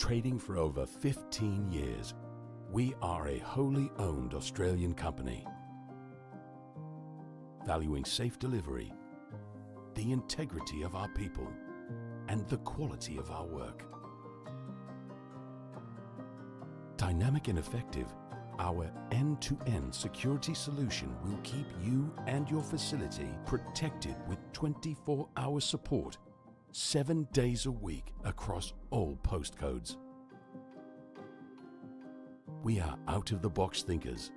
Trading for over 15 years, we are a wholly owned Australian company, valuing safe delivery, the integrity of our people, and the quality of our work. Dynamic and effective, our end-to-end security solution will keep you and your facility protected with 24-hour support, 7 days a week across all postcodes. We are out-of-the-box thinkers,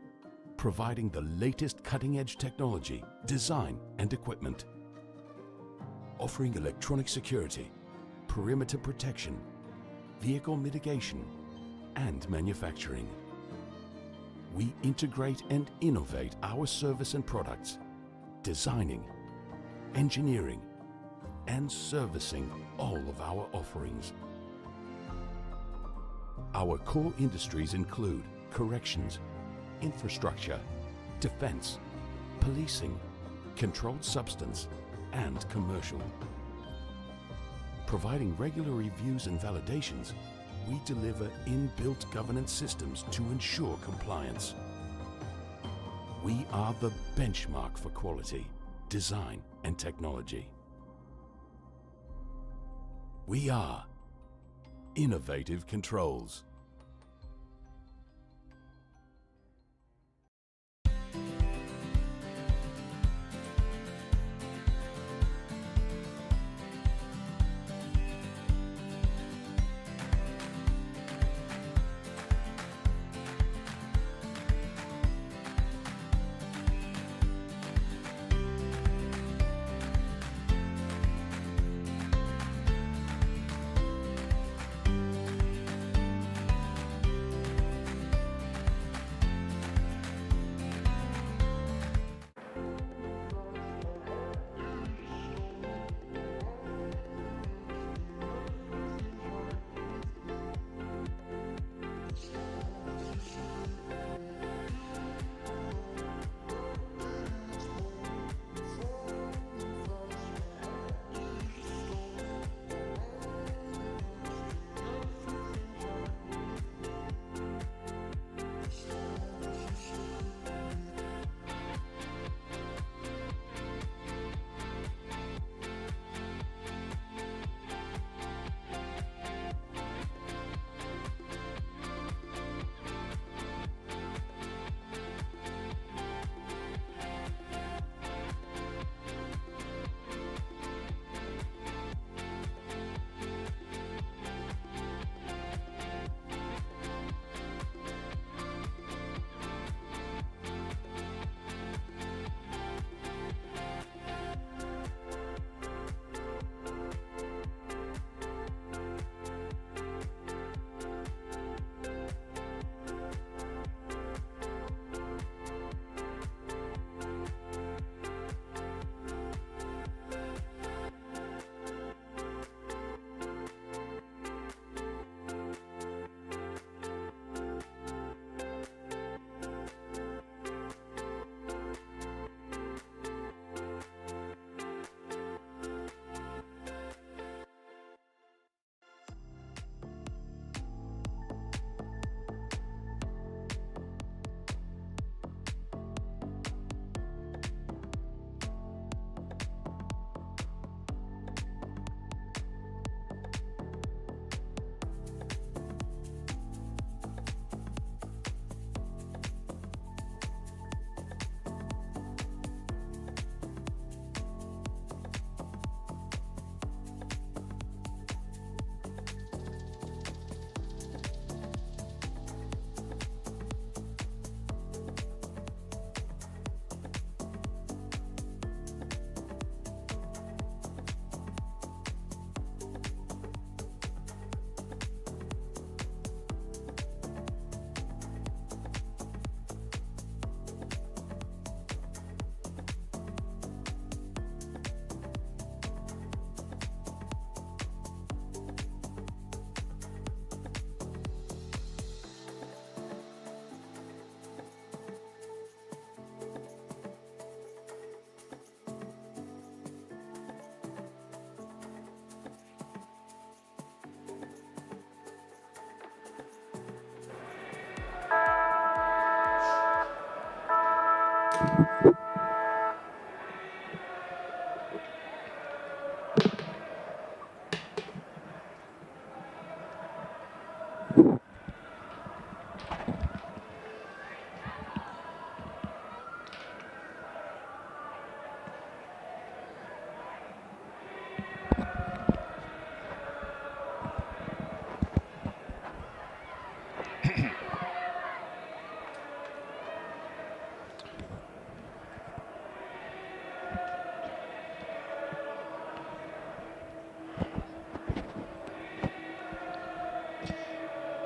providing the latest cutting-edge technology, design and equipment, offering electronic security, perimeter protection, vehicle mitigation, and manufacturing. We integrate and innovate our service and products, designing, engineering, and servicing all of our offerings. Our core industries include corrections, infrastructure, defence, policing, controlled substance, and commercial. Providing regular reviews and validations, we deliver inbuilt governance systems to ensure compliance. We are the benchmark for quality, design, and technology. We are Innovative Controls.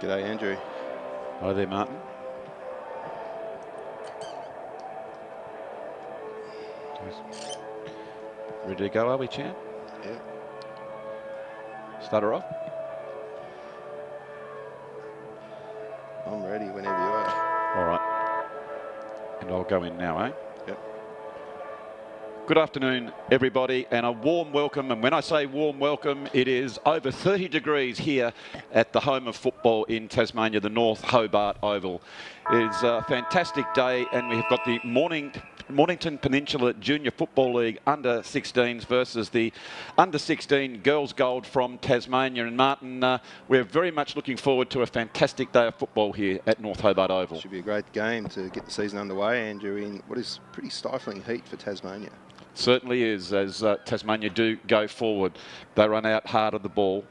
G'day, Andrew. Hi there, Martin. Ready to go, are we, champ? Yeah. Start her off. I'm ready whenever you are. All right. And I'll go in now, eh? Yep. Good afternoon, everybody, and a warm welcome. And when I say warm welcome, it is over 30 degrees here at the home of football in Tasmania, the North Hobart Oval. It is a fantastic day, and we have got the Mornington Peninsula Junior Football League under-16s versus the under-16 Girls Gold from Tasmania. And Martin, we're very much looking forward to a fantastic day of football here at North Hobart Oval. Should be a great game to get the season underway, Andrew, in what is pretty stifling heat for Tasmania. Certainly is, as Tasmania do go forward. They run out hard of the ball.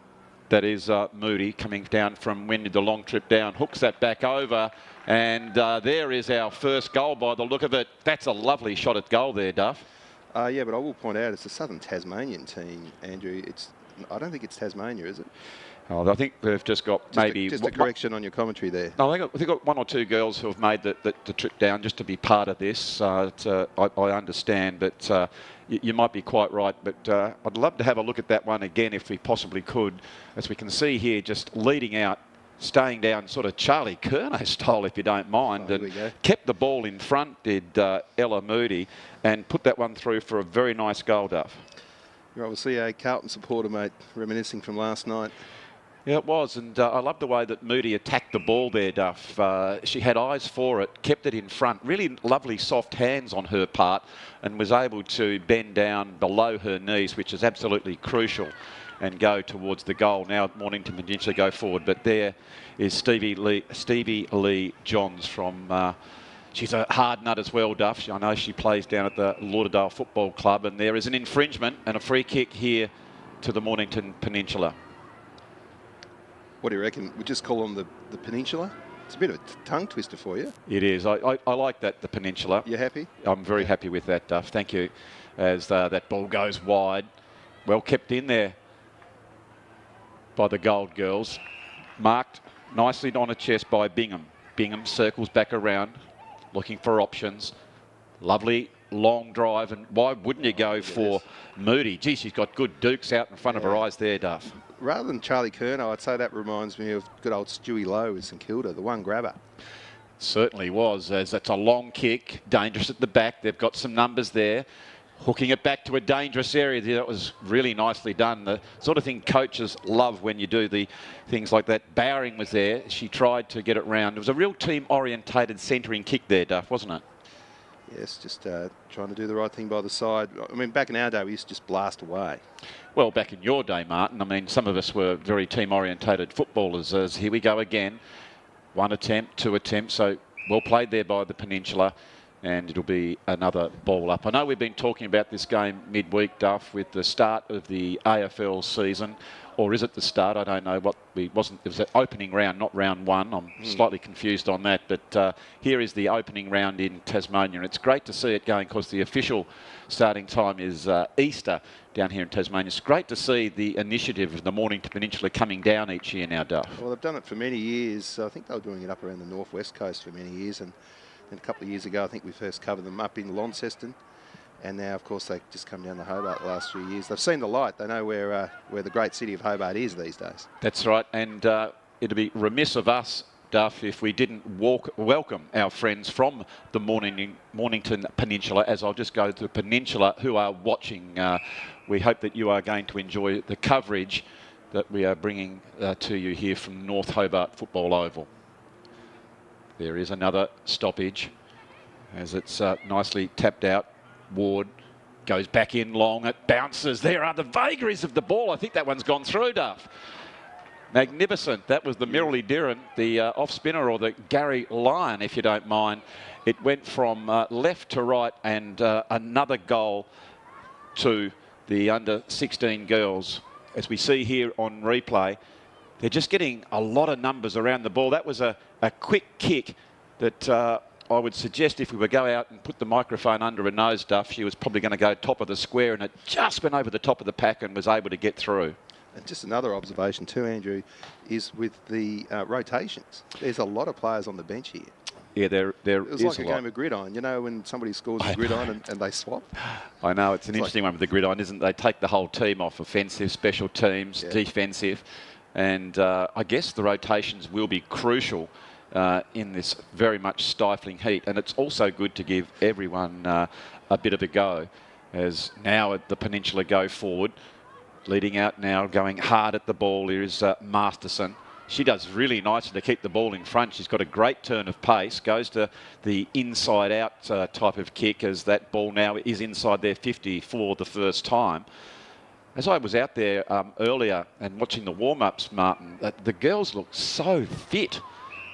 That is Moody coming down from Wynyard, the long trip down, hooks that back over, and there is our first goal by the look of it. That's a lovely shot at goal there, Duff. Yeah, but I will point out it's a Southern Tasmanian team, Andrew. I don't think it's Tasmania, is it? Oh, I think they've just got just a correction on your commentary there. No, they've got one or two girls who have made the trip down just to be part of this. I understand, but you might be quite right. But I'd love to have a look at that one again if we possibly could. As we can see here, just leading out, staying down sort of Charlie Curnow style, if you don't mind, and kept the ball in front, did Ella Moody, and put that one through for a very nice goal, Duff. You're obviously a Carlton supporter, mate, reminiscing from last night. Yeah, it was, and I love the way that Moody attacked the ball there, Duff. She had eyes for it, kept it in front, really lovely soft hands on her part, and was able to bend down below her knees, which is absolutely crucial, and go towards the goal. Now Mornington Peninsula go forward, but there is Stevie Lee Johns from... she's a hard nut as well, Duff. I know she plays down at the Lauderdale Football Club, and there is an infringement and a free kick here to the Mornington Peninsula. What do you reckon? We just call them the Peninsula? It's a bit of a tongue twister for you. It is. I like that, the Peninsula. You happy? I'm very happy with that, Duff. Thank you. As that ball goes wide. Well kept in there by the Gold Girls. Marked nicely on a chest by Bingham. Bingham circles back around, looking for options. Lovely long drive, and why wouldn't you go for Moody? Gee, she's got good dukes out in front of her eyes there, Duff. Rather than Charlie Curnow, I'd say that reminds me of good old Stewie Lowe with St Kilda, the one grabber. Certainly was, as that's a long kick, dangerous at the back. They've got some numbers there. Hooking it back to a dangerous area. That was really nicely done. The sort of thing coaches love when you do the things like that. Bowering was there. She tried to get it round. It was a real team-orientated centering kick there, Duff, wasn't it? Yes, just trying to do the right thing by the side. I mean, back in our day, we used to just blast away. Well, back in your day, Martin, I mean, some of us were very team-orientated footballers. As here we go again. One attempt, two attempts. So well played there by the Peninsula. And it'll be another ball up. I know we've been talking about this game midweek, Duff, with the start of the AFL season. Or is it the start? I don't know. It was the opening round, not round one. I'm slightly confused on that. But here is the opening round in Tasmania. And it's great to see it going because the official starting time is Easter down here in Tasmania. It's great to see the initiative of the Mornington Peninsula coming down each year now, Duff. Well, they've done it for many years. I think they were doing it up around the northwest coast for many years. And a couple of years ago, I think we first covered them up in Launceston. And now, of course, they just come down to Hobart the last few years. They've seen the light. They know where the great city of Hobart is these days. That's right. And it'd be remiss of us, Duff, if we didn't welcome our friends from the Mornington Peninsula, as I'll just go to the Peninsula, who are watching. We hope that you are going to enjoy the coverage that we are bringing to you here from North Hobart Football Oval. There is another stoppage. as it's nicely tapped out. Ward goes back in long, it bounces. There are the vagaries of the ball. I think that one's gone through, Duff. Magnificent. That was the Mirrally Dirren, the off-spinner, or the Gary Lyon, if you don't mind. It went from left to right, and another goal to the under-16 girls. As we see here on replay, they're just getting a lot of numbers around the ball. That was a quick kick that I would suggest if we were go out and put the microphone under her nose, Duff, she was probably going to go top of the square, and it just went over the top of the pack and was able to get through. And just another observation too, Andrew, is with the rotations. There's a lot of players on the bench here. Yeah, there It was is like a game of gridiron. You know, when somebody scores a gridiron and they swap? I know, it's an interesting one with the gridiron, isn't it? They take the whole team off, offensive, special teams, defensive. And I guess the rotations will be crucial in this very much stifling heat. And it's also good to give everyone a bit of a go, as now at the Peninsula go forward. Leading out now, going hard at the ball, here is Masterson. She does really nicely to keep the ball in front. She's got a great turn of pace, goes to the inside-out type of kick, as that ball now is inside their 50 for the first time. As I was out there earlier and watching the warm-ups, Martin, the girls look so fit.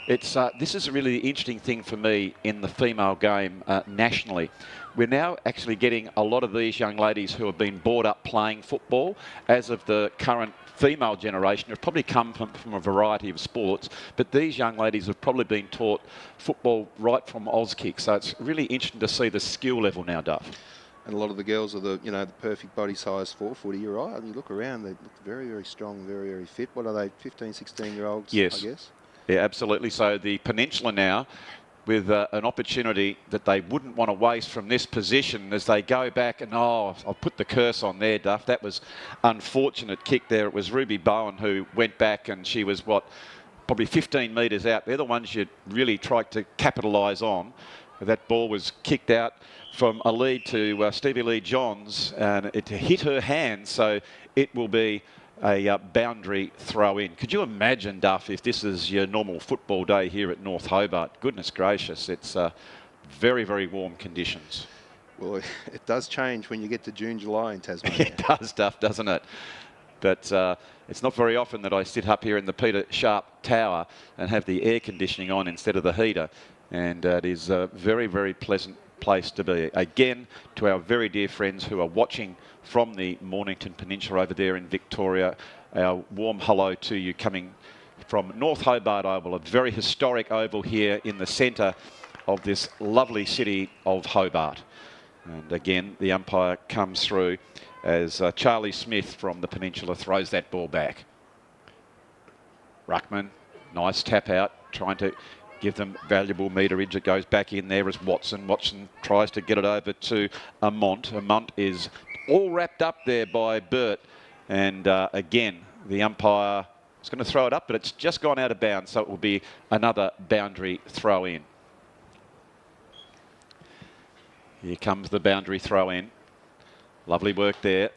This is a really interesting thing for me in the female game nationally. We're now actually getting a lot of these young ladies who have been brought up playing football, as of the current female generation, have probably come from a variety of sports, but these young ladies have probably been taught football right from Auskick. So it's really interesting to see the skill level now, Duff. And a lot of the girls are the perfect body size 4-footer. You're right. And you look around, they look very, very strong, very, very fit. What are they, 15, 16-year-olds? Yes. I guess. Yeah, absolutely. So the Peninsula now, with an opportunity that they wouldn't want to waste from this position, as they go back and, I'll put the curse on there, Duff. That was unfortunate kick there. It was Ruby Bowen who went back, and she was, probably 15 metres out. They're the ones you really tried to capitalise on. That ball was kicked out from a lead to Stevie Lee Johns, and it hit her hand, so it will be a boundary throw in. Could you imagine, Duff, if this is your normal football day here at North Hobart? Goodness gracious, it's very, very warm conditions. Well, it does change when you get to June, July in Tasmania. It does, Duff, doesn't it? But it's not very often that I sit up here in the Peter Sharp Tower and have the air conditioning on instead of the heater. And it is a very, very pleasant place to be. Again, to our very dear friends who are watching from the Mornington Peninsula over there in Victoria, our warm hello to you coming from North Hobart Oval, a very historic oval here in the centre of this lovely city of Hobart. And again, the umpire comes through as Charlie Smith from the Peninsula throws that ball back. Ruckman, nice tap out, trying to give them valuable meterage. It goes back in there as Watson. Watson tries to get it over to Amont. Amont is all wrapped up there by Burt. And again, the umpire is going to throw it up, but it's just gone out of bounds, so it will be another boundary throw in. Here comes the boundary throw in. Lovely work there.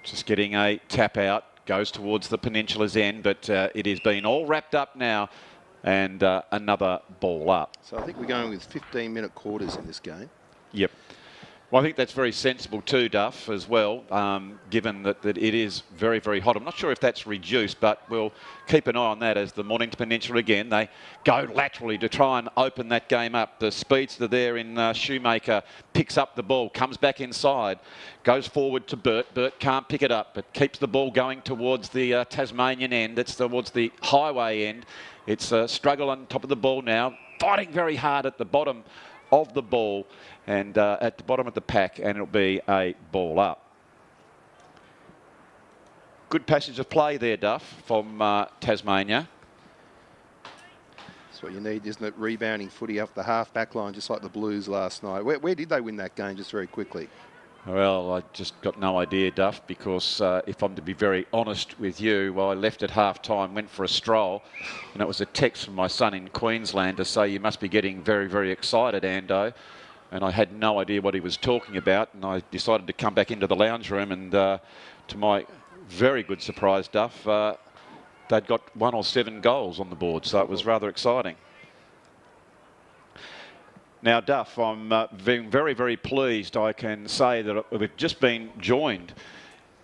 Just getting a tap out. Goes towards the Peninsula's end, but it has been all wrapped up now. And another ball up. So I think we're going with 15-minute quarters in this game. Yep. Well, I think that's very sensible too, Duff, as well, given that it is very, very hot. I'm not sure if that's reduced, but we'll keep an eye on that as the Mornington Peninsula again. They go laterally to try and open that game up. The speedster there in Shoemaker picks up the ball, comes back inside, goes forward to Burt. Burt can't pick it up, but keeps the ball going towards the Tasmanian end. It's towards the highway end. It's a struggle on top of the ball now, fighting very hard at the bottom of the ball and at the bottom of the pack, and it'll be a ball up. Good passage of play there, Duff, from Tasmania. That's what you need, isn't it? Rebounding footy up the half-back line, just like the Blues last night. Where did they win that game, just very quickly? Well, I just got no idea, Duff, because if I'm to be very honest with you, I left at half-time, went for a stroll, and it was a text from my son in Queensland to say, you must be getting very, very excited, Ando. And I had no idea what he was talking about, and I decided to come back into the lounge room, and to my very good surprise, Duff, they'd got 1 or 7 goals on the board, so it was rather exciting. Now, Duff, I'm being very, very pleased. I can say that we've just been joined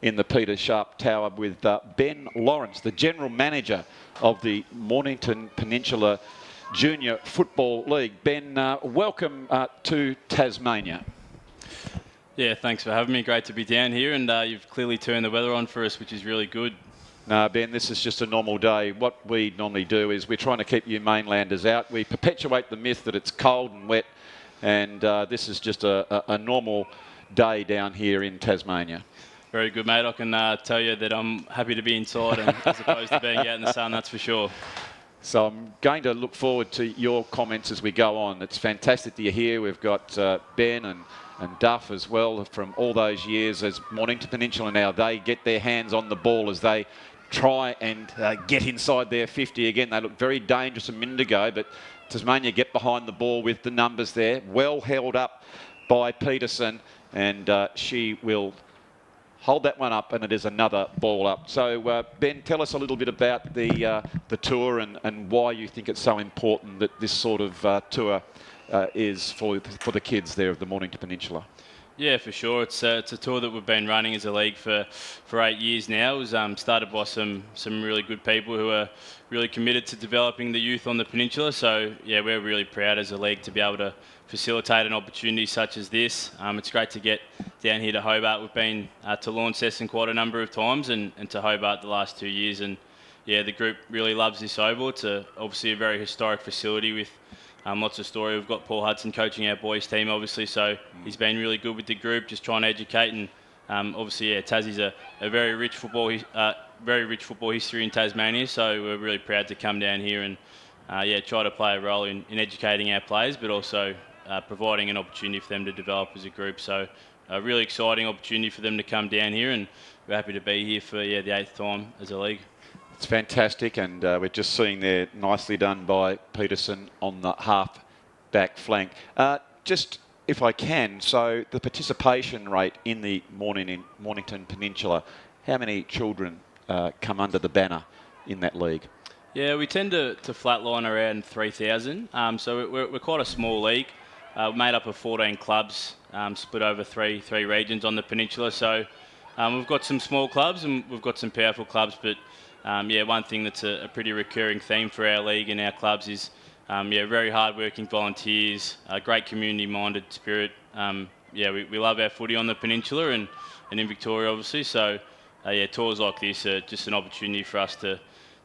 in the Peter Sharp Tower with Ben Lawrence, the General Manager of the Mornington Peninsula Junior Football League. Ben, welcome to Tasmania. Yeah, thanks for having me. Great to be down here, and you've clearly turned the weather on for us, which is really good. No, Ben, this is just a normal day. What we normally do is we're trying to keep you mainlanders out. We perpetuate the myth that it's cold and wet, and this is just a normal day down here in Tasmania. Very good, mate. I can tell you that I'm happy to be inside and, as opposed to being out in the sun, that's for sure. So I'm going to look forward to your comments as we go on. It's fantastic that you're here. We've got Ben and Duff as well from all those years as Mornington Peninsula now. They get their hands on the ball as they try and get inside their 50 again. They looked very dangerous a minute ago, but Tasmania get behind the ball with the numbers there. Well held up by Peterson, and she will hold that one up, and it is another ball up. So, Ben, tell us a little bit about the tour and why you think it's so important that this sort of tour is for the kids there of the Mornington Peninsula. Yeah, for sure. It's a tour that we've been running as a league for 8 years now. It was started by some really good people who are really committed to developing the youth on the peninsula. So, yeah, we're really proud as a league to be able to facilitate an opportunity such as this. It's great to get down here to Hobart. We've been to Launceston quite a number of times and to Hobart the last 2 years. And, yeah, the group really loves this oval. It's obviously a very historic facility with lots of story. We've got Paul Hudson coaching our boys team, obviously, so he's been really good with the group, just trying to educate. And obviously, yeah, Tassie's a very rich football history in Tasmania. So we're really proud to come down here and try to play a role in educating our players, but also providing an opportunity for them to develop as a group. So a really exciting opportunity for them to come down here, and we're happy to be here for the 8th time as a league. It's fantastic, and we're just seeing there, nicely done by Peterson on the half-back flank. Just, if I can, so the participation rate in the Mornington Peninsula, how many children come under the banner in that league? Yeah, we tend to flatline around 3,000. So we're quite a small league, made up of 14 clubs, split over three regions on the peninsula. So we've got some small clubs and we've got some powerful clubs, but one thing that's a pretty recurring theme for our league and our clubs is very hard-working volunteers, a great community-minded spirit. We love our footy on the peninsula and in Victoria, obviously. So, tours like this are just an opportunity for us to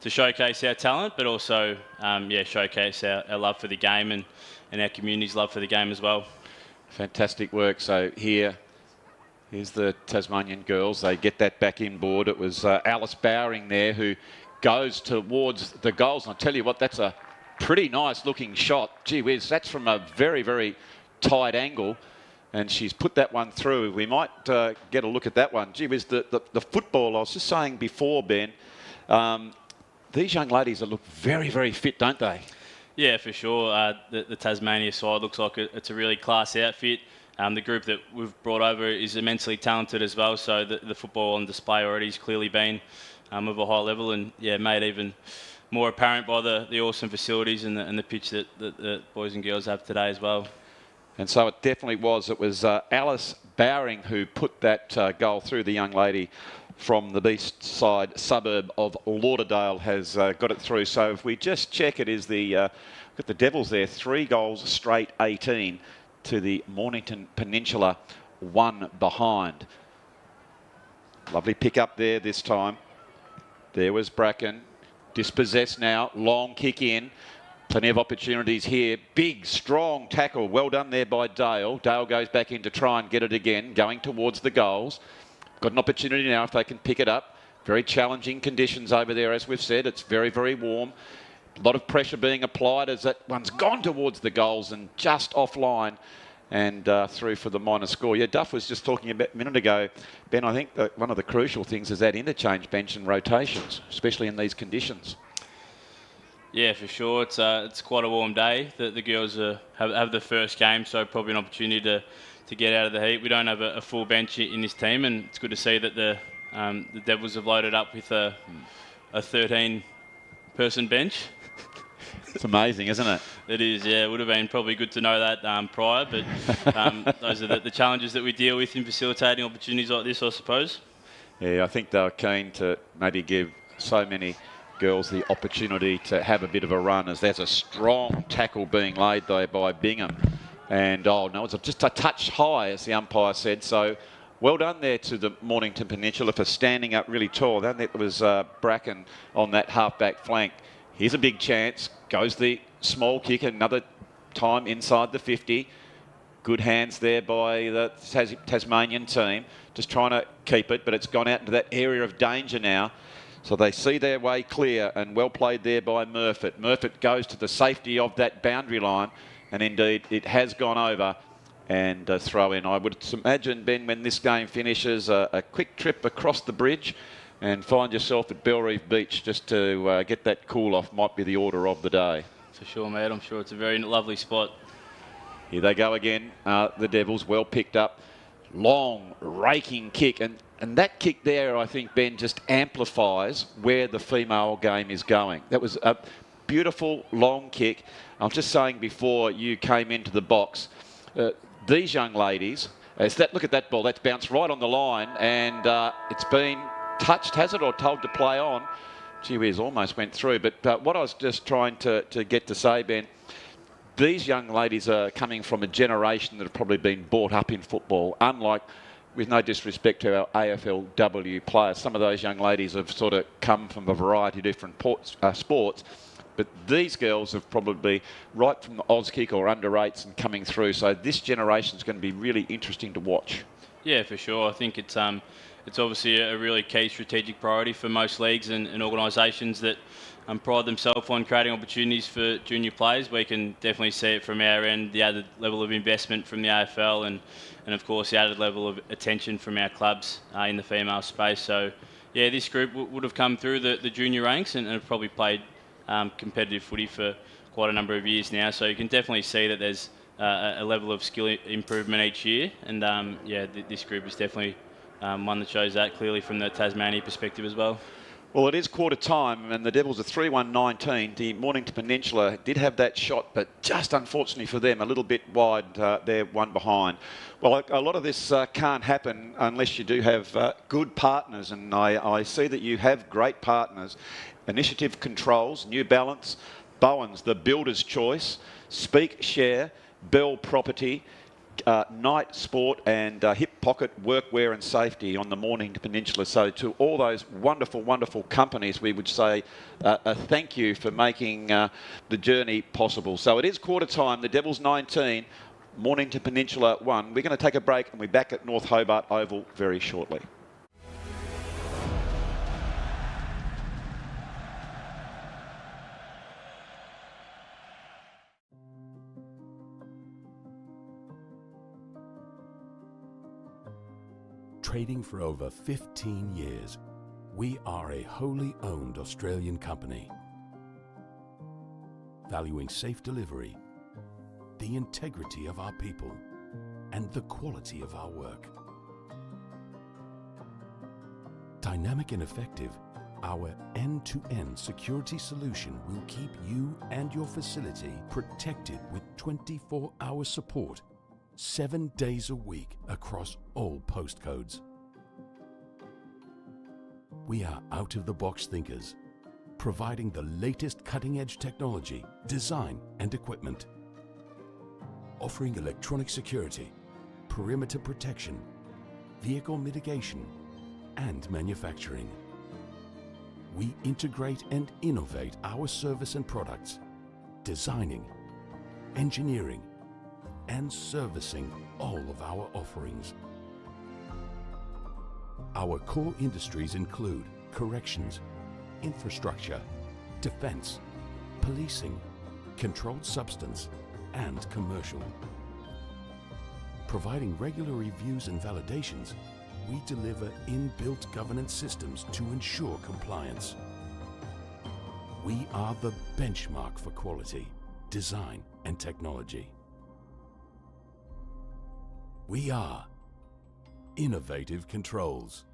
showcase our talent, but also showcase our love for the game and our community's love for the game as well. Fantastic work. So here's the Tasmanian girls. They get that back inboard. It was Alice Bowering there who goes towards the goals. And I'll tell you what, that's a pretty nice looking shot. Gee whiz, that's from a very, very tight angle. And she's put that one through. We might get a look at that one. Gee whiz, the football, I was just saying before, Ben, these young ladies look very, very fit, don't they? Yeah, for sure. The Tasmania side looks like it's a really class outfit. The group that we've brought over is immensely talented as well, so the football on display already has clearly been of a high level, and made even more apparent by the awesome facilities and the pitch that the boys and girls have today as well. And so it definitely was. It was Alice Bowering who put that goal through. The young lady from the east side suburb of Lauderdale has got it through. So if we just check, it is got the Devils there, 3 goals straight 18 to the Mornington Peninsula, 1 behind. Lovely pick up there this time. There was Bracken. Dispossessed now. Long kick in. Plenty of opportunities here. Big, strong tackle. Well done there by Dale. Dale goes back in to try and get it again, going towards the goals. Got an opportunity now if they can pick it up. Very challenging conditions over there, as we've said. It's very, very warm. A lot of pressure being applied as that one's gone towards the goals and just offline and through for the minor score. Yeah, Duff was just talking about a minute ago, Ben, I think that one of the crucial things is that interchange bench and rotations, especially in these conditions. Yeah, for sure. It's quite a warm day. The girls have the first game, so probably an opportunity to get out of the heat. We don't have a full bench in this team, and it's good to see that the Devils have loaded up with a 13-person bench. It's amazing, isn't it? It is, yeah. It would have been probably good to know that prior, but those are the challenges that we deal with in facilitating opportunities like this, I suppose. Yeah, I think they were keen to maybe give so many girls the opportunity to have a bit of a run, as there's a strong tackle being laid there by Bingham. And, oh, no, it's just a touch high, as the umpire said. So well done there to the Mornington Peninsula for standing up really tall. Then there was Bracken on that half-back flank. Here's a big chance. Goes the small kick another time inside the 50. Good hands there by the Tasmanian team. Just trying to keep it, but it's gone out into that area of danger now. So they see their way clear, and well played there by Murfitt. Murfitt goes to the safety of that boundary line, and indeed it has gone over, and a throw in. I would imagine, Ben, when this game finishes, a quick trip across the bridge and find yourself at Belrive Beach just to get that cool off might be the order of the day. For sure, mate. I'm sure it's a very lovely spot. Here they go again, the Devils, well picked up. Long, raking kick, and that kick there, I think, Ben, just amplifies where the female game is going. That was a beautiful, long kick. I was just saying before you came into the box, these young ladies, look at that ball, that's bounced right on the line, and it's been touched, has it, or told to play on? Gee whiz, almost went through. But what I was just trying to get to say, Ben, these young ladies are coming from a generation that have probably been brought up in football, unlike, with no disrespect to our AFLW players. Some of those young ladies have sort of come from a variety of different sports, but these girls have probably right from the Auskick or under eights and coming through. So this generation is going to be really interesting to watch. Yeah, for sure. I think it's obviously a really key strategic priority for most leagues and organisations that pride themselves on creating opportunities for junior players. We can definitely see it from our end, the added level of investment from the AFL and of course the added level of attention from our clubs in the female space. So yeah, this group would have come through the junior ranks and have probably played competitive footy for quite a number of years now. So you can definitely see that there's a level of skill improvement each year, and yeah, this group is definitely one that shows that clearly from the Tasmania perspective as well. Well, it is quarter time, and the Devils are 3-1-19. The Mornington Peninsula did have that shot, but just unfortunately for them, a little bit wide. They're one behind. Well, a lot of this can't happen unless you do have good partners, and I see that you have great partners. Initiative Controls, New Balance, Bowens, the Builder's Choice, Speak Share, Bell Property, Night Sport and Hip Pocket Workwear and Safety on the Mornington Peninsula. So to all those wonderful, wonderful companies, we would say a thank you for making the journey possible. So it is quarter time, the Devils 19, Mornington Peninsula 1. We're going to take a break and we're back at North Hobart Oval very shortly. Trading for over 15 years, we are a wholly owned Australian company, valuing safe delivery, the integrity of our people, and the quality of our work. Dynamic and effective, our end-to-end security solution will keep you and your facility protected with 24-hour support, 7 days a week across all postcodes. We are out-of-the-box thinkers, providing the latest cutting-edge technology, design and equipment, offering electronic security, perimeter protection, vehicle mitigation, and manufacturing. We integrate and innovate our service and products, designing, engineering, and servicing all of our offerings. Our core industries include corrections, infrastructure, defense, policing, controlled substance, and commercial. Providing regular reviews and validations, we deliver inbuilt governance systems to ensure compliance. We are the benchmark for quality, design, and technology. We are Innovative Controls.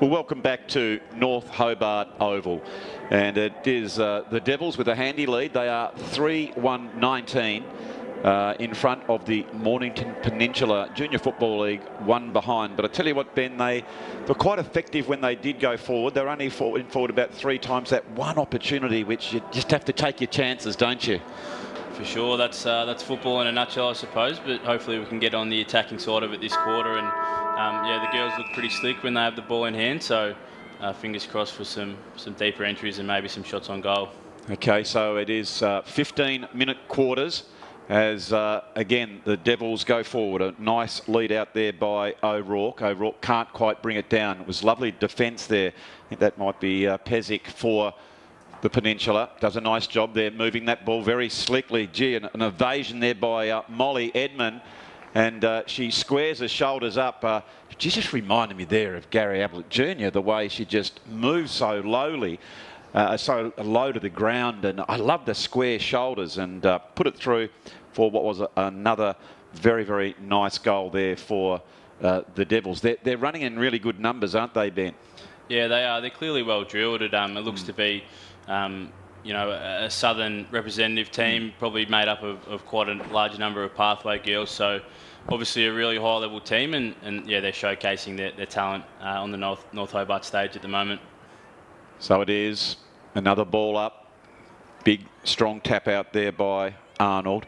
Well, welcome back to North Hobart Oval. And it is the Devils with a handy lead. They are 3-1-19 in front of the Mornington Peninsula Junior Football League, one behind. But I tell you what, Ben, they were quite effective when they did go forward. They're only forward about 3 times. That one opportunity, which you just have to take your chances, don't you? For sure, that's football in a nutshell, I suppose. But hopefully we can get on the attacking side of it this quarter. And yeah, the girls look pretty slick when they have the ball in hand. So fingers crossed for some deeper entries and maybe some shots on goal. Okay, so it is 15-minute quarters as, again, the Devils go forward. A nice lead out there by O'Rourke. O'Rourke can't quite bring it down. It was lovely defence there. I think that might be Pezic for the Peninsula. Does a nice job there moving that ball very slickly. Gee, an evasion there by Molly Edmond. And she squares her shoulders up. She just reminded me there of Gary Ablett Jr., the way she just moves so lowly, so low to the ground. And I love the square shoulders, and put it through for what was another very, very nice goal there for the Devils. They're running in really good numbers, aren't they, Ben? Yeah, they are. They're clearly well drilled. It looks to be you know, a southern representative team, probably made up of quite a large number of pathway girls. So obviously a really high level team, and yeah, they're showcasing their talent on the North Hobart stage at the moment. So it is another ball up. Big strong tap out there by Arnold.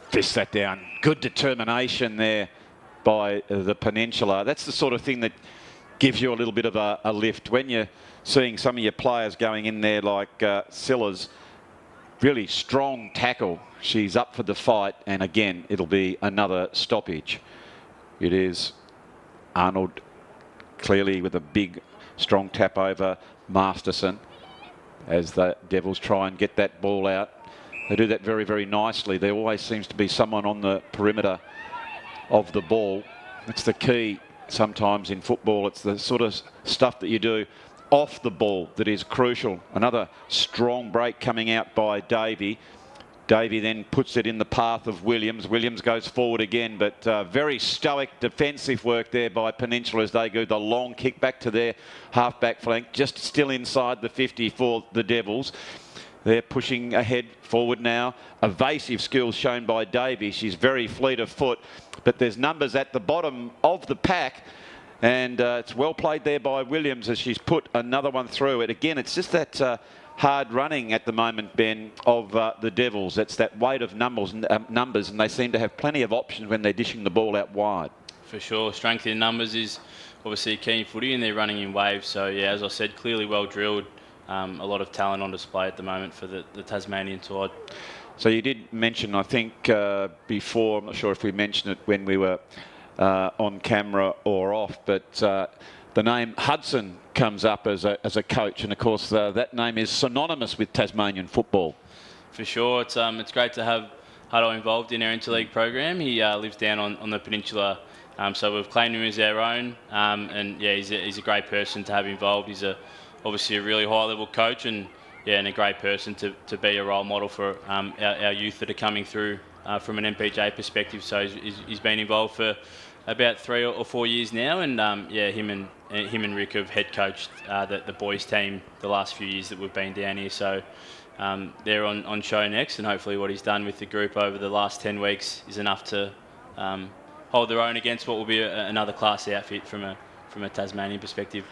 Fist that down. Good determination there by the Peninsula. That's the sort of thing that gives you a little bit of a lift when you're seeing some of your players going in there like Silla's. Really strong tackle. She's up for the fight, and again, it'll be another stoppage. It is Arnold clearly with a big, strong tap over Masterson as the Devils try and get that ball out. They do that very, very nicely. There always seems to be someone on the perimeter of the ball. That's the key sometimes in football. It's the sort of stuff that you do off the ball that is crucial. Another strong break coming out by Davey. Davey then puts it in the path of Williams. Williams goes forward again, but very stoic defensive work there by Peninsula as they go the long kick back to their half-back flank, just still inside the 50 for the Devils. They're pushing ahead forward now. Evasive skills shown by Davey. She's very fleet of foot, but there's numbers at the bottom of the pack. And it's well played there by Williams as she's put another one through it. Again, it's just that hard running at the moment, Ben, of the Devils. It's that weight of numbers, and they seem to have plenty of options when they're dishing the ball out wide. For sure. Strength in numbers is obviously a key in footy, and they're running in waves. So, yeah, as I said, clearly well drilled. A lot of talent on display at the moment for the Tasmanian side. So you did mention, I think, before, I'm not sure if we mentioned it when we were on camera or off, but the name Hudson comes up as a coach, and of course that name is synonymous with Tasmanian football. For sure, it's great to have Hutto involved in our interleague program. He lives down on the Peninsula, so we've claimed him as our own, and yeah, he's a great person to have involved. He's obviously a really high level coach, and yeah, and a great person to be a role model for our youth that are coming through from an MPJ perspective. So he's been involved for about 3 or 4 years now, and yeah, him and Rick have head coached the boys team the last few years that we've been down here. So they're on show next, and hopefully what he's done with the group over the last 10 weeks is enough to hold their own against what will be another class outfit from a Tasmanian perspective.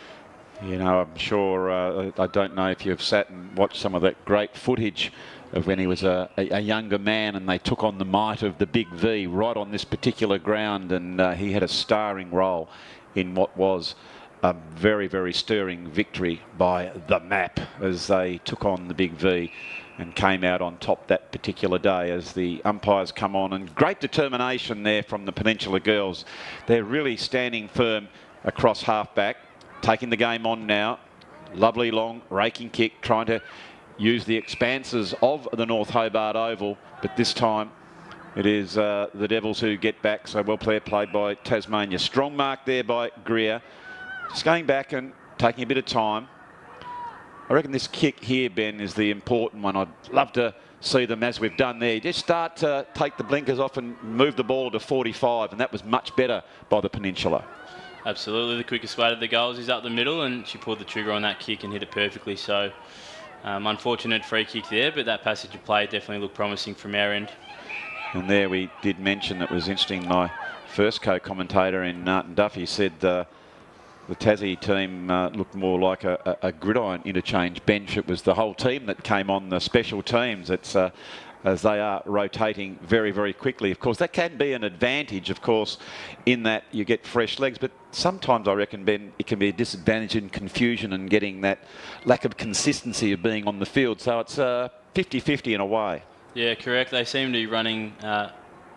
You know, I'm sure, I don't know if you've sat and watched some of that great footage of when he was a younger man and they took on the might of the Big V right on this particular ground, and he had a starring role in what was a very, very stirring victory by the Map as they took on the Big V and came out on top that particular day as the umpires come on. And great determination there from the Peninsula girls. They're really standing firm across half-back. Taking the game on now. Lovely long raking kick, trying to use the expanses of the North Hobart Oval, but this time it is the Devils who get back. So well played by Tasmania. Strong mark there by Greer. Just going back and taking a bit of time. I reckon this kick here, Ben, is the important one. I'd love to see them, as we've done there, just start to take the blinkers off and move the ball to 45, and that was much better by the Peninsula. Absolutely, the quickest way to the goals is up the middle, and she pulled the trigger on that kick and hit it perfectly. So unfortunate free kick there, but that passage of play definitely looked promising from our end. And there we did mention, it was interesting, my first co-commentator in Narton Duffy said the Tassie team looked more like a gridiron interchange bench. It was the whole team that came on, the special teams. It's as they are rotating very, very quickly. Of course, that can be an advantage, of course, in that you get fresh legs, but sometimes I reckon, Ben, it can be a disadvantage in confusion and getting that lack of consistency of being on the field. So it's 50-50 in a way. Yeah, correct. They seem to be running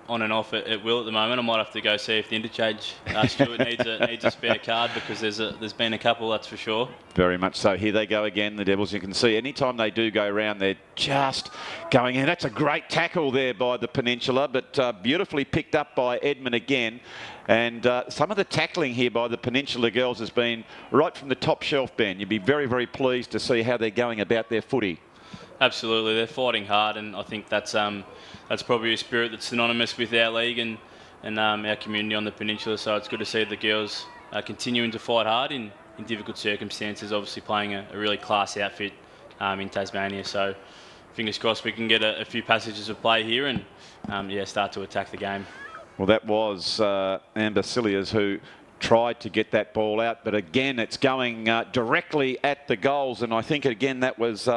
on and off at will at the moment. I might have to go see if the interchange Stuart needs a spare card, because there's been a couple, that's for sure. Very much so. Here they go again, the Devils. You can see anytime they do go around, they're just going in. That's a great tackle there by the Peninsula, but beautifully picked up by Edmund again. And some of the tackling here by the Peninsula girls has been right from the top shelf, Ben. You'd be very, very pleased to see how they're going about their footy. Absolutely, they're fighting hard, and I think that's probably a spirit that's synonymous with our league and our community on the Peninsula. So it's good to see the girls continuing to fight hard in difficult circumstances, obviously playing a really class outfit in Tasmania. So fingers crossed we can get a few passages of play here and start to attack the game. Well, that was Amber Cilliers who tried to get that ball out, but again it's going directly at the goals, and I think again that was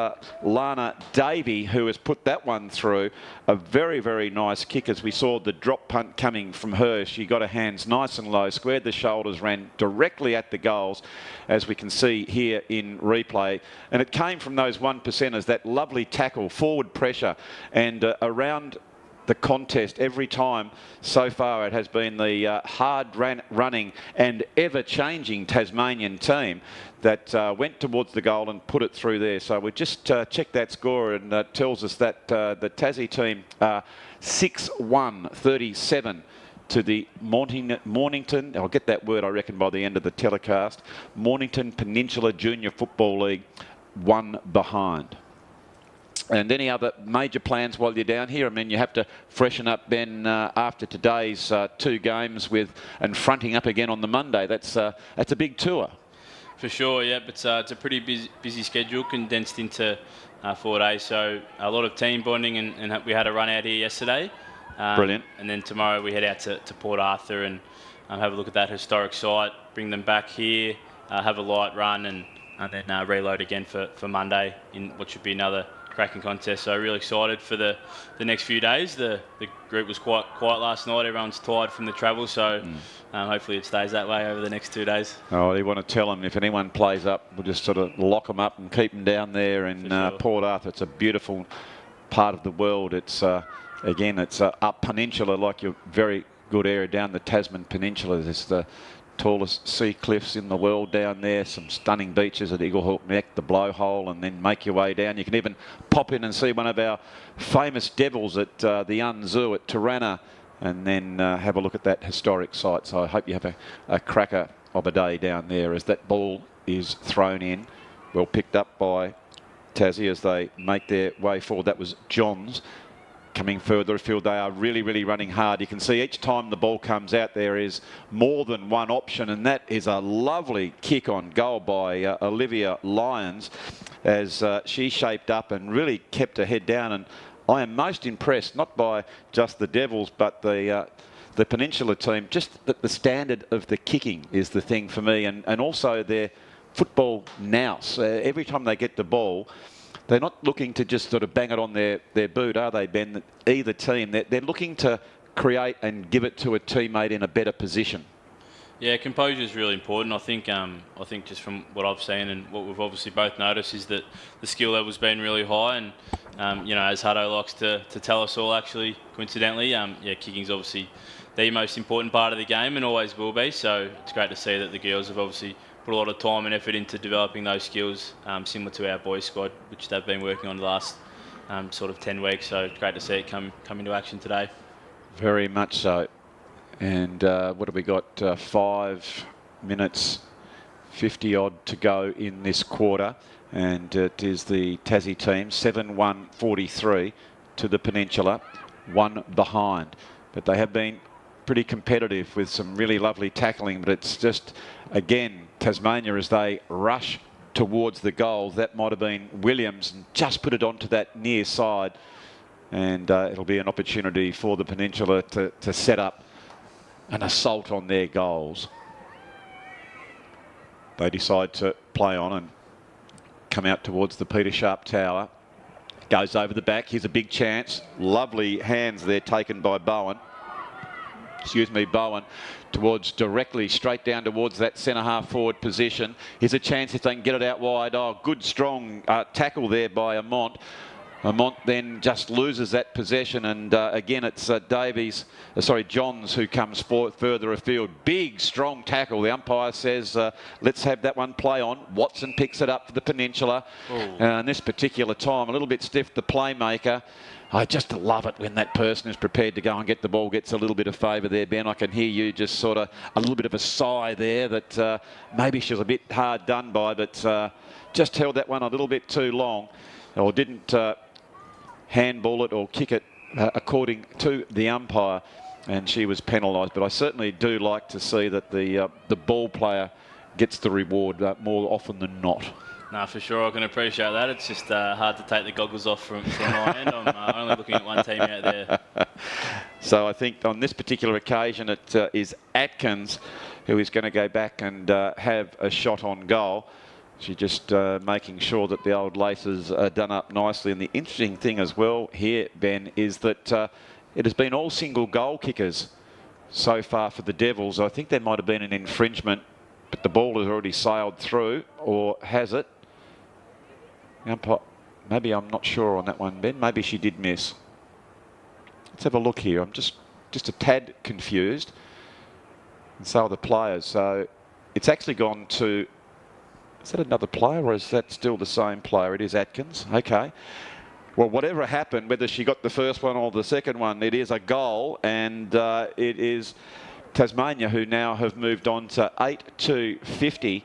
Lana Davey who has put that one through. A very, very nice kick, as we saw the drop punt coming from her. She got her hands nice and low, squared the shoulders, ran directly at the goals, as we can see here in replay, and it came from those 1%ers, that lovely tackle, forward pressure, and around the contest every time so far it has been the hard running and ever-changing Tasmanian team that went towards the goal and put it through there. So we just checked that score, and it tells us that the Tassie team 6-1-37 to the Mornington, I'll get that word I reckon by the end of the telecast, Mornington Peninsula Junior Football League, one behind. And any other major plans while you're down here? I mean, you have to freshen up, Ben, after today's 2 games and fronting up again on the Monday. That's a big tour. For sure, yeah. But it's a pretty busy schedule condensed into 4 days. So a lot of team bonding, and we had a run out here yesterday. Brilliant. And then tomorrow we head out to Port Arthur and have a look at that historic site, bring them back here, have a light run, and then reload again for Monday in what should be another cracking contest. So really excited for the next few days. The group was quite quiet last night. Everyone's tired from the travel, so hopefully it stays that way over the next 2 days. Oh, you want to tell them if anyone plays up, we'll just sort of lock them up and keep them down there in Port Arthur. It's a beautiful part of the world. It's again, it's up peninsula, like your very good area down the Tasman Peninsula. There's the tallest sea cliffs in the world down there, some stunning beaches at Eaglehawk Neck, the Blowhole, and then make your way down. You can even pop in and see one of our famous Devils at the Unzoo at Turana, and then have a look at that historic site. So I hope you have a cracker of a day down there as that ball is thrown in. Well picked up by Tassie as they make their way forward. That was Johns. Coming further afield, they are really, really running hard. You can see each time the ball comes out, there is more than one option, and that is a lovely kick on goal by Olivia Lyons as she shaped up and really kept her head down. And I am most impressed, not by just the Devils, but the Peninsula team. Just that the standard of the kicking is the thing for me, and also their football nous. Every time they get the ball, they're not looking to just sort of bang it on their boot, are they, Ben? Either team, they're looking to create and give it to a teammate in a better position. Yeah, composure is really important. I think just from what I've seen and what we've obviously both noticed is that the skill level's been really high, and as Hutto likes to tell us all, actually, coincidentally, kicking's obviously the most important part of the game and always will be. So it's great to see that the girls have obviously put a lot of time and effort into developing those skills, similar to our boys squad, which they've been working on the last sort of 10 weeks. So it's great to see it come into action today. Very much so. And what have we got? 5 minutes 50 odd to go in this quarter, and it is the Tassie team 7-1-43 to the Peninsula, one behind. But they have been pretty competitive with some really lovely tackling, but it's just, again, Tasmania as they rush towards the goals. That might have been Williams and just put it onto that near side. And it'll be an opportunity for the Peninsula to set up an assault on their goals. They decide to play on and come out towards the Peter Sharp Tower. Goes over the back. Here's a big chance. Lovely hands there taken by Bowen. Bowen towards directly straight down towards that centre half forward position. Here's a chance if they can get it out wide. Oh, good strong tackle there by Amont. Amont then just loses that possession, and again it's Johns who comes further afield. Big strong tackle. The umpire says let's have that one play on. Watson picks it up for the Peninsula, and this particular time a little bit stiff, the playmaker. I just love it when that person is prepared to go and get the ball, gets a little bit of favour there, Ben. I can hear you just sort of a little bit of a sigh there that maybe she was a bit hard done by, but just held that one a little bit too long, or didn't handball it or kick it according to the umpire, and she was penalised. But I certainly do like to see that the ball player gets the reward more often than not. No, for sure, I can appreciate that. It's just hard to take the goggles off from my end. I'm only looking at one team out there. So I think on this particular occasion it is Atkins who is going to go back and have a shot on goal. She's just making sure that the old laces are done up nicely. And the interesting thing as well here, Ben, is that it has been all single goal kickers so far for the Devils. I think there might have been an infringement, but the ball has already sailed through, or has it? Maybe I'm not sure on that one, Ben. Maybe she did miss. Let's have a look here. I'm just a tad confused. And so are the players. So it's actually gone to... Is that another player, or is that still the same player? It is Atkins. Okay. Well, whatever happened, whether she got the first one or the second one, it is a goal, and it is Tasmania who now have moved on to 8-2-50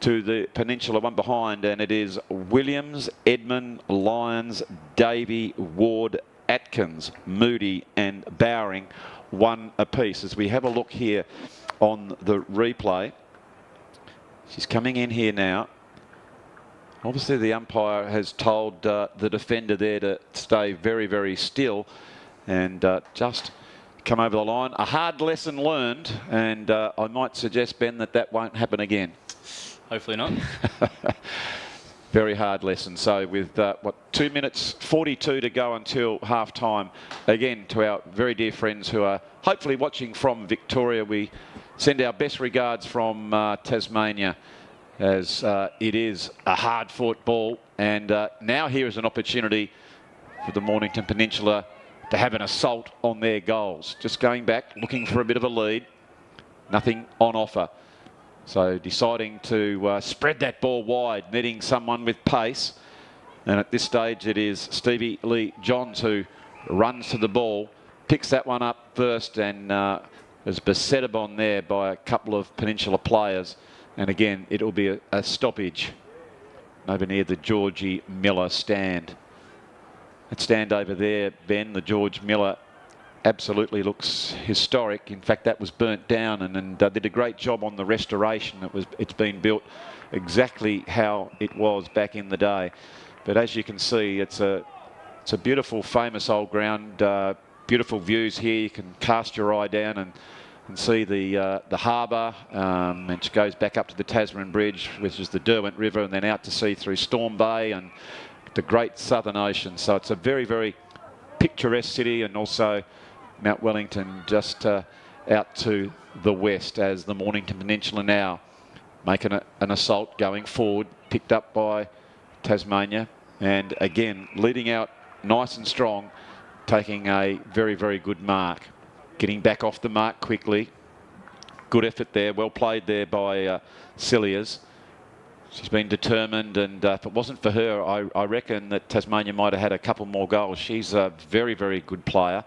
to the Peninsula, one behind, and it is Williams, Edmund, Lyons, Davey, Ward, Atkins, Moody and Bowering, one apiece. As we have a look here on the replay, she's coming in here now. Obviously the umpire has told the defender there to stay very, very still and just come over the line. A hard lesson learned, and I might suggest, Ben, that won't happen again. Hopefully not. Very hard lesson. So with, 2 minutes 42 to go until half time. Again, to our very dear friends who are hopefully watching from Victoria, we send our best regards from Tasmania, as it is a hard-fought ball. And now here is an opportunity for the Mornington Peninsula to have an assault on their goals. Just going back, looking for a bit of a lead. Nothing on offer. So deciding to spread that ball wide, needing someone with pace. And at this stage, it is Stevie Lee Johns who runs to the ball, picks that one up first, and is beset on there by a couple of Peninsula players. And again, it'll be a stoppage over near the Georgie Miller stand. That stand over there, Ben, the George Miller, absolutely looks historic. In fact, that was burnt down and did a great job on the restoration. It's been built exactly how it was back in the day. But as you can see, it's a beautiful, famous old ground. Beautiful views here. You can cast your eye down and see the harbour, and it goes back up to the Tasman Bridge, which is the Derwent River, and then out to sea through Storm Bay and the Great Southern Ocean. So it's a very, very picturesque city, and also Mount Wellington just out to the west, as the Mornington Peninsula now making an assault going forward, picked up by Tasmania, and again leading out nice and strong, taking a very, very good mark. Getting back off the mark quickly. Good effort there, well played there by Cilliers. She's been determined, and if it wasn't for her, I reckon that Tasmania might have had a couple more goals. She's a very, very good player.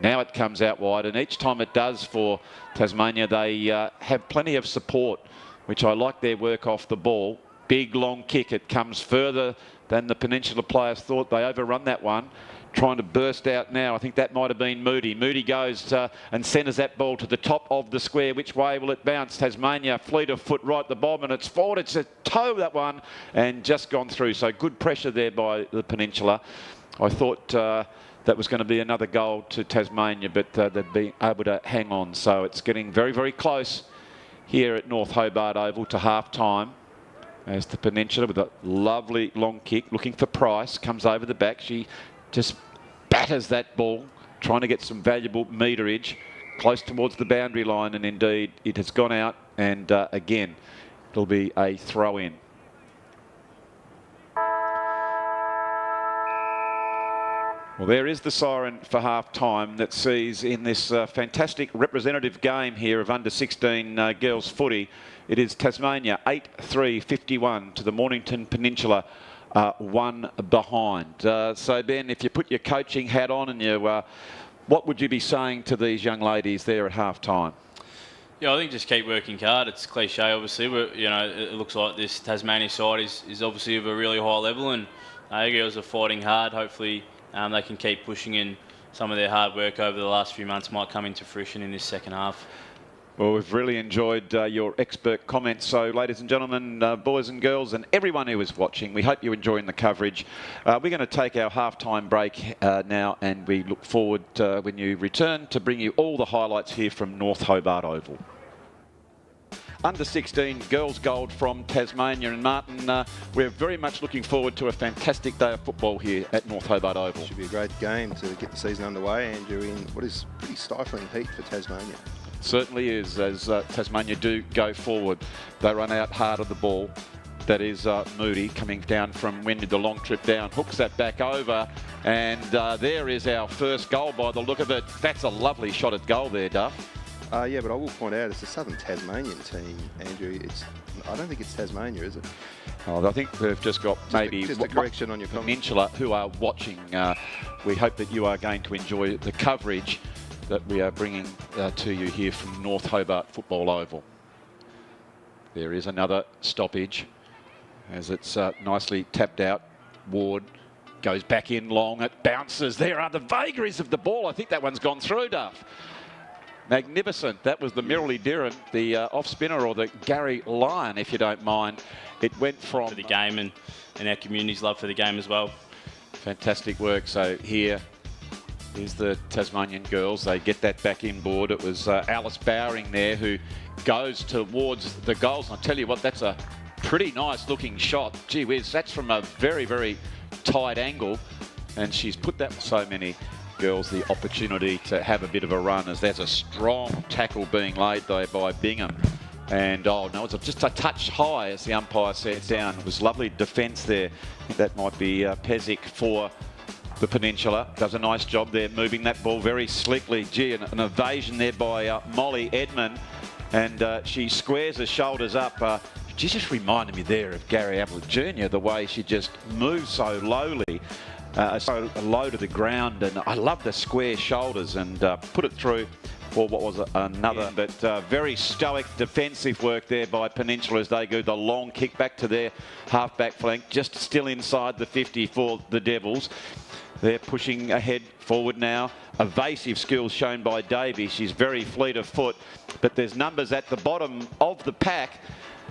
Now it comes out wide, and each time it does for Tasmania, they have plenty of support, which I like their work off the ball. Big long kick, it comes further than the Peninsula players thought. They overrun that one. trying to burst out now. I think that might have been Moody. Moody goes and centres that ball to the top of the square. Which way will it bounce? Tasmania, fleet of foot right at the bottom, and it's forward. It's a toe, that one, and just gone through. So good pressure there by the Peninsula. I thought that was going to be another goal to Tasmania, but they'd be able to hang on. So it's getting very, very close here at North Hobart Oval to half-time. As the Peninsula with a lovely long kick, looking for Price, comes over the back. She just batters that ball, trying to get some valuable meterage close towards the boundary line, and indeed it has gone out, and again it'll be a throw-in. Well, there is the siren for half-time that sees in this fantastic representative game here of under-16 girls footy, it is Tasmania 8-3-51 to the Mornington Peninsula 1 behind. So, Ben, if you put your coaching hat on and you, what would you be saying to these young ladies there at half-time? Yeah, I think just keep working hard. It's cliche, obviously, but it looks like this Tasmania side is obviously of a really high level, and the girls are fighting hard. Hopefully they can keep pushing, and some of their hard work over the last few months might come into fruition in this second half. Well, we've really enjoyed your expert comments. So, ladies and gentlemen, boys and girls, and everyone who is watching, we hope you're enjoying the coverage. We're going to take our half-time break now, and we look forward when you return to bring you all the highlights here from North Hobart Oval. Under 16 girls gold from Tasmania, and Martin, we're very much looking forward to a fantastic day of football here at North Hobart Oval. Should be a great game to get the season underway, Andrew, in what is pretty stifling heat for Tasmania. Certainly is, as Tasmania do go forward. They run out hard of the ball. That is Moody coming down from Wendy, the long trip down, hooks that back over, and there is our first goal by the look of it. That's a lovely shot at goal there, Duff. Yeah, but I will point out it's the Southern Tasmanian team, Andrew. I don't think it's Tasmania, is it? Oh, I think they've just got maybe just a correction on your Peninsula who are watching. We hope that you are going to enjoy the coverage that we are bringing to you here from North Hobart Football Oval. There is another stoppage as it's nicely tapped out. Ward goes back in long, it bounces. There are the vagaries of the ball. I think that one's gone through, Duff. Magnificent. That was the Mirrally Dirren, the off spinner, or the Gary Lyon, if you don't mind. It went from for the game and our community's love for the game as well. Fantastic work. So here is the Tasmanian girls. They get that back inboard. It was Alice Bowering there who goes towards the goals. And I'll tell you what, that's a pretty nice looking shot. Gee whiz, that's from a very, very tight angle. And she's put that so many girls the opportunity to have a bit of a run, as there's a strong tackle being laid there by Bingham. And oh no, it's just a touch high as the umpire set down. It was lovely defence there. I think that might be Pezic for the Peninsula. Does a nice job there moving that ball very slickly. Gee, an evasion there by Molly Edmond, and she squares her shoulders up. She just reminded me there of Gary Ablett Jr., the way she just moves so lowly, so low to the ground, and I love the square shoulders, and put it through for what was another, but very stoic defensive work there by Peninsula as they go the long kick back to their half-back flank, just still inside the 50 for the Devils. They're pushing ahead forward now. Evasive skills shown by Davey. She's very fleet of foot, but there's numbers at the bottom of the pack.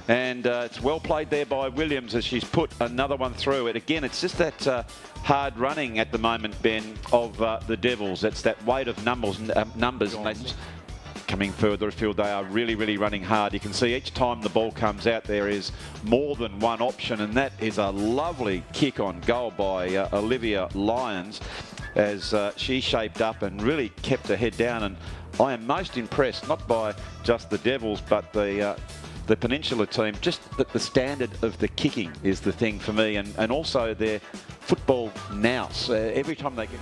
And it's well played there by Williams as she's put another one through it. Again, it's just that hard running at the moment, Ben, of the Devils. It's that weight of numbers, and they coming further afield. They are really, really running hard. You can see each time the ball comes out, there is more than one option, and that is a lovely kick on goal by Olivia Lyons as she shaped up and really kept her head down. And I am most impressed, not by just the Devils, but the Peninsula team. Just that the standard of the kicking is the thing for me, and also their football nous. Every time they get...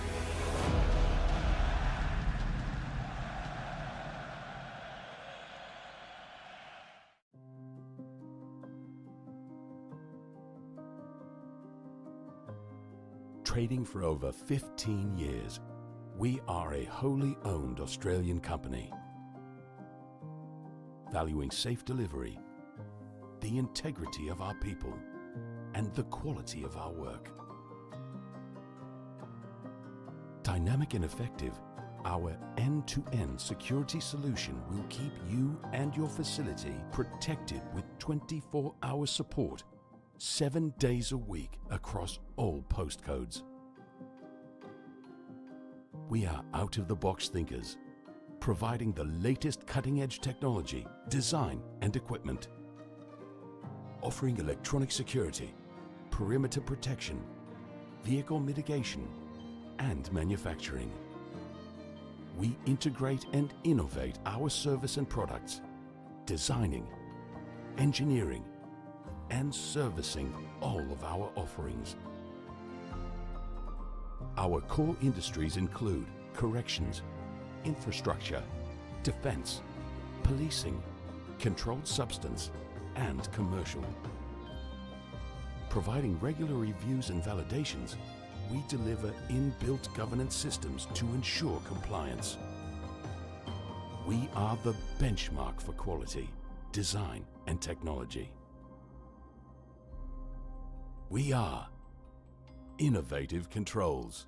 Trading for over 15 years, we are a wholly owned Australian company, valuing safe delivery, the integrity of our people, and the quality of our work. Dynamic and effective, our end-to-end security solution will keep you and your facility protected with 24-hour support, 7 days a week across all postcodes. We are out-of-the-box thinkers, providing the latest cutting-edge technology, design and equipment, offering electronic security, perimeter protection, vehicle mitigation and manufacturing. We integrate and innovate our service and products, designing, engineering and servicing all of our offerings. Our core industries include corrections, infrastructure, defence, policing, controlled substance and commercial. Providing regular reviews and validations, we deliver inbuilt governance systems to ensure compliance. We are the benchmark for quality, design and technology. We are Innovative Controls.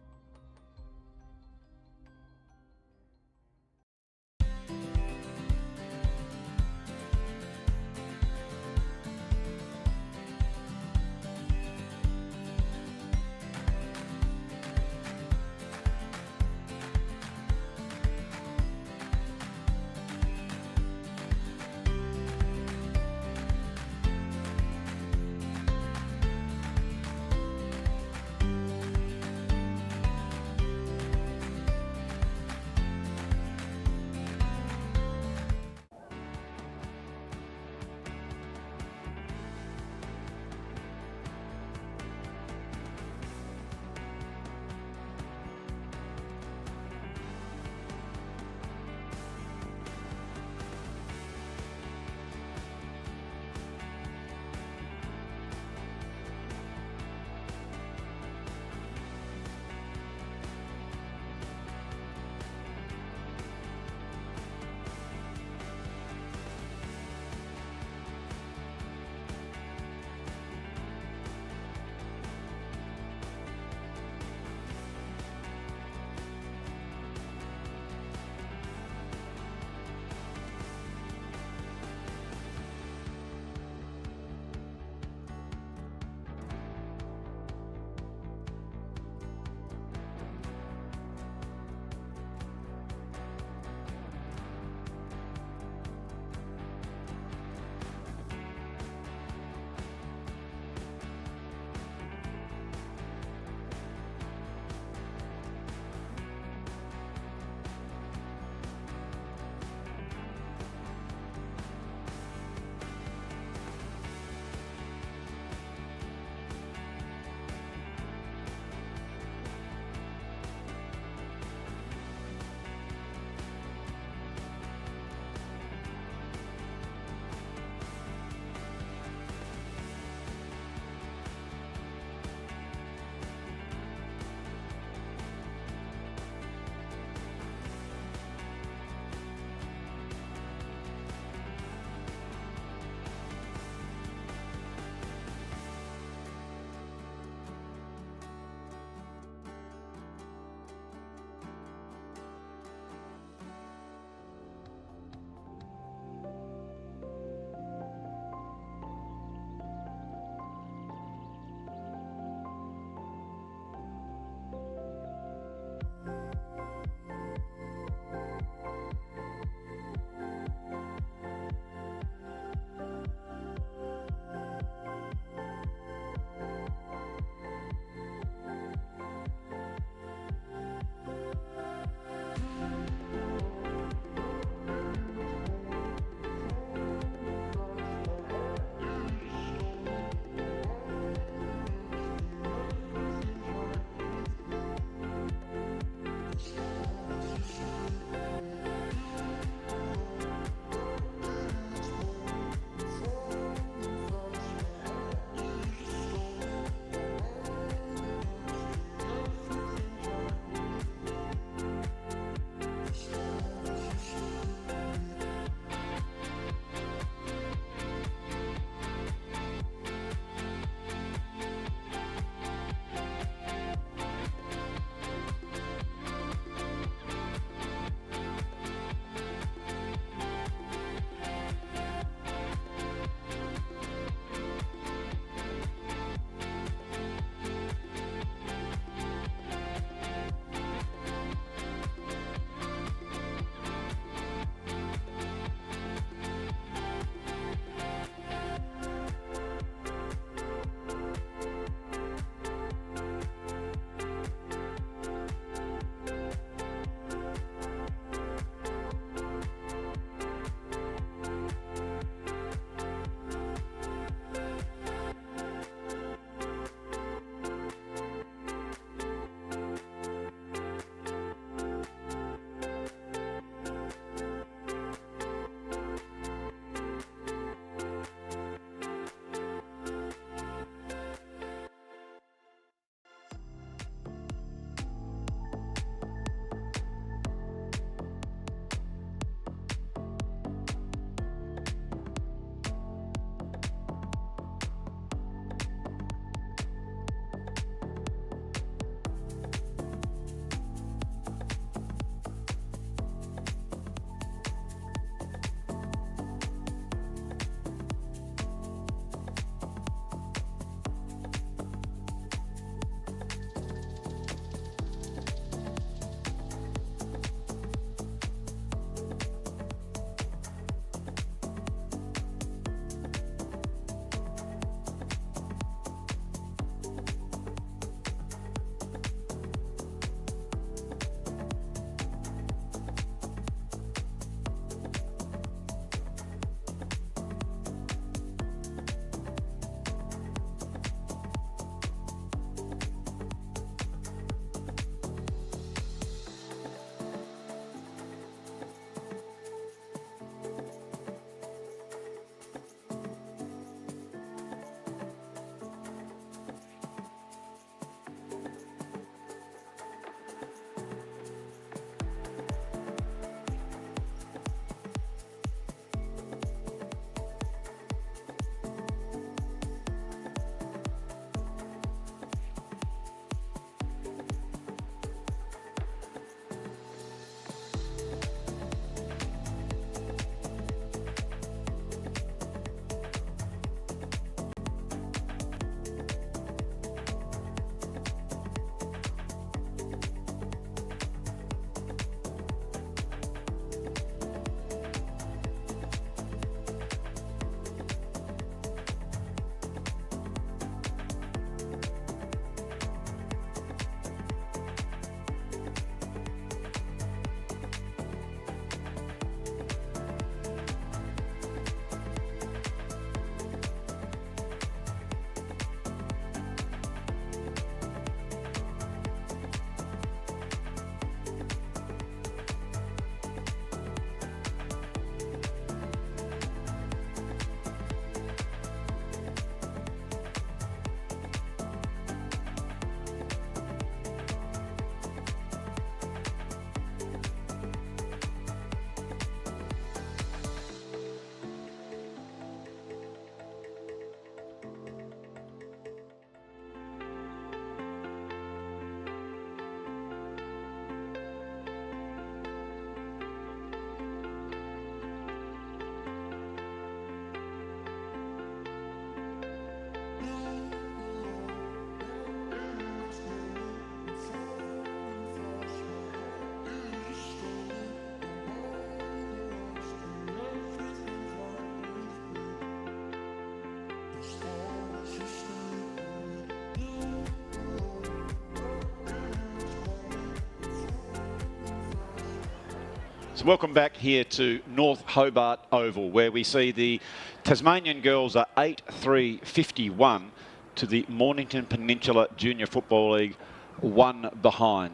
So welcome back here to North Hobart Oval, where we see the Tasmanian girls are 8-3-51 to the Mornington Peninsula Junior Football League, 1 behind.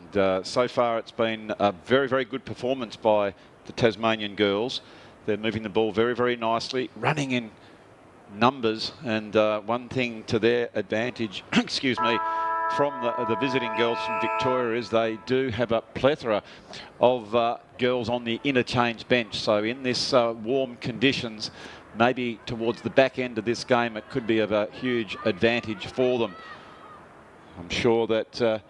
So far it's been a very, very good performance by the Tasmanian girls. They're moving the ball very, very nicely, running in numbers, and one thing to their advantage, excuse me, from the visiting girls from Victoria is they do have a plethora of girls on the interchange bench. So in this warm conditions, maybe towards the back end of this game, it could be of a huge advantage for them. I'm sure that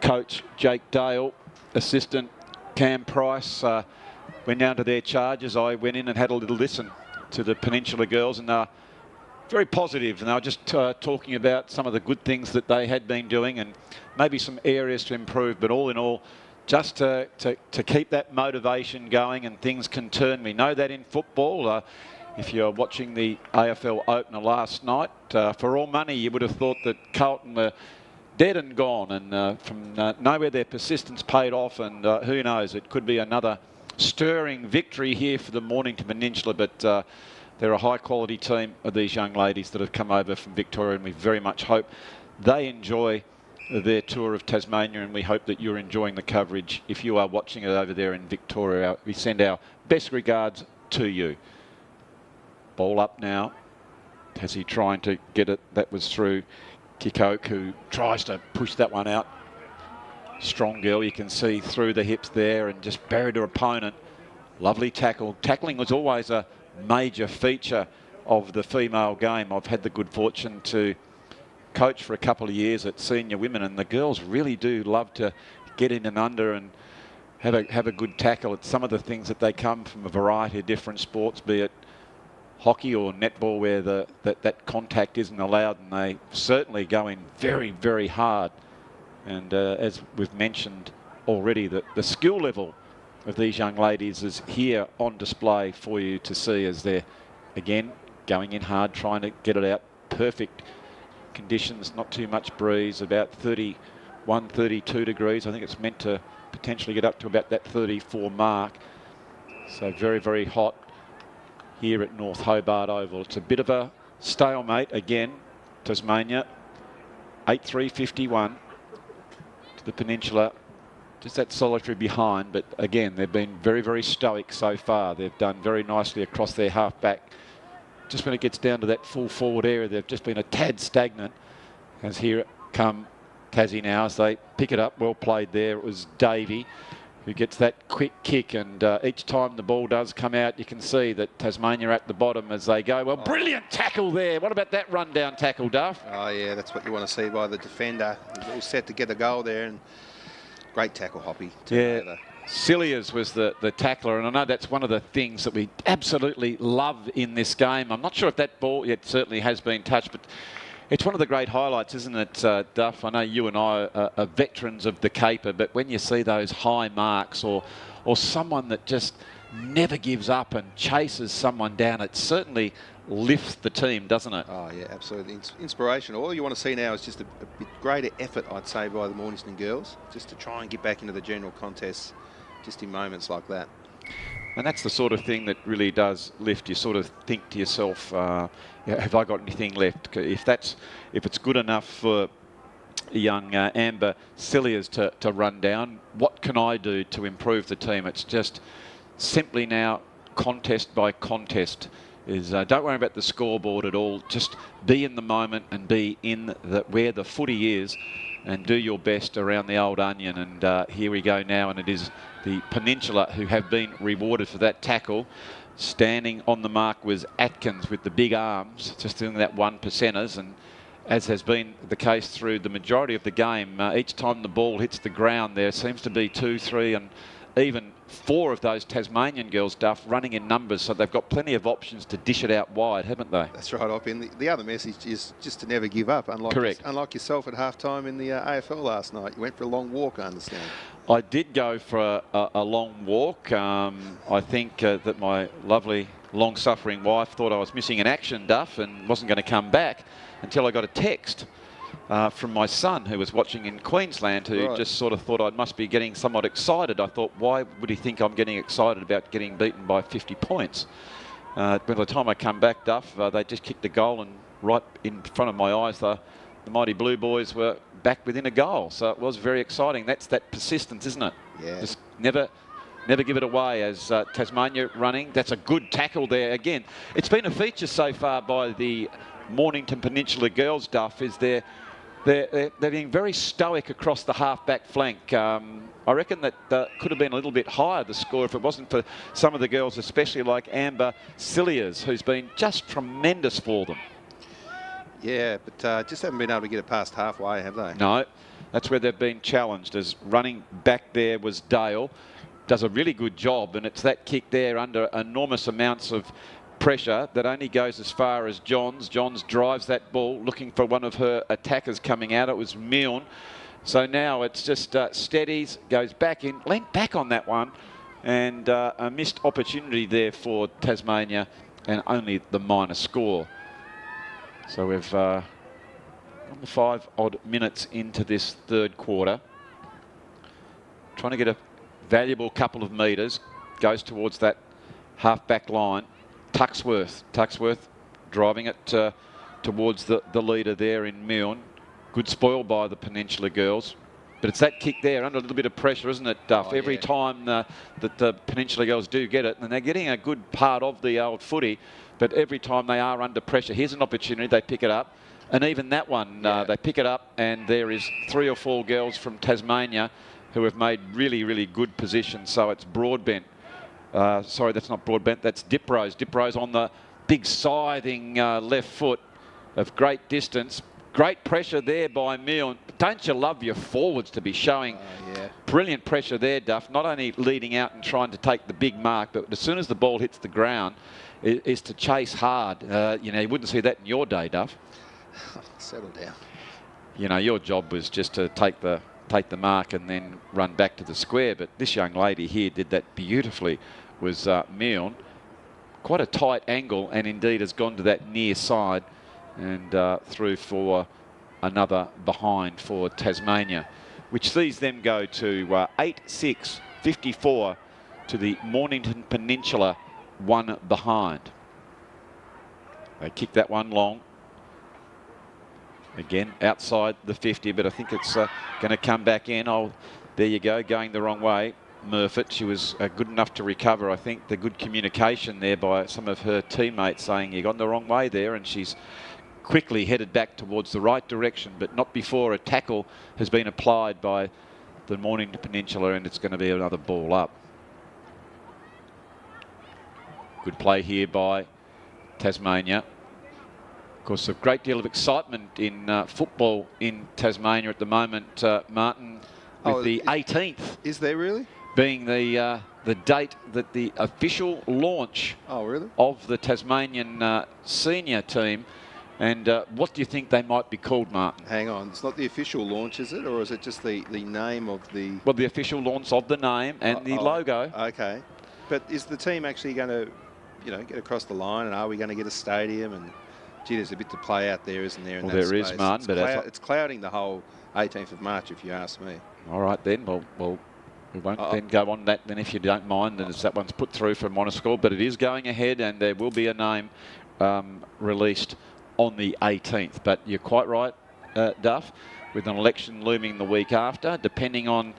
Coach Jake Dale, assistant Cam Price, went down to their charges. I went in and had a little listen to the Peninsula girls, and very positive, and they were just talking about some of the good things that they had been doing and maybe some areas to improve. But all in all, just to keep that motivation going, and things can turn. We know that in football. If you're watching the AFL opener last night, for all money, you would have thought that Carlton were dead and gone, and from nowhere their persistence paid off, and who knows, it could be another stirring victory here for the Mornington Peninsula. But they're a high-quality team of these young ladies that have come over from Victoria, and we very much hope they enjoy their tour of Tasmania, and we hope that you're enjoying the coverage. If you are watching it over there in Victoria, we send our best regards to you. Ball up now. Tassie trying to get it. That was through Kickoff, who tries to push that one out. Strong girl, you can see through the hips there, and just buried her opponent. Lovely tackle. Tackling was always a major feature of the female game. I've had the good fortune to coach for a couple of years at senior women, and the girls really do love to get in and under and have a good tackle. It's some of the things that they come from a variety of different sports, be it hockey or netball, where that contact isn't allowed, and they certainly go in very, very hard. And as we've mentioned already, the skill level of these young ladies is here on display for you to see, as they're again going in hard, trying to get it out. Perfect conditions, not too much breeze, about 31, 32 degrees. I think it's meant to potentially get up to about that 34 mark. So very, very hot here at North Hobart Oval. It's a bit of a stalemate again. Tasmania 8-3-51 to the Peninsula. Just that solitary behind, but again, they've been very, very stoic so far. They've done very nicely across their half-back. Just when it gets down to that full forward area, they've just been a tad stagnant. As here come Tassie now as they pick it up. Well played there. It was Davey who gets that quick kick, and each time the ball does come out, you can see that Tasmania at the bottom as they go. Well, brilliant tackle there. What about that rundown tackle, Duff? Oh, yeah, that's what you want to see by the defender. He's all set to get a goal there, and great tackle, Hoppy. Yeah, Cilliers was the tackler, and I know that's one of the things that we absolutely love in this game. I'm not sure if that ball yet certainly has been touched, but it's one of the great highlights, isn't it, Duff? I know you and I are veterans of the caper, but when you see those high marks, or someone that just never gives up and chases someone down, it certainly lifts the team, doesn't it? Oh, yeah, absolutely. Inspirational. All you want to see now is just a bit greater effort, I'd say, by the Mornington girls, just to try and get back into the general contest just in moments like that. And that's the sort of thing that really does lift. You sort of think to yourself, have I got anything left? If it's good enough for young Amber Cilliers to run down, what can I do to improve the team? It's just simply now contest by contest. Don't worry about the scoreboard at all. Just be in the moment and be in where the footy is, and do your best around the old onion. And here we go now, and it is the Peninsula who have been rewarded for that tackle. Standing on the mark was Atkins with the big arms, just doing that 1%ers, and as has been the case through the majority of the game, each time the ball hits the ground, there seems to be 2, 3 and even 4 of those Tasmanian girls, Duff, running in numbers, so they've got plenty of options to dish it out wide, haven't they? That's right, Op. And the other message is just to never give up, unlike yourself at half-time in the AFL last night. You went for a long walk, I understand. I did go for a long walk. I think that my lovely, long-suffering wife thought I was missing in action, Duff, and wasn't going to come back until I got a text from my son who was watching in Queensland, who just sort of thought I must be getting somewhat excited. I thought, why would he think I'm getting excited about getting beaten by 50 points? By the time I come back, Duff, they just kicked a goal, and right in front of my eyes, the mighty Blue Boys were back within a goal. So it was very exciting. That's that persistence, isn't it? Yeah. Just never give it away as Tasmania running. That's a good tackle there. Again, it's been a feature so far by the Mornington Peninsula girls, Duff, is they're being very stoic across the half-back flank. I reckon that could have been a little bit higher, the score, if it wasn't for some of the girls, especially like Amber Cilliers, who's been just tremendous for them. Yeah, but just haven't been able to get it past halfway, have they? No, that's where they've been challenged, as running back there was Dale. Does a really good job, and it's that kick there under enormous amounts of pressure that only goes as far as Johns. Johns drives that ball, looking for one of her attackers coming out. It was Milne. So now it's just steadies, goes back in, leant back on that one, and a missed opportunity there for Tasmania, and only the minor score. So we've on the 5 odd minutes into this third quarter, trying to get a valuable couple of metres, goes towards that half-back line. Tuxworth driving it towards the leader there in Milne. Good spoil by the Peninsula girls. But it's that kick there under a little bit of pressure, isn't it, Duff? Oh, Every time that the Peninsula girls do get it, and they're getting a good part of the old footy, but every time they are under pressure, here's an opportunity, they pick it up. And even that one, they pick it up, and there is 3 or 4 girls from Tasmania who have made really, really good positions. So it's Broadbent. Sorry, that's not Broadbent, that's Diprose. Diprose on the big scything left foot of great distance. Great pressure there by Milne. Don't you love your forwards to be showing brilliant pressure there, Duff? Not only leading out and trying to take the big mark, but as soon as the ball hits the ground, is to chase hard. You know, you wouldn't see that in your day, Duff. Settle down. You know, your job was just to take the mark and then run back to the square. But this young lady here did that beautifully, was Milne. Quite a tight angle, and indeed has gone to that near side and through for another behind for Tasmania, which sees them go to 8-6, 54 to the Mornington Peninsula, 1 behind. They kick that one long. Again, outside the 50, but I think it's going to come back in. Oh, there you go, going the wrong way. Murfitt, she was good enough to recover. I think the good communication there by some of her teammates saying you got the wrong way there, and she's quickly headed back towards the right direction, but not before a tackle has been applied by the Mornington Peninsula, and it's going to be another ball up. Good play here by Tasmania. Of course, a great deal of excitement in football in Tasmania at the moment, Martin, with the 18th. Is there really? Being the date that the official launch of the Tasmanian senior team. And what do you think they might be called, Martin? Hang on, it's not the official launch, is it? Or is it just the name of the... Well, the official launch of the name and the logo. Okay. But is the team actually going to, you know, get across the line, and are we going to get a stadium? And gee, there's a bit to play out there, isn't there? Well, there is, Martin. But it's clouding the whole 18th of March, if you ask me. All right, then. Well, we won't then go on that then, if you don't mind, as that one's put through for Monoscore. But it is going ahead, and there will be a name released on the 18th. But you're quite right, Duff, with an election looming the week after, depending on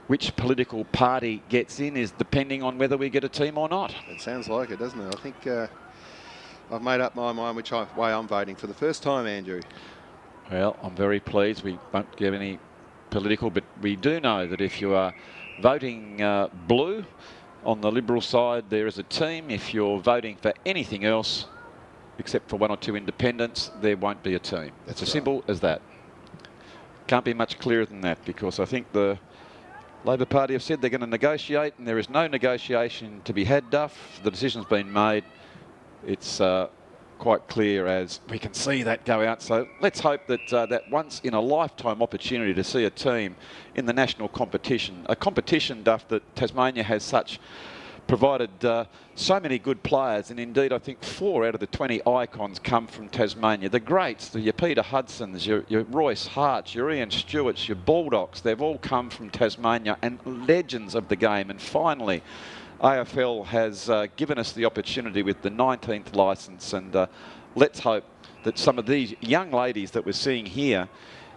which political party gets in is depending on whether we get a team or not. It sounds like it, doesn't it? I think I've made up my mind which way I'm voting for the first time, Andrew. Well, I'm very pleased. We won't give any political, but we do know that if you are voting blue on the Liberal side, there is a team. If you're voting for anything else, except for 1 or 2 independents, there won't be a team. It's as simple as that. Can't be much clearer than that, because I think the Labor Party have said they're going to negotiate, and there is no negotiation to be had, Duff. The decision's been made. It's quite clear as we can see that go out. So let's hope that that once in a lifetime opportunity to see a team in the national competition, a competition, Duff, that Tasmania has such provided so many good players, and indeed I think 4 out of the 20 icons come from Tasmania. The greats, your Peter Hudsons, your Royce Harts, your Ian Stewarts, your Bulldogs, they've all come from Tasmania, and legends of the game. And finally, AFL has given us the opportunity with the 19th licence, and let's hope that some of these young ladies that we're seeing here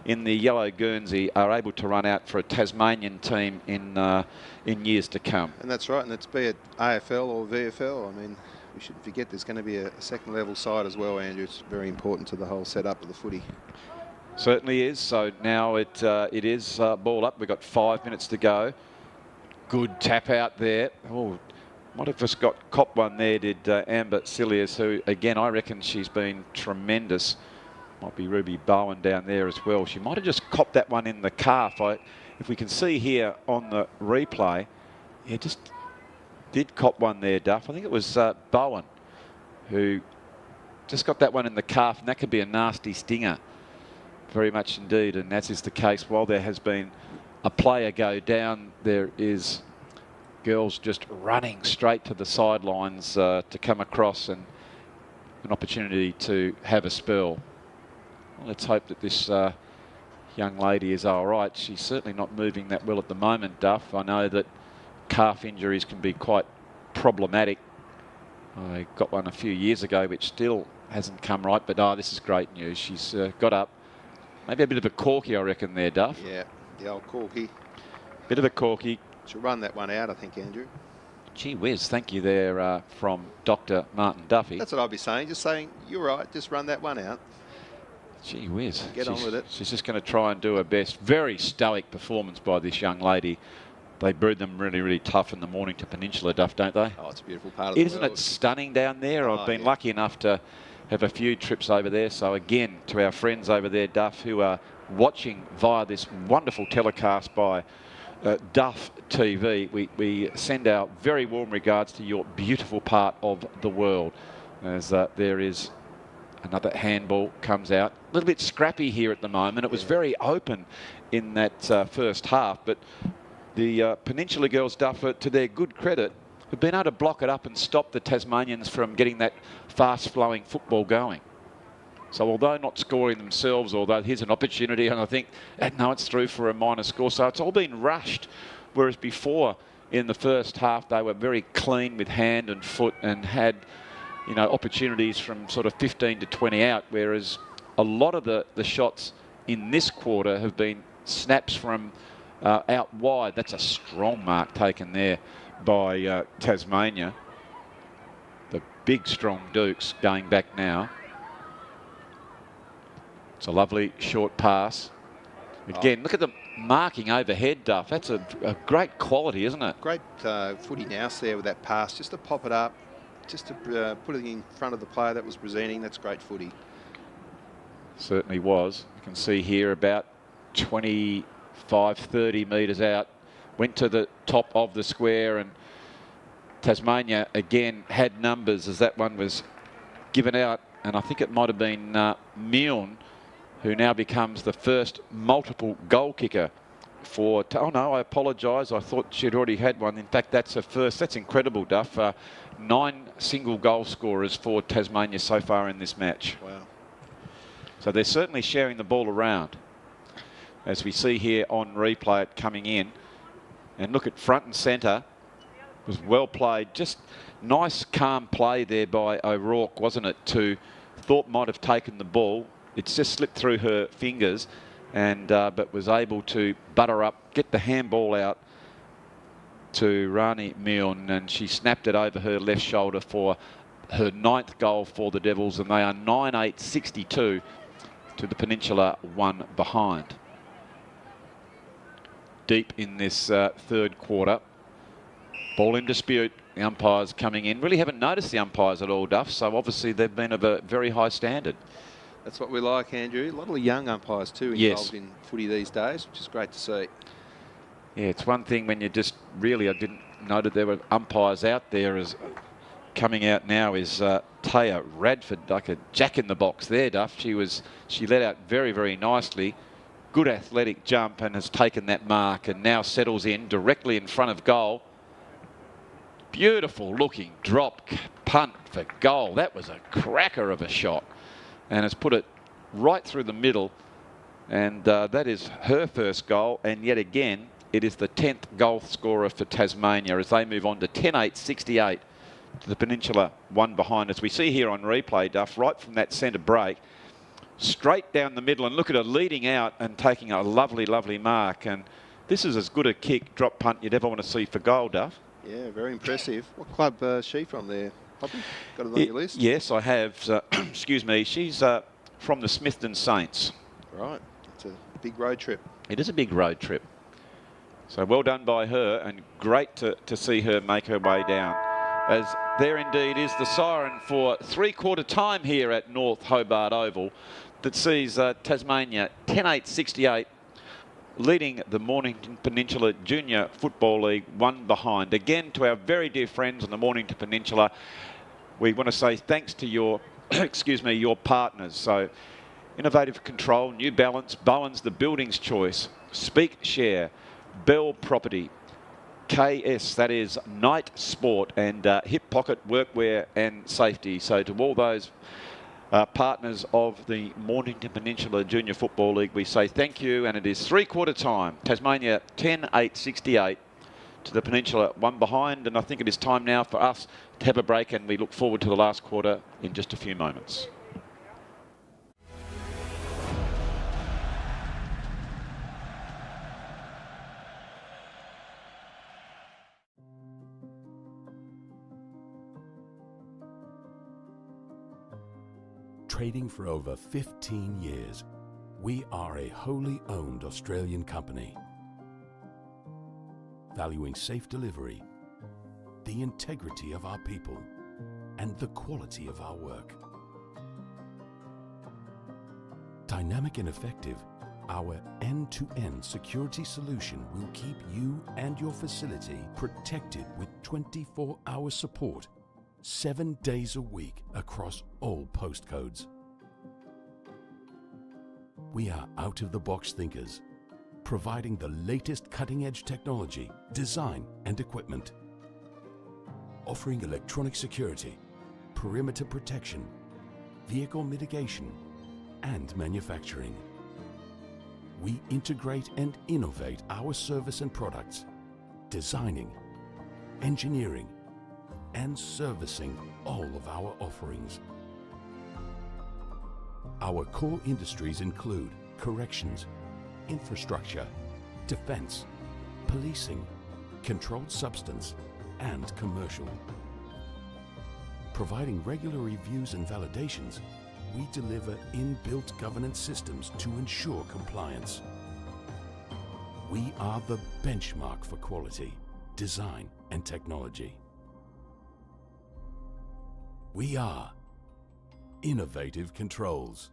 in the yellow Guernsey are able to run out for a Tasmanian team in years to come. And that's right, and it's be it AFL or VFL. I mean, we shouldn't forget there's going to be a second level side as well, Andrew. It's very important to the whole setup of the footy. Certainly is. So now it is ball up. We've got 5 minutes to go. Good tap out there. Oh, might have just got cop one there, did Amber Silius, who, again, I reckon she's been tremendous. Might be Ruby Bowen down there as well. She might have just copped that one in the calf. If we can see here on the replay, yeah, just did cop one there, Duff. I think it was Bowen who just got that one in the calf, and that could be a nasty stinger. Very much indeed, and as is the case, while there has been a player go down, there is girls just running straight to the sidelines to come across and an opportunity to have a spell. Well, let's hope that this young lady is all right. She's certainly not moving that well at the moment, Duff. I know that calf injuries can be quite problematic. I got one a few years ago which still hasn't come right, but this is great news. She's got up. Maybe a bit of a corky, I reckon, there, Duff. Yeah, the old corky. Bit of a corky. She'll run that one out, I think, Andrew. Gee whiz, thank you there from Dr. Martin Duffy. That's what I'd be saying. Just saying, you're right, just run that one out. Gee whiz. Get on with it. She's just going to try and do her best. Very stoic performance by this young lady. They brewed them really, really tough in the Mornington Peninsula, Duff, don't they? Oh, it's a beautiful part of the world. Isn't it stunning down there? I've been lucky enough to have a few trips over there. So again, to our friends over there, Duff, who are watching via this wonderful telecast by Duff TV, we send our very warm regards to your beautiful part of the world. As there is another handball comes out. A little bit scrappy here at the moment. It was very open in that first half, but the Peninsula girls, Duff, to their good credit, have been able to block it up and stop the Tasmanians from getting that fast-flowing football going. So although not scoring themselves, although here's an opportunity, and I think, no, it's through for a minor score. So it's all been rushed, whereas before in the first half they were very clean with hand and foot and had, you know, opportunities from sort of 15 to 20 out, whereas a lot of the shots in this quarter have been snaps from out wide. That's a strong mark taken there by Tasmania. The big, strong Dukes going back now. It's a lovely short pass. Again, look at the marking overhead, Duff. That's a great quality, isn't it? Great footy nous there with that pass, just to pop it up, just to put it in front of the player that was presenting. That's great footy. Certainly was. You can see here about 25, 30 metres out. Went to the top of the square, and Tasmania again had numbers as that one was given out. And I think it might have been Milne, who now becomes the first multiple goal kicker for... Oh, no, I apologise. I thought she'd already had one. In fact, that's her first. That's incredible, Duff. 9 single goal scorers for Tasmania so far in this match. Wow. So they're certainly sharing the ball around. As we see here on replay it coming in. And look at front and centre. It was well played. Just nice, calm play there by O'Rourke, wasn't it? Thought might have taken the ball. It's just slipped through her fingers, and but was able to butter up, get the handball out to Rani Milne, and she snapped it over her left shoulder for her 9th goal for the Devils, and they are 9-8-62 to the Peninsula 1 behind. Deep in this third quarter. Ball in dispute. The umpires coming in. Really haven't noticed the umpires at all, Duff, so obviously they've been of a very high standard. That's what we like, Andrew. A lot of the young umpires too involved in footy these days, which is great to see. Yeah, it's one thing when you just really, I didn't know that there were umpires out there. As coming out now is Taya Radford, like a jack in the box there, Duff. She let out very, very nicely. Good athletic jump and has taken that mark and now settles in directly in front of goal. Beautiful looking drop punt for goal. That was a cracker of a shot, and has put it right through the middle. And that is her first goal, and yet again it is the 10th goal scorer for Tasmania as they move on to 10-8-68 to the Peninsula, one behind. As we see here on replay, Duff, right from that centre break, straight down the middle, and look at her leading out and taking a lovely, lovely mark. And this is as good a kick, drop punt you'd ever want to see for goal, Duff. Yeah, very impressive. What club is she from there, Hoppy? Got it on your list? Yes, I have. Excuse me. She's from the Smithton Saints. Right. It's a big road trip. It is a big road trip. So well done by her, and great to see her make her way down. As there indeed is the siren for three-quarter time here at North Hobart Oval that sees Tasmania 10-8-68 leading the Mornington Peninsula Junior Football League, one behind. Again, to our very dear friends on the Mornington Peninsula, we want to say thanks to your, excuse me, your partners. So, Innovative Control, New Balance, Bowen's The Building's Choice, Speak Share, Bell Property, KS, that is Night Sport, and Hip Pocket Workwear and Safety. So to all those partners of the Mornington Peninsula Junior Football League, we say thank you, and it is three-quarter time. Tasmania 10-8-68 to the Peninsula, one behind, and I think it is time now for us to have a break, and we look forward to the last quarter in just a few moments. Trading for over 15 years, we are a wholly owned Australian company, valuing safe delivery, the integrity of our people, and the quality of our work. Dynamic and effective, our end-to-end security solution will keep you and your facility protected with 24-hour support, 7 days a week across all postcodes. We are out-of-the-box thinkers, providing the latest cutting-edge technology, design and equipment, offering electronic security, perimeter protection, vehicle mitigation and manufacturing. We integrate and innovate our service and products, designing, engineering and servicing all of our offerings. Our core industries include corrections, infrastructure, defense, policing, controlled substance, and commercial. Providing regular reviews and validations, we deliver inbuilt governance systems to ensure compliance. We are the benchmark for quality, design, and technology. We are Innovative Controls.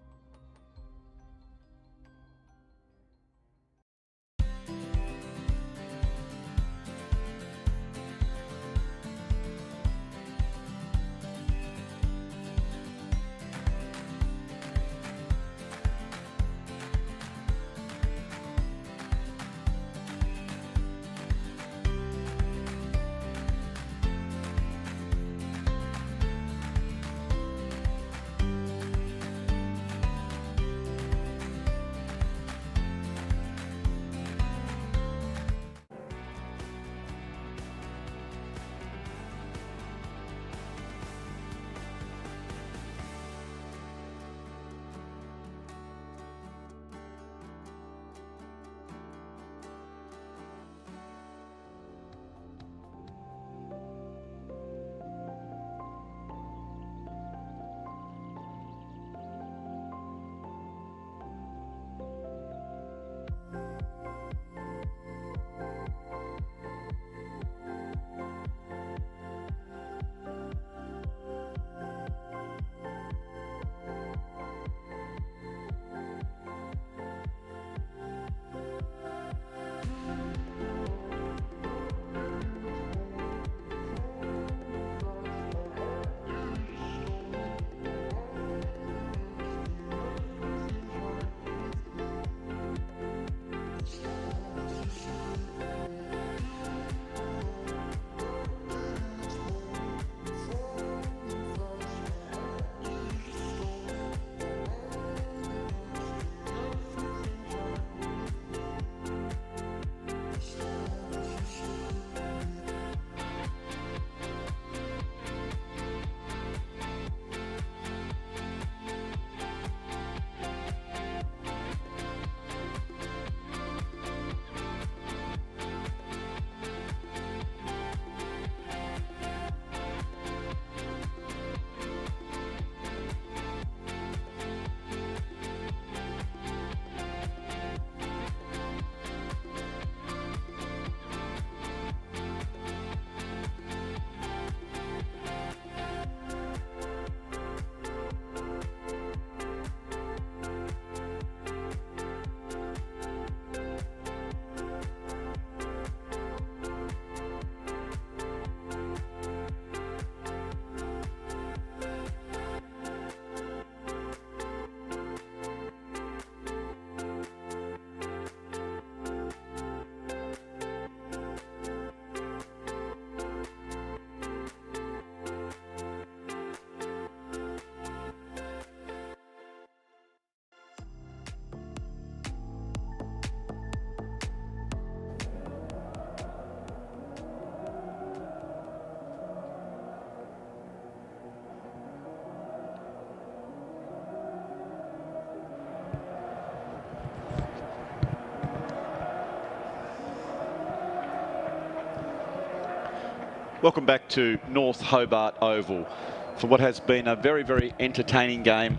Welcome back to North Hobart Oval for what has been a very, very entertaining game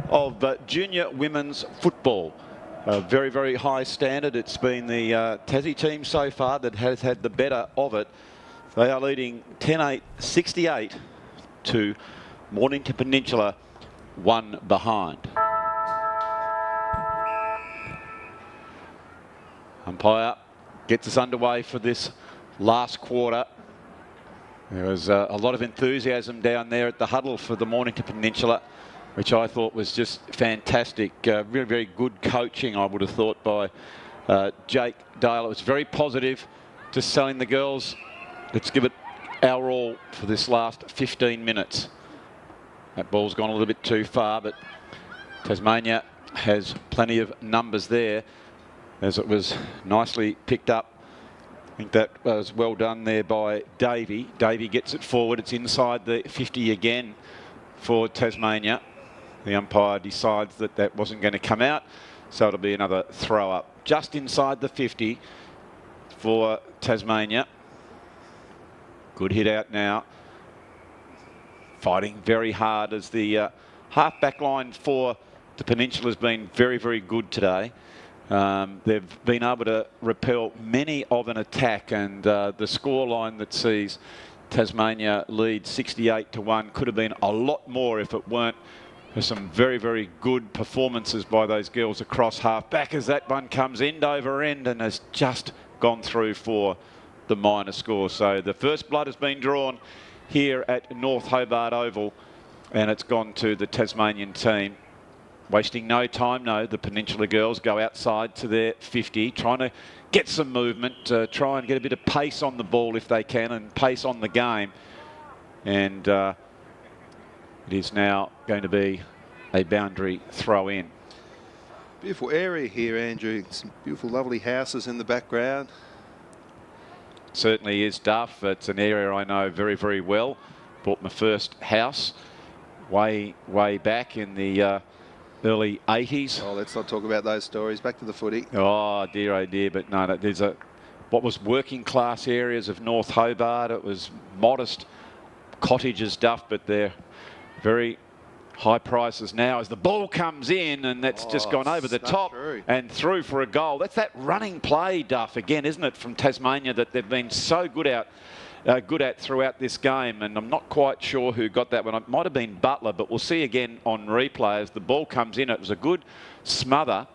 of junior women's football. A very, very high standard. It's been the Tassie team so far that has had the better of it. They are leading 10-8, 68 to Mornington Peninsula, 1 behind. Umpire gets us underway for this last quarter. There was a lot of enthusiasm down there at the huddle for the Mornington Peninsula, which I thought was just fantastic. Very, very good coaching, I would have thought, by Jake Dale. It was very positive, just telling the girls, let's give it our all for this last 15 minutes. That ball's gone a little bit too far, but Tasmania has plenty of numbers there, as it was nicely picked up. I think that was well done there by Davey. Davey gets it forward. It's inside the 50 again for Tasmania. The umpire decides that that wasn't going to come out, so it'll be another throw up. Just inside the 50 for Tasmania. Good hit out now. Fighting very hard as the half-back line for the Peninsula has been very, very good today. They've been able to repel many of an attack, and the scoreline that sees Tasmania lead 68-1 could have been a lot more if it weren't for some very, very good performances by those girls across half-back, as that one comes end over end and has just gone through for the minor score. So the first blood has been drawn here at North Hobart Oval, and it's gone to the Tasmanian team. Wasting no time, no. The Peninsula girls go outside to their 50, trying to get some movement, try and get a bit of pace on the ball if they can, and pace on the game. And it is now going to be a boundary throw in. Beautiful area here, Andrew. Some beautiful, lovely houses in the background. Certainly is, Duff. It's an area I know very, very well. Bought my first house way back in the early 80s. Oh, let's not talk about those stories. Back to the footy. Oh dear. But no, there's what was working class areas of North Hobart. It was modest cottages, Duff, but they're very high prices now as the ball comes in, and that's just gone over the top and through for a goal. That's that running play, Duff, again, isn't it, from Tasmania, that they've been so good at throughout this game, and I'm not quite sure who got that one. It might have been Butler, but we'll see again on replay as the ball comes in. It was a good smother.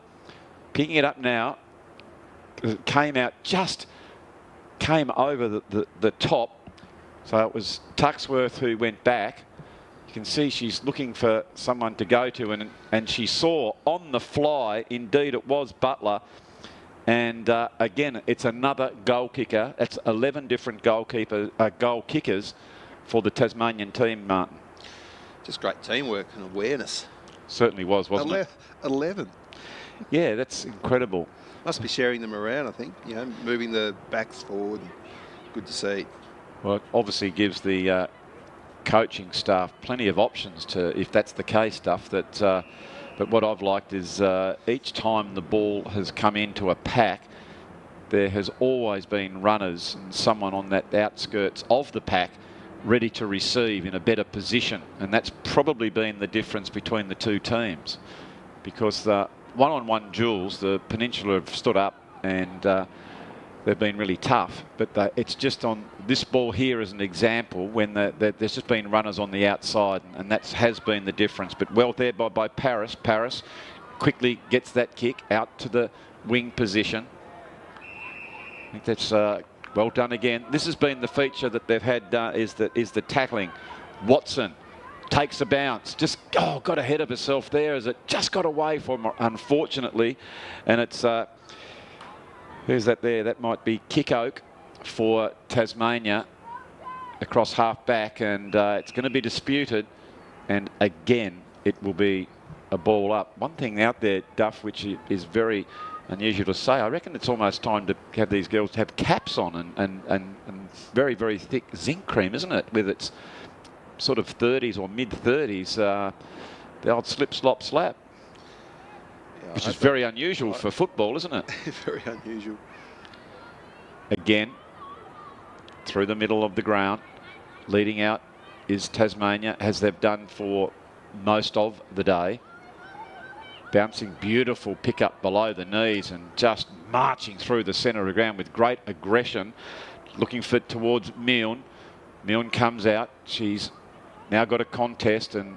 Picking it up now, it came out, just came over the top. So it was Tuxworth who went back. You can see she's looking for someone to go to, and she saw on the fly, indeed it was Butler. And again, it's another goal kicker. It's 11 different goal kickers for the Tasmanian team, Martin. Just great teamwork and awareness. Certainly was, wasn't it? 11. Yeah, that's incredible. Must be sharing them around, I think. You know, moving the backs forward. Good to see. Well, it obviously gives the coaching staff plenty of options to, if that's the case, stuff that. But what I've liked is each time the ball has come into a pack, there has always been runners and someone on that outskirts of the pack ready to receive in a better position. And that's probably been the difference between the two teams, because the one-on-one duels, the Peninsula have stood up and they've been really tough. But it's just on this ball here as an example, when there's just been runners on the outside, and that has been the difference. But well there by Paris. Paris quickly gets that kick out to the wing position. I think that's well done again. This has been the feature that they've had, is the tackling. Watson takes a bounce, just got ahead of herself there as it just got away from her, unfortunately. And it's who's that there? That might be Kickoff for Tasmania across half back, and it's going to be disputed, and again it will be a ball up. One thing out there, Duff, which is very unusual to say, I reckon it's almost time to have these girls have caps on and very, very thick zinc cream, isn't it, with its sort of 30s or mid 30s, the old slip slop slap. Which is very unusual for football, isn't it? Very unusual. Again, through the middle of the ground. Leading out is Tasmania, as they've done for most of the day. Bouncing beautiful pick up below the knees and just marching through the centre of the ground with great aggression. Looking for towards Milne. Milne comes out. She's now got a contest, and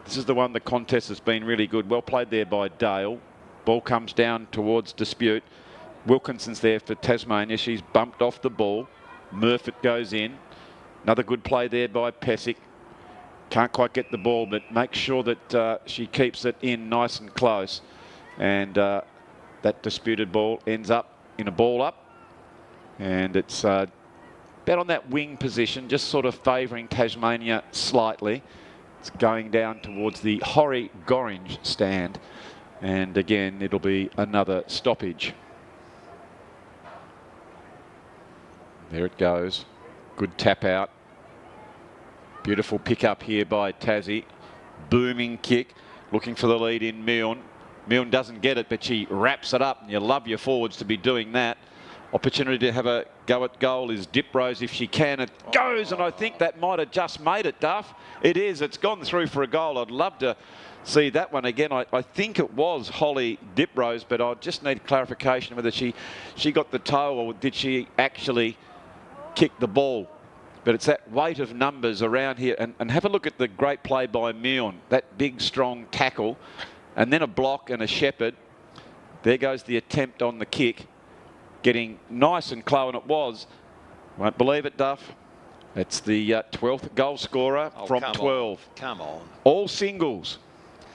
this is the one, the contest has been really good. Well played there by Dale. Ball comes down towards Dispute. Wilkinson's there for Tasmania. She's bumped off the ball. Murfitt goes in. Another good play there by Pesic. Can't quite get the ball, but make sure that she keeps it in nice and close. And that disputed ball ends up in a ball up. And it's about on that wing position, just sort of favouring Tasmania slightly. It's going down towards the Horry Gorringe stand. And again, it'll be another stoppage. There it goes. Good tap out. Beautiful pick up here by Tassie. Booming kick. Looking for the lead in Milne. Milne doesn't get it, but she wraps it up. And you love your forwards to be doing that. Opportunity to have a go at goal is Diprose if she can. It goes, and I think that might have just made it, Duff. It is. It's gone through for a goal. I'd love to see that one again. I think it was Holly Diprose, but I just need clarification whether she got the toe or did she actually kick the ball. But it's that weight of numbers around here. And have a look at the great play by Milne. That big, strong tackle. And then a block and a shepherd. There goes the attempt on the kick. Getting nice and close, and it was. Won't believe it, Duff. It's the 12th goal scorer from 12. Come on. All singles.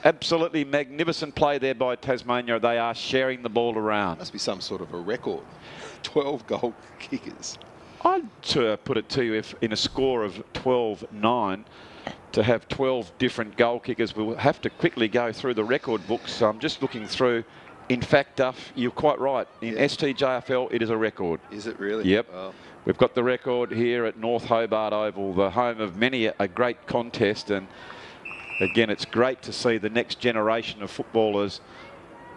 Absolutely magnificent play there by Tasmania. They are sharing the ball around. Must be some sort of a record. 12 goal kickers. I'd put it to you, if in a score of 12-9, to have 12 different goal kickers. We'll have to quickly go through the record books. So I'm just looking through. In fact, Duff, you're quite right. In STJFL, it is a record. Is it really? Yep. Oh. We've got the record here at North Hobart Oval, the home of many a great contest. And again, it's great to see the next generation of footballers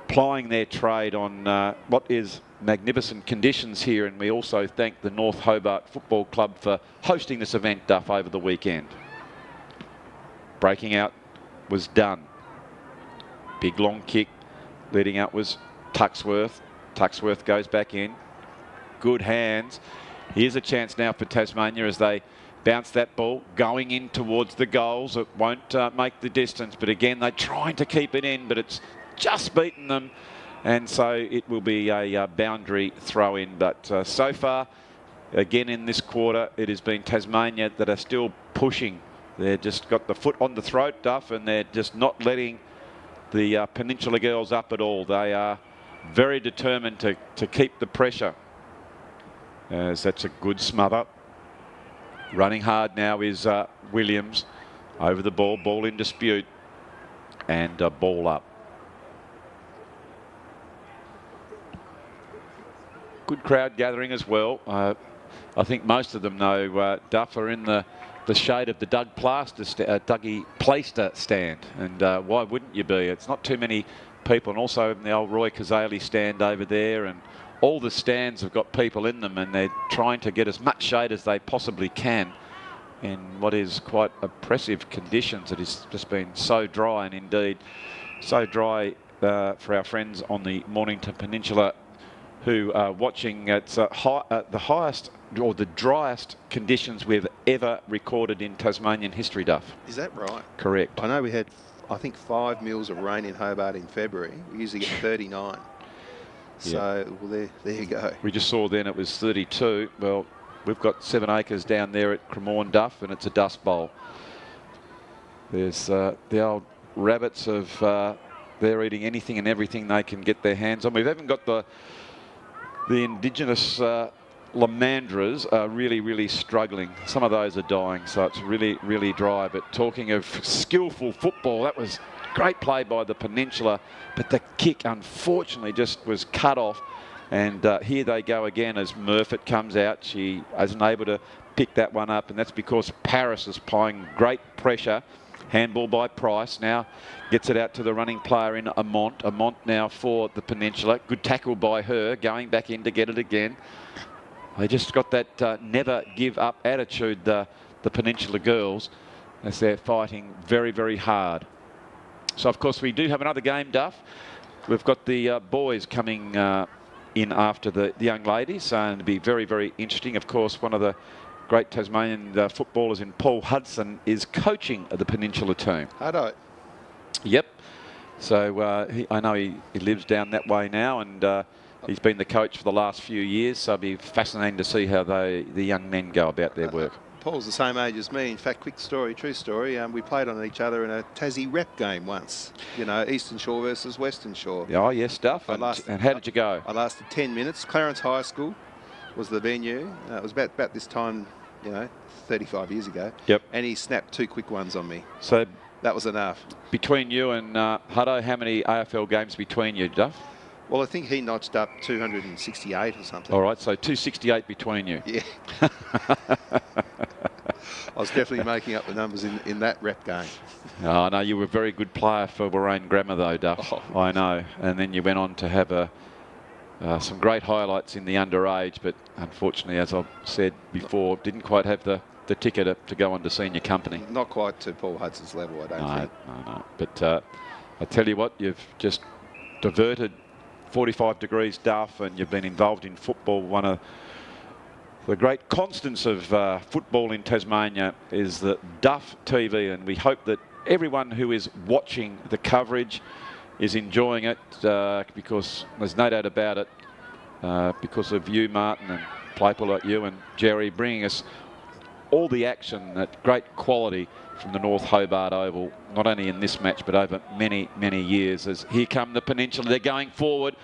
plying their trade on what is magnificent conditions here. And we also thank the North Hobart Football Club for hosting this event, Duff, over the weekend. Breaking out was done. Big long kick. Leading out was Tuxworth. Tuxworth goes back in. Good hands. Here's a chance now for Tasmania as they bounce that ball going in towards the goals. It won't make the distance, but again, they're trying to keep it in, but it's just beaten them. And so it will be a boundary throw in. But so far, again in this quarter, it has been Tasmania that are still pushing. They've just got the foot on the throat, Duff, and they're just not letting the Peninsula girls up at all. They are very determined to keep the pressure. As that's a good smother. Running hard now is Williams. Over the ball, ball in dispute. And ball up. Good crowd gathering as well. I think most of them know Duff are in the shade of the Dougie Plaister stand. And why wouldn't you be? It's not too many people. And also in the old Roy Kazali stand over there. And all the stands have got people in them. And they're trying to get as much shade as they possibly can in what is quite oppressive conditions. It has just been so dry, and indeed so dry for our friends on the Mornington Peninsula who are watching. It's the highest or the driest conditions we've ever recorded in Tasmanian history, Duff. Is that right? Correct. I know we had, I think, 5 mils of rain in Hobart in February. We usually get 39. So, well, there you go. We just saw then it was 32. Well, we've got 7 acres down there at Cremorne, Duff, and it's a dust bowl. There's the old rabbits of they're eating anything and everything they can get their hands on. We've even got the indigenous Lamandras are really struggling. Some of those are dying, so it's really dry. But talking of skillful football, that was great play by the Peninsula, but the kick unfortunately just was cut off. And here they go again as Murfitt comes out. She isn't able to pick that one up, and that's because Paris is applying great pressure. Handball by Price. Now gets it out to the running player in Amont. Amont now for the Peninsula. Good tackle by her, going back in to get it again. They just got that never give up attitude, the the Peninsula girls as they're fighting very, very hard. So, of course, we do have another game, Duff. We've got the boys coming in after the young ladies, and it'll be very, very interesting. Of course, one of the great Tasmanian footballers in Paul Hudson is coaching the Peninsula team. Hobart. Yep. So I know he lives down that way now, and he's been the coach for the last few years. So it'll be fascinating to see how the young men go about their work. Paul's the same age as me. In fact, quick story, true story. We played on each other in a Tassie rep game once. You know, Eastern Shore versus Western Shore. Oh, yes, Duff. And how did you go? I lasted 10 minutes. Clarence High School was the venue. It was about this time, you know, 35 years ago. Yep. And he snapped 2 quick ones on me. So that was enough. Between you and Hutto, how many AFL games between you, Duff? Well, I think he notched up 268 or something. All right, so 268 between you. Yeah. I was definitely making up the numbers in that rep game. Oh, no, you were a very good player for Warrane Grammar, though, Duff. Oh. I know. And then you went on to have some great highlights in the underage, but unfortunately, as I've said before, didn't quite have the ticket to go on to senior company. Not quite to Paul Hudson's level, I don't think. No. But I tell you what, you've just diverted 45 degrees, Duff, and you've been involved in football. One of the great constants of football in Tasmania is the Duff TV, and we hope that everyone who is watching the coverage is enjoying it, because there's no doubt about it, because of you, Martin, and people like you and Jerry bringing us all the action at great quality from the North Hobart Oval, not only in this match but over many, many years. As here come the Peninsula, they're going forward,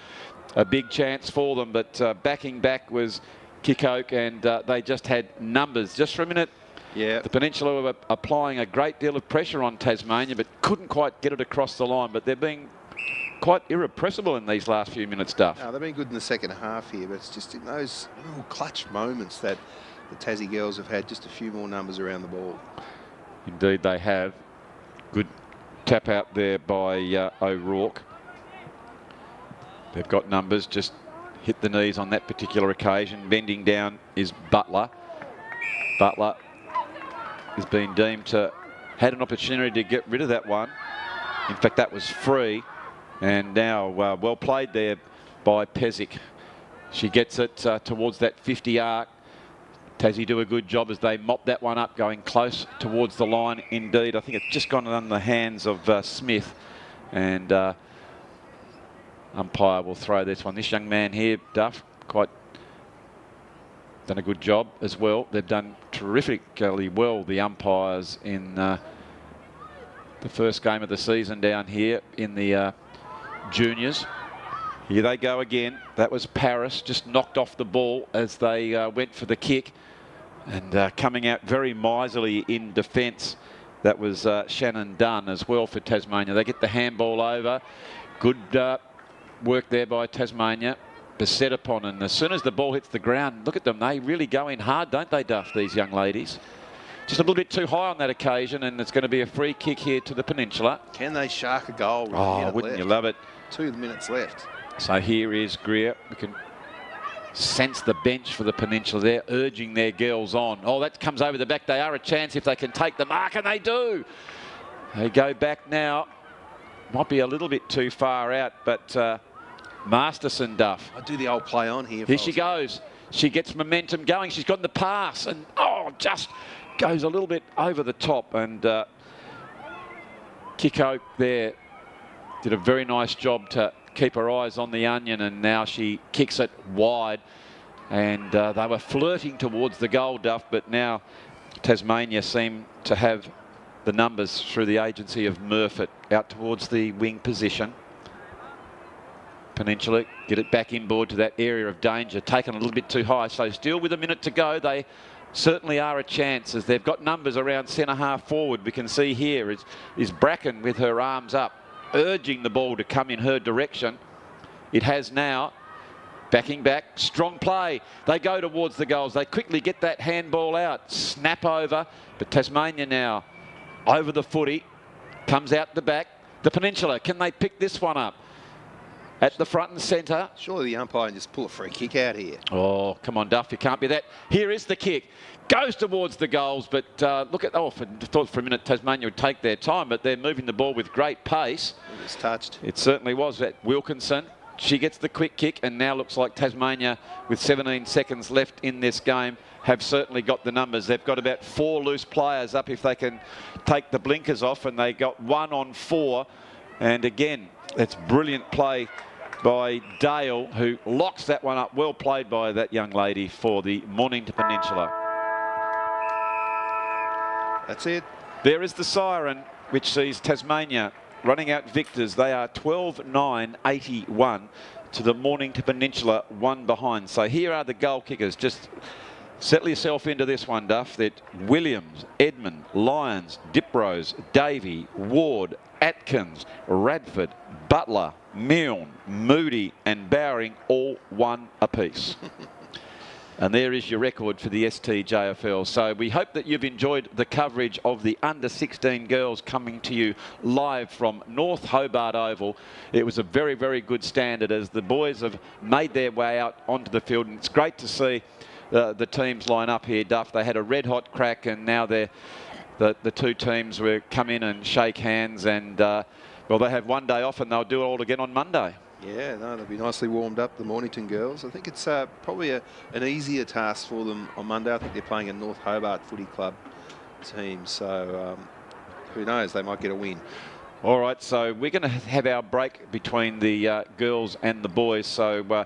a big chance for them, but backing back was Kickoff, and they just had numbers. Just for a minute, yeah, the Peninsula were applying a great deal of pressure on Tasmania, but couldn't quite get it across the line. But they're being quite irrepressible in these last few minutes, Duff. No, they've been good in the second half here, but it's just in those little clutch moments that the Tassie girls have had just a few more numbers around the ball. Indeed they have. Good tap out there by O'Rourke. They've got numbers, just hit the knees on that particular occasion. Bending down is Butler. Butler has been deemed to had an opportunity to get rid of that one. In fact, that was free. And now well played there by Pezic. She gets it towards that 50 arc. Tassie do a good job as they mop that one up, going close towards the line indeed. I think it's just gone under the hands of Smith, and umpire will throw this one. This young man here, Duff, quite done a good job as well. They've done terrifically well, the umpires, in the first game of the season down here in the juniors. Here they go again. That was Paris, just knocked off the ball as they went for the kick. And coming out very miserly in defence, that was Shannon Dunn as well for Tasmania. They get the handball over. Good work there by Tasmania. Beset upon, and as soon as the ball hits the ground, look at them. They really go in hard, don't they, Duff, these young ladies? Just a little bit too high on that occasion, and it's going to be a free kick here to the Peninsula. Can they shark a goal? Oh, wouldn't you love it? 2 minutes left. So here is Greer. We can sense the bench for the Peninsula. They're urging their girls on. Oh, that comes over the back. They are a chance if they can take the mark, and they do. They go back now. Might be a little bit too far out, but Masterson, Duff. I do the old play on here. Here she goes. She gets momentum going. She's got the pass, and just goes a little bit over the top. And Kickoff there did a very nice job to keep her eyes on the onion, and now she kicks it wide. And they were flirting towards the goal, Duff, but now Tasmania seem to have the numbers through the agency of Murfitt out towards the wing position. Peninsula get it back inboard to that area of danger, taken a little bit too high. So still with a minute to go, they certainly are a chance as they've got numbers around centre half forward. We can see here is Bracken with her arms up, urging the ball to come in her direction. It has now. Backing back, strong play. They go towards the goals. They quickly get that handball out. Snap over, but Tasmania now over the footy. Comes out the back. The Peninsula, can they pick this one up? at the front and centre. Surely the umpire can just pull a free kick out here. Oh, come on, Duff, you can't be that. Here is the kick. Goes towards the goals, but look at, I thought for a minute Tasmania would take their time, but they're moving the ball with great pace. It was touched. It certainly was. That Wilkinson, she gets the quick kick, and now looks like Tasmania, with 17 seconds left in this game, have certainly got the numbers. They've got about 4 loose players up if they can take the blinkers off, and they got 1 on 4. And again, it's brilliant play by Dale, who locks that one up. Well played by that young lady for the Mornington Peninsula. That's it. There is the siren, which sees Tasmania running out victors. They are 12-9-81 to the Mornington Peninsula, 1 behind. So here are the goal kickers. Just settle yourself into this one, Duff. That Williams, Edmund, Lyons, Diprose, Davey, Ward, Atkins, Radford, Butler, Milne, Moody and Bowering, all 1 apiece. And there is your record for the STJFL. So we hope that you've enjoyed the coverage of the under-16 girls coming to you live from North Hobart Oval. It was a very, very good standard as the boys have made their way out onto the field. And it's great to see the teams line up here, Duff. They had a red-hot crack, and now the 2 teams will come in and shake hands. And, well, they have 1 day off, and they'll do it all again on Monday. Yeah, no, they'll be nicely warmed up, the Mornington girls. I think it's probably an easier task for them on Monday. I think they're playing a North Hobart Footy Club team, so who knows, they might get a win. All right, so we're going to have our break between the girls and the boys, so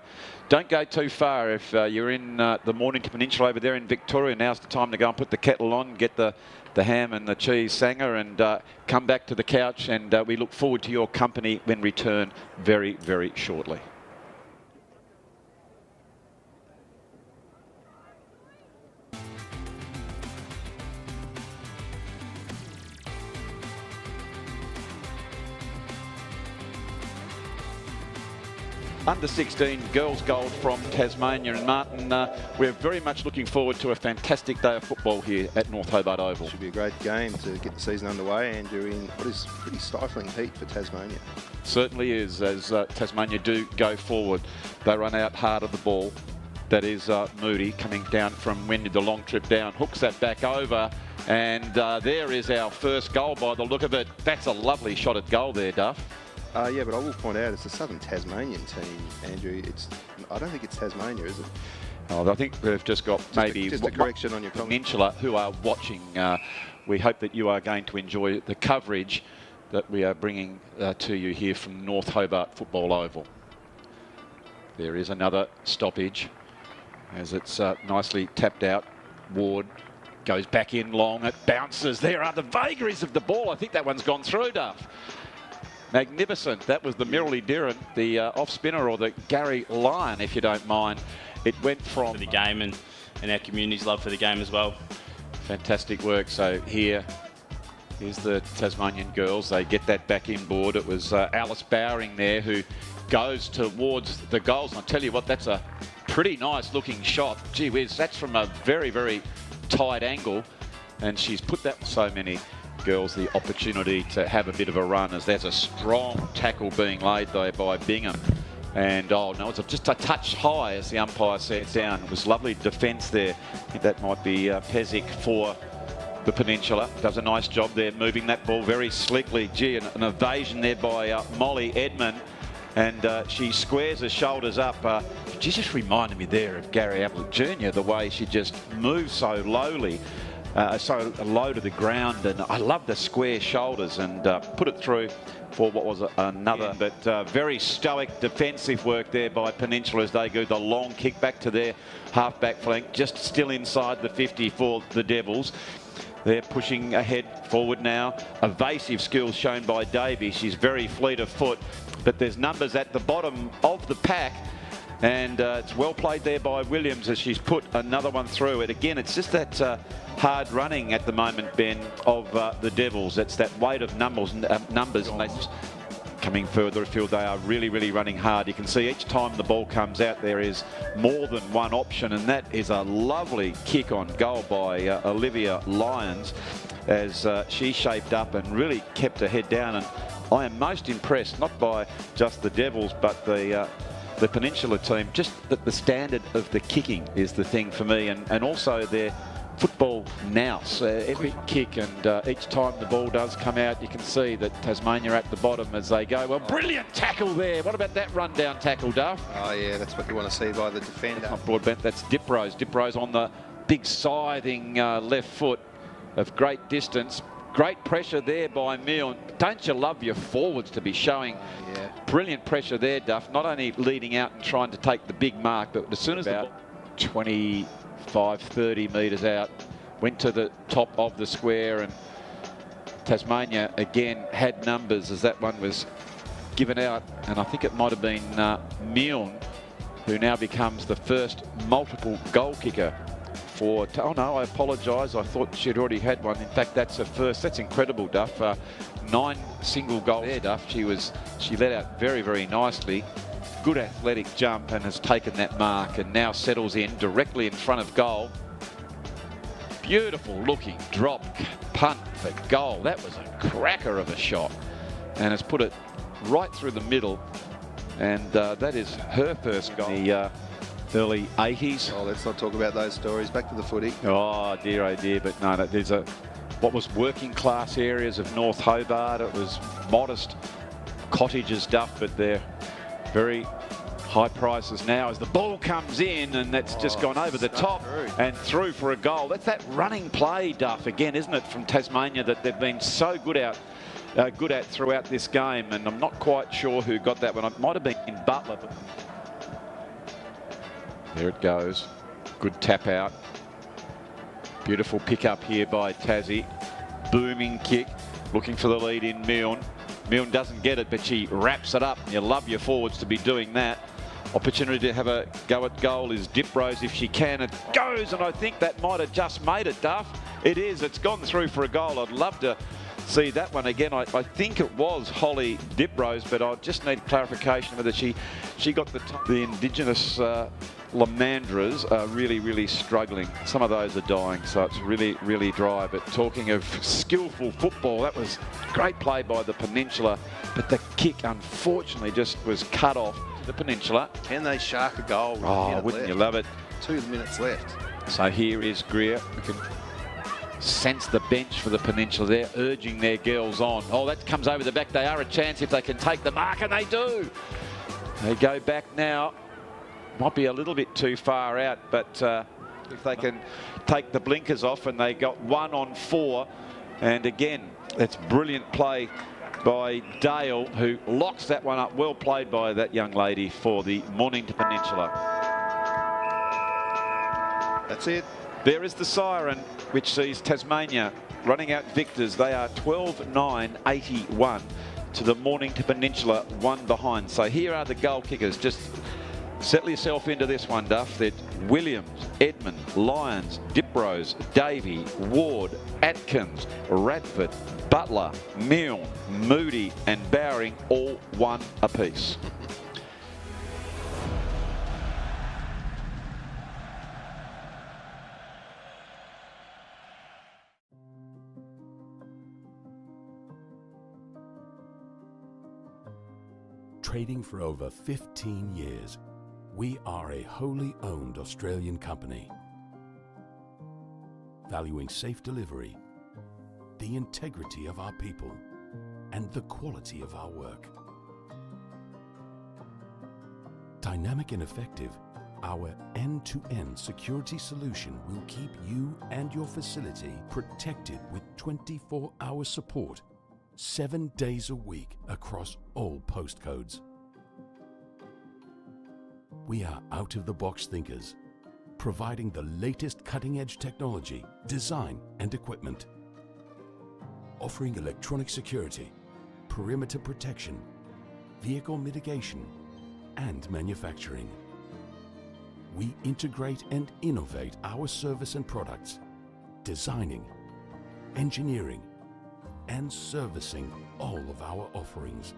don't go too far. If you're in the Mornington Peninsula over there in Victoria, now's the time to go and put the kettle on, get the ham and the cheese sanger, and come back to the couch, and we look forward to your company when we return very, very shortly. Under 16 girls gold from Tasmania, and Martin, we're very much looking forward to a fantastic day of football here at North Hobart Oval. Should be a great game to get the season underway, Andrew, in what is pretty stifling heat for Tasmania. Certainly is, as Tasmania do go forward. They run out hard of the ball. That is Moody coming down from Wendy, the long trip down, hooks that back over, and there is our first goal by the look of it. That's a lovely shot at goal there, Duff. Yeah, but I will point out it's a Southern Tasmanian team, Andrew. I don't think it's Tasmania, is it? Oh, I think we've just got maybe just a correction on your comment. Peninsula who are watching. We hope that you are going to enjoy the coverage that we are bringing to you here from North Hobart Football Oval. There is another stoppage as it's nicely tapped out. Ward goes back in long. It bounces. There are the vagaries of the ball. I think that one's gone through, Duff. Magnificent. That was the Mirrally Dirren, the off spinner, or the Gary Lyon, if you don't mind. It went from for the game and our community's love for the game as well. Fantastic work. So here's the Tasmanian girls. They get that back inboard. It was Alice Bowering there who goes towards the goals. And I'll tell you what, that's a pretty nice looking shot. Gee whiz, that's from a very, very tight angle. And she's put that so many girls the opportunity to have a bit of a run, as there's a strong tackle being laid there by Bingham, and oh no, it's just a touch high as the umpire set down. It was lovely defence there. I think that might be Pezic for the Peninsula. Does a nice job there moving that ball very slickly. Gee, an evasion there by Molly Edmund, and she squares her shoulders up. She just reminded me there of Gary Ablett Jr., the way she just moves so lowly. So low to the ground, and I love the square shoulders, and put it through for what was another, but very stoic defensive work there by Peninsula as they go the long kick back to their half-back flank, just still inside the 50 for the Devils. They're pushing ahead forward now. Evasive skills shown by Davey. She's very fleet of foot, but there's numbers at the bottom of the pack. And it's well played there by Williams as she's put another one through it. Again, it's just that hard running at the moment, Ben, of the Devils. It's that weight of numbers, and they coming further afield. They are really, really running hard. You can see each time the ball comes out, there is more than one option, and that is a lovely kick on goal by Olivia Lyons as she shaped up and really kept her head down and I am most impressed, not by just the Devils, but the Peninsula team. Just that the standard of the kicking is the thing for me, and also their football nous. Every kick and each time the ball does come out, you can see that Tasmania are at the bottom as they go. Well, brilliant tackle there. What about that rundown tackle, Duff? Oh, yeah, that's what you want to see by the defender. That's not broadbent, that's Diprose. Diprose on the big scything left foot of great distance. Great pressure there by Milne. Don't you love your forwards to be showing brilliant pressure there, Duff? Not only leading out and trying to take the big mark, but as soon as about 25, 30 metres out, went to the top of the square, and Tasmania again had numbers as that one was given out. And I think it might have been Milne who now becomes the first multiple goal kicker for, oh no, I apologise, I thought she'd already had one. In fact, that's her first. That's incredible, Duff. 9 single goals there, Duff. She let out very, very nicely. Good athletic jump and has taken that mark and now settles in directly in front of goal. Beautiful looking drop punt for goal. That was a cracker of a shot and has put it right through the middle, and that is her first goal. The early 80s. Oh, let's not talk about those stories. Back to the footy. Oh dear, but no, there's what was working class areas of North Hobart. It was modest cottages, Duff, but they're very high prices now as the ball comes in, and that's just gone over the top and through for a goal. That's that running play, Duff, again, isn't it, from Tasmania, that they've been so good at throughout this game, and I'm not quite sure who got that one. It might have been in Butler. But there it goes. Good tap out. Beautiful pick up here by Tassie. Booming kick. Looking for the lead in Milne. Milne doesn't get it, but she wraps it up. You love your forwards to be doing that. Opportunity to have a go at goal is Diprose if she can. It goes, and I think that might have just made it, Duff. It is. It's gone through for a goal. I'd love to see that one again. I think it was Holly Diprose, but I just need clarification whether she got the Indigenous Lamandras are really struggling. Some of those are dying, so it's really dry. But talking of skillful football, that was great play by the Peninsula, but the kick unfortunately just was cut off to the Peninsula. Can they shark a goal? Oh, wouldn't you love it? 2 minutes left. So here is Greer. We can sense the bench for the Peninsula. They're urging their girls on. Oh, that comes over the back. They are a chance if they can take the mark, and they do. They go back now. Might be a little bit too far out, but if they can take the blinkers off, and they got 1 on 4. And again, it's brilliant play by Dale, who locks that one up. Well played by that young lady for the Mornington Peninsula. That's it. There is the siren, which sees Tasmania running out victors. They are 12-9-81 to the Mornington Peninsula, 1 behind. So here are the goal kickers. Just settle yourself into this one, Duff. That Williams, Edmund, Lyons, Diprose, Davey, Ward, Atkins, Radford, Butler, Milne, Moody and Bowring, all 1 apiece. Trading for over 15 years, we are a wholly owned Australian company, valuing safe delivery, the integrity of our people, and the quality of our work. Dynamic and effective, our end-to-end security solution will keep you and your facility protected with 24-hour support, 7 days a week across all postcodes. We are out-of-the-box thinkers, providing the latest cutting-edge technology, design and equipment, offering electronic security, perimeter protection, vehicle mitigation, and manufacturing. We integrate and innovate our service and products, designing, engineering, and servicing all of our offerings.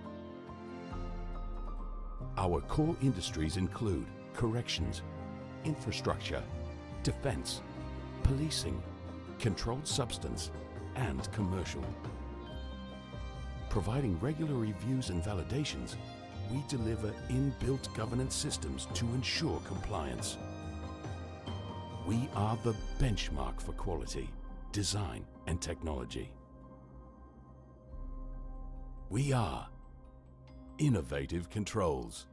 Our core industries include corrections, infrastructure, defense, policing, controlled substance, and commercial. Providing regular reviews and validations, we deliver inbuilt governance systems to ensure compliance. We are the benchmark for quality, design and technology. We are Innovative Controls.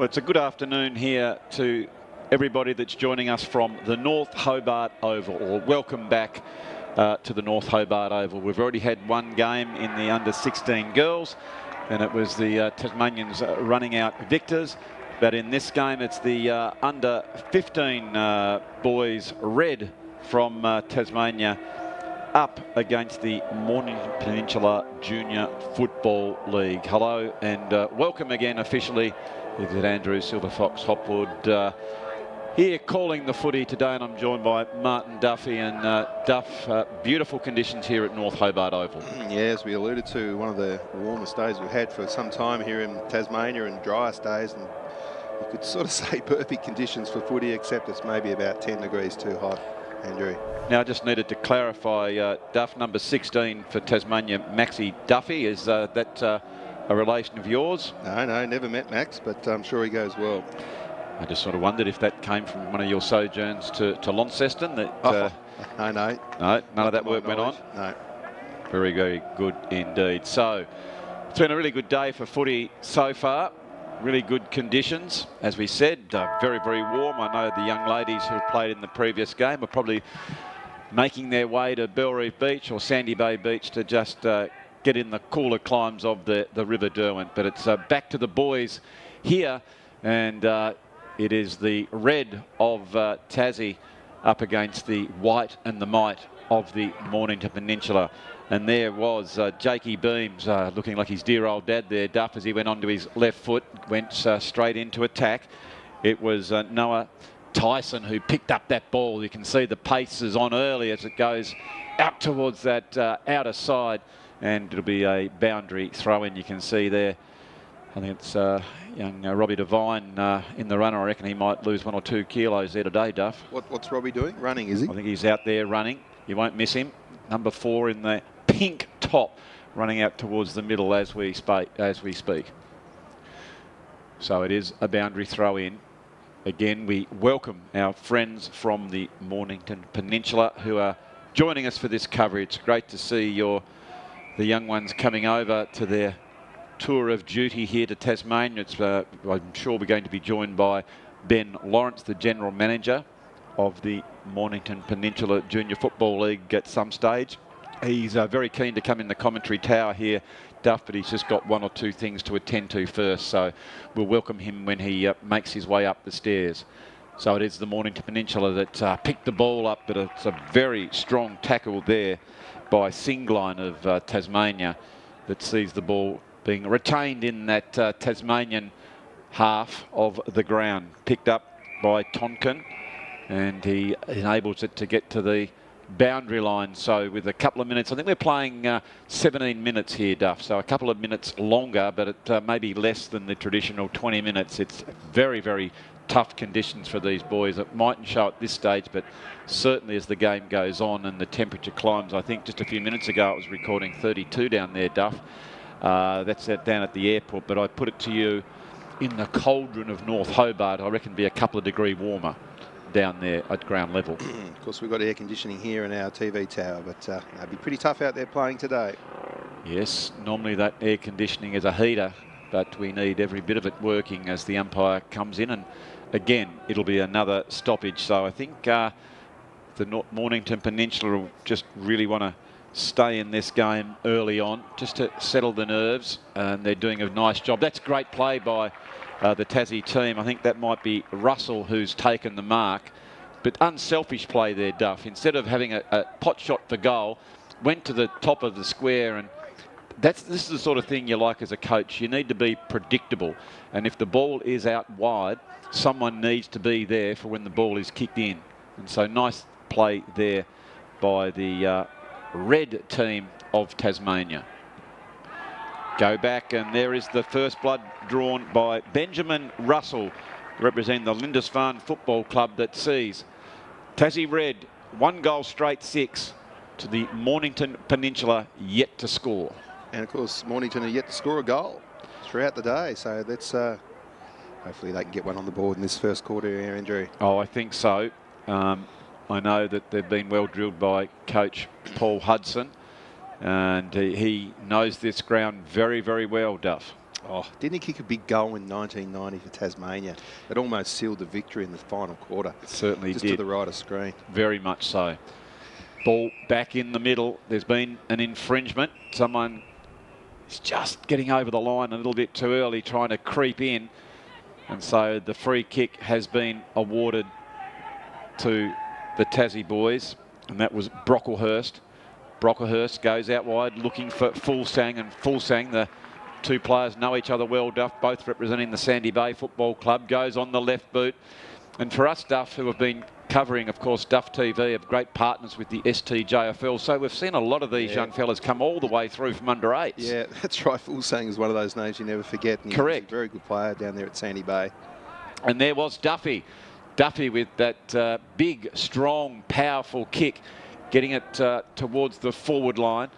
Well, it's a good afternoon here to everybody that's joining us from the North Hobart Oval, or welcome back to the North Hobart Oval. We've already had one game in the under-16 girls, and it was the Tasmanians running out victors. But in this game, it's the under-15 boys, red from Tasmania, up against the Mornington Peninsula Junior Football League. Hello and welcome again officially. This is Andrew Silverfox Hopwood here calling the footy today, and I'm joined by Martin Duffy. And Duff, beautiful conditions here at North Hobart Oval. Yeah, as we alluded to, one of the warmest days we've had for some time here in Tasmania, and driest days, and you could sort of say perfect conditions for footy, except it's maybe about 10 degrees too hot, Andrew. Now, I just needed to clarify, Duff, number 16 for Tasmania, Maxie Duffy, is that a relation of yours? No, never met Max, but I'm sure he goes well. I just sort of wondered if that came from one of your sojourns to Launceston. That, No, no, none of that work went on? No. Very, very good indeed. So, it's been a really good day for footy so far. Really good conditions, as we said, very, very warm. I know the young ladies who have played in the previous game are probably making their way to Bell Reef Beach or Sandy Bay Beach to just get in the cooler climes of the River Derwent. But it's back to the boys here, and it is the red of Tassie up against the white and the might of the Mornington Peninsula. And there was Jakey Beams looking like his dear old dad there, Duff, as he went onto his left foot, went straight into attack. It was Noah Tyson who picked up that ball. You can see the pace is on early as it goes out towards that outer side, and it'll be a boundary throw in. You can see there, I think it's young Robbie Devine in the runner. I reckon he might lose 1 or 2 kilos there today, Duff. What's Robbie doing? Running, is he? I think he's out there running. You won't miss him. Number 4 in the pink top, running out towards the middle as we speak. So it is a boundary throw in. Again, we welcome our friends from the Mornington Peninsula who are joining us for this coverage. It's great to see the young ones coming over to their tour of duty here to Tasmania. I'm sure we're going to be joined by Ben Lawrence, the General Manager of the Mornington Peninsula Junior Football League at some stage. He's very keen to come in the commentary tower here, Duff, but he's just got 1 or 2 things to attend to first, so we'll welcome him when he makes his way up the stairs. So it is the Mornington Peninsula that picked the ball up, but it's a very strong tackle there by Singline of Tasmania that sees the ball being retained in that Tasmanian half of the ground. Picked up by Tonkin, and he enables it to get to the boundary line. So with a couple of minutes, I think we're playing 17 minutes here, Duff, so a couple of minutes longer, but it may be less than the traditional 20 minutes. It's very, very tough conditions for these boys. It mightn't show at this stage, but certainly as the game goes on and the temperature climbs. I think just a few minutes ago it was recording 32 down there, Duff. That's down at the airport, but I put it to you, in the cauldron of North Hobart, I reckon be a couple of degrees warmer down there at ground level. Of course, we've got air conditioning here in our TV tower, but it'd be pretty tough out there playing today. Yes, normally that air conditioning is a heater, but we need every bit of it working as the umpire comes in, and again it'll be another stoppage. So I think the Mornington Peninsula will just really want to stay in this game early on just to settle the nerves, and they're doing a nice job. That's great play by the Tassie team. I think that might be Russell who's taken the mark, but unselfish play there, Duff. Instead of having a pot shot for goal, went to the top of the square, and this is the sort of thing you like as a coach. You need to be predictable, and if the ball is out wide, someone needs to be there for when the ball is kicked in. And so nice play there by the red team of Tasmania. Go back, and there is the first blood drawn by Benjamin Russell, representing the Lindisfarne Football Club, that sees Tassie Red 1 goal straight 6 to the Mornington Peninsula yet to score. And of course, Mornington are yet to score a goal throughout the day, so that's hopefully they can get one on the board in this first quarter here, Andrew. Oh, I think so. I know that they've been well drilled by coach Paul Hudson, and he knows this ground very, very well, Duff. Oh, didn't he kick a big goal in 1990 for Tasmania? It almost sealed the victory in the final quarter. It certainly just did. To the right of screen. Very much so. Ball back in the middle. There's been an infringement. Someone is just getting over the line a little bit too early, trying to creep in. And so the free kick has been awarded to the Tassie boys, and that was Brocklehurst. Brocklehurst goes out wide looking for Fulsang, and Fulsang, the two players know each other well, Duff, both representing the Sandy Bay Football Club, goes on the left boot. And for us, Duff, who have been covering, of course, Duff TV, have great partners with the STJFL, so we've seen a lot of these young fellas come all the way through from under 8s. Yeah, that's right. Fulsang is one of those names you never forget. And Correct. He's a very good player down there at Sandy Bay. And there was Duffy. Duffy with that big, strong, powerful kick, getting it towards the forward line.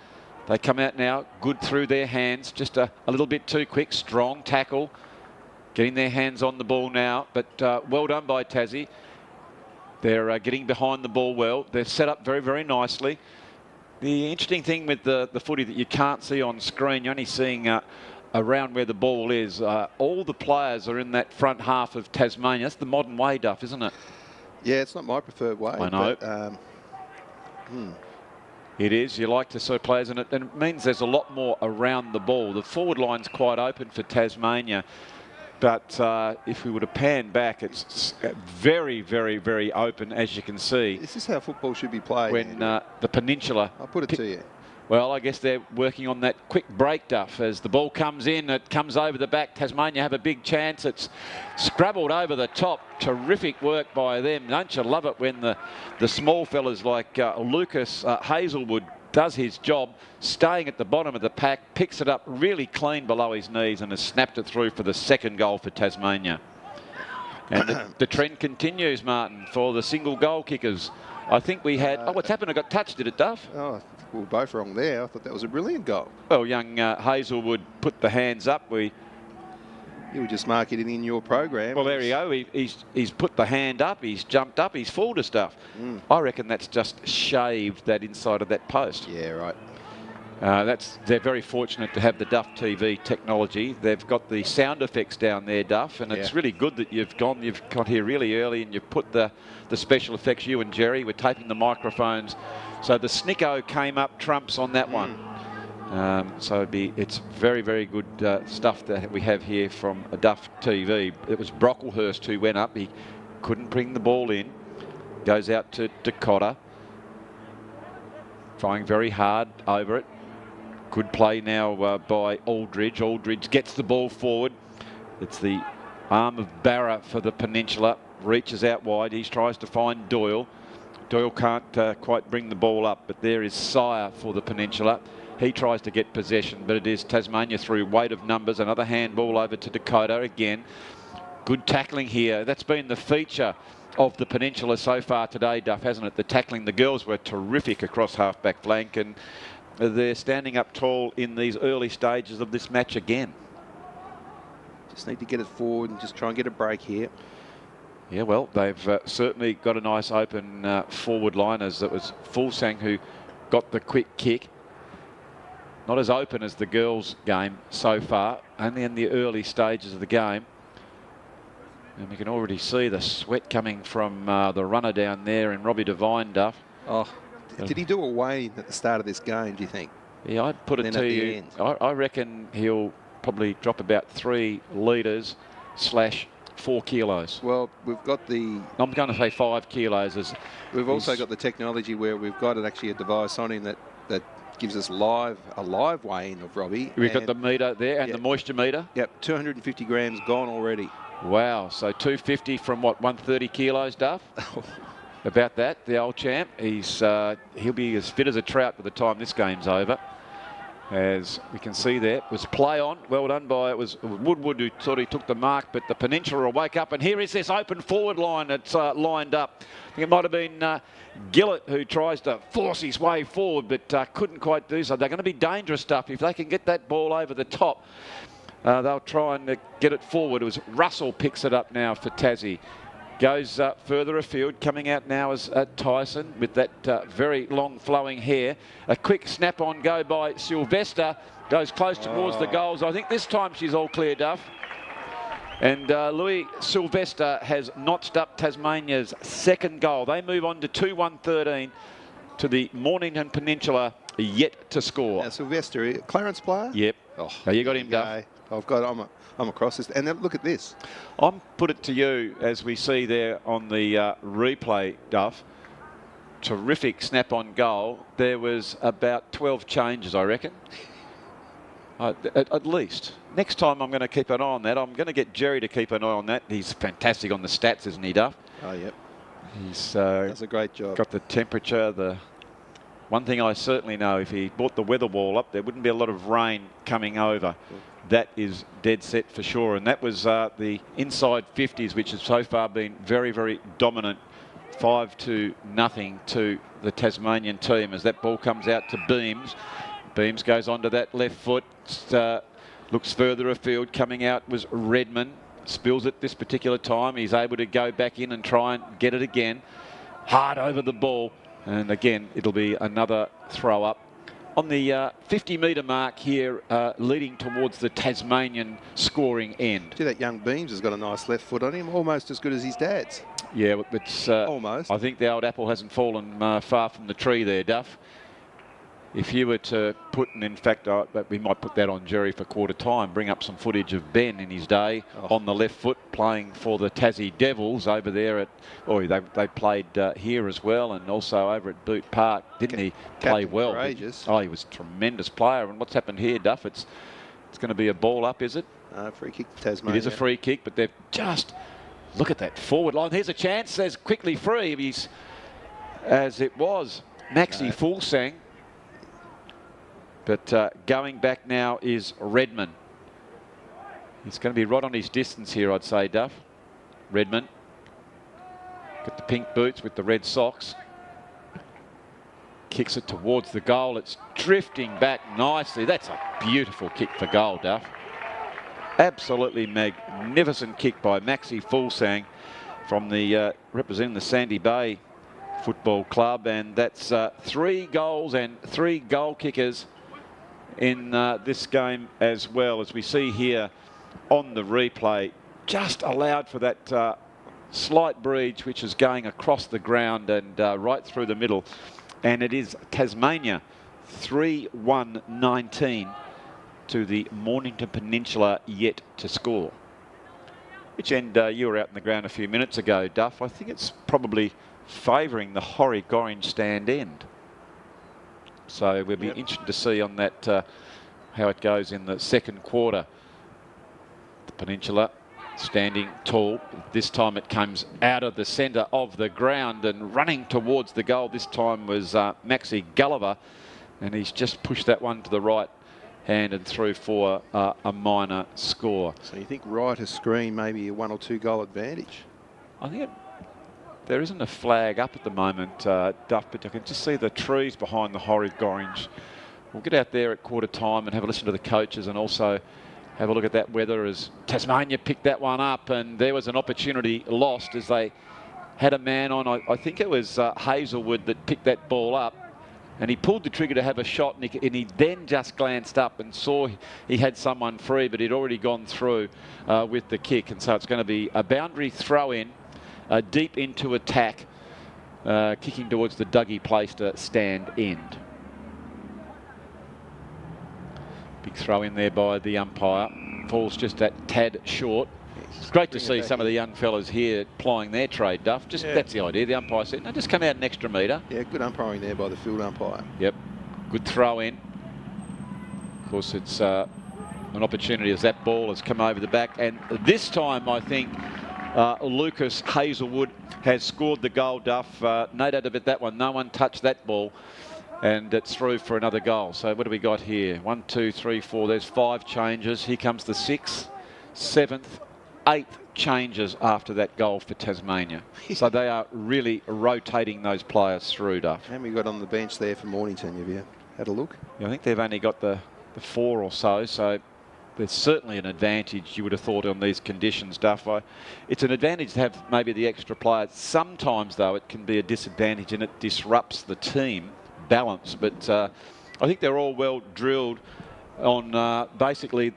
They come out now, good through their hands, just a little bit too quick, strong tackle, getting their hands on the ball now, but well done by Tassie. They're getting behind the ball well. They're set up very, very nicely. The interesting thing with the footy that you can't see on screen, you're only seeing around where the ball is. All the players are in that front half of Tasmania. That's the modern way, Duff, isn't it? Yeah, it's not my preferred way. I know. But, It is. You like to see players, and it means there's a lot more around the ball. The forward line's quite open for Tasmania, but if we were to pan back, it's very, very, very open, as you can see. This is how football should be played. When the Peninsula... I'll put it to you. Well, I guess they're working on that quick break, Duff. As the ball comes in, it comes over the back. Tasmania have a big chance. It's scrabbled over the top. Terrific work by them. Don't you love it when the small fellas like Lucas Hazelwood does his job, staying at the bottom of the pack, picks it up really clean below his knees and has snapped it through for the second goal for Tasmania. And the trend continues, Martin, for the single goal kickers. I think we had... what's happened? I got touched, did it, Duff? Oh, we were both wrong there. I thought that was a brilliant goal. Well, young Hazelwood put the hands up. You were just marking it in your program. Well, there you go. He's put the hand up. He's jumped up. He's fooled us, Duff. I reckon that's just shaved that inside of that post. Yeah, right. They're very fortunate to have the Duff TV technology. They've got the sound effects down there, Duff, and it's really good that you've got here really early and you've put the special effects. You and Jerry were taping the microphones, so the Snicko came up trumps on that one. So it's very, very good stuff that we have here from Duff TV. It was Brocklehurst who went up. He couldn't bring the ball in. Goes out to Dakota, trying very hard over it. Good play now by Aldridge. Aldridge gets the ball forward. It's the arm of Barra for the Peninsula. Reaches out wide. He tries to find Doyle. Doyle can't quite bring the ball up, but there is Sire for the Peninsula. He tries to get possession, but it is Tasmania through weight of numbers. Another handball over to Dakota again. Good tackling here. That's been the feature of the Peninsula so far today, Duff, hasn't it? The tackling. The girls were terrific across half-back flank, and they're standing up tall in these early stages of this match again. Just need to get it forward and just try and get a break here. Yeah, well, they've certainly got a nice open forward line, as it was Fulsang who got the quick kick. Not as open as the girls' game so far, only in the early stages of the game. And we can already see the sweat coming from the runner down there in Robbie Devine, Duff. Oh, did he do a weigh at the start of this game, do you think? Yeah, I'd put it to you. I reckon he'll probably drop about 3 litres / 4 kilos. Well, we've got the... I'm going to say 5 kilos. We've also got the technology where we've got actually a device on him that gives us a live weigh-in of Robbie. We've got the meter there and the moisture meter. Yep, 250 grams gone already. Wow, so 250 from what, 130 kilos, Duff? About that, the old champ. He'll be as fit as a trout by the time this game's over. As we can see there, it was play on. Well done by, it was Woodward who thought he took the mark, but the Peninsula will wake up. And here is this open forward line that's lined up. I think it might have been Gillett who tries to force his way forward, but couldn't quite do so. They're going to be dangerous, Stuff. If they can get that ball over the top, they'll try and get it forward. It was Russell picks it up now for Tassie. goes further afield, coming out now as Tyson with that very long flowing hair. A quick snap on go by Sylvester, goes close towards the goals. I think this time she's all clear, Duff. And Louis Sylvester has notched up Tasmania's second goal. They move on to 2-1-13 to the Mornington Peninsula, yet to score. Now, Sylvester, Clarence player? Yep. Oh, you got him, Duff. I'm across this. And then look at this. I'm put it to you, as we see there on the replay, Duff. Terrific snap on goal. There was about 12 changes, I reckon. At least. Next time I'm going to keep an eye on that. I'm going to get Jerry to keep an eye on that. He's fantastic on the stats, isn't he, Duff? Oh, yep. He's does a great job. Got the temperature. The one thing I certainly know, if he brought the weather wall up, there wouldn't be a lot of rain coming over. That is dead set for sure. And that was the inside 50s, which has so far been very, very dominant. 5-0 to the Tasmanian team as that ball comes out to Beams. Beams goes onto that left foot, looks further afield. Coming out was Redmond. Spills it this particular time. He's able to go back in and try and get it again. Hard over the ball. And again, it'll be another throw up. On the 50-metre mark here, leading towards the Tasmanian scoring end. See, that young Beams has got a nice left foot on him, almost as good as his dad's. Yeah, it's almost. I think the old apple hasn't fallen far from the tree there, Duff. If you were to put, and in fact, we might put that on Jerry for quarter time, bring up some footage of Ben in his day on the left foot playing for the Tassie Devils over there at, they played here as well and also over at Boot Park, didn't he? Play well. Oh, he was a tremendous player. And what's happened here, Duff? It's going to be a ball up, is it? Free kick for Tasmania. It is a free kick, but they've just, look at that forward line. Here's a chance, says quickly free. He's, as it was, Maxi Fulsang. But going back now is Redmond. He's going to be right on his distance here, I'd say, Duff. Redmond. Got the pink boots with the red socks. Kicks it towards the goal. It's drifting back nicely. That's a beautiful kick for goal, Duff. Absolutely magnificent kick by Maxi Fulsang from the representing the Sandy Bay Football Club. And that's 3 goals and 3 goal kickers in this game as well, as we see here on the replay. Just allowed for that slight breach which is going across the ground and right through the middle, and it is Tasmania 3-1-19 to the Mornington Peninsula, yet to score. Which end you were out in the ground a few minutes ago, Duff. I think it's probably favouring the Horry-Gorringe stand end. So we'll be interested to see on that how it goes in the second quarter. The Peninsula standing tall. This time it comes out of the centre of the ground and running towards the goal. This time was Maxi Gulliver, and he's just pushed that one to the right hand and through for a minor score. So you think right of screen, maybe a 1 or 2 goal advantage? I think there isn't a flag up at the moment, Duff, but I can just see the trees behind the Horry-Gorringe. We'll get out there at quarter time and have a listen to the coaches and also have a look at that weather as Tasmania picked that one up, and there was an opportunity lost as they had a man on. I think it was Hazelwood that picked that ball up, and he pulled the trigger to have a shot, and he then just glanced up and saw he had someone free, but he'd already gone through with the kick, and so it's going to be a boundary throw in. Deep into attack, kicking towards the Dougie Plaister stand end. Big throw in there by the umpire. Falls just that tad short. It's great to see some of the young fellas here plying their trade, Duff. That's the idea. The umpire said, no, just come out an extra metre. Yeah, good umpiring there by the field umpire. Yep, good throw in. Of course, it's an opportunity as that ball has come over the back. And this time, I think, Lucas Hazelwood has scored the goal, Duff. No doubt about that one. No one touched that ball. And it's through for another goal. So what do we got here? 1, 2, 3, 4. There's 5 changes. Here comes the 6th, 7th, 8th changes after that goal for Tasmania. So they are really rotating those players through, Duff. How many we got on the bench there for Mornington? Have you had a look? Yeah, I think they've only got the 4 or so. So there's certainly an advantage, you would have thought, on these conditions, Duff. It's an advantage to have maybe the extra player. Sometimes, though, it can be a disadvantage and it disrupts the team balance. But I think they're all well drilled on basically,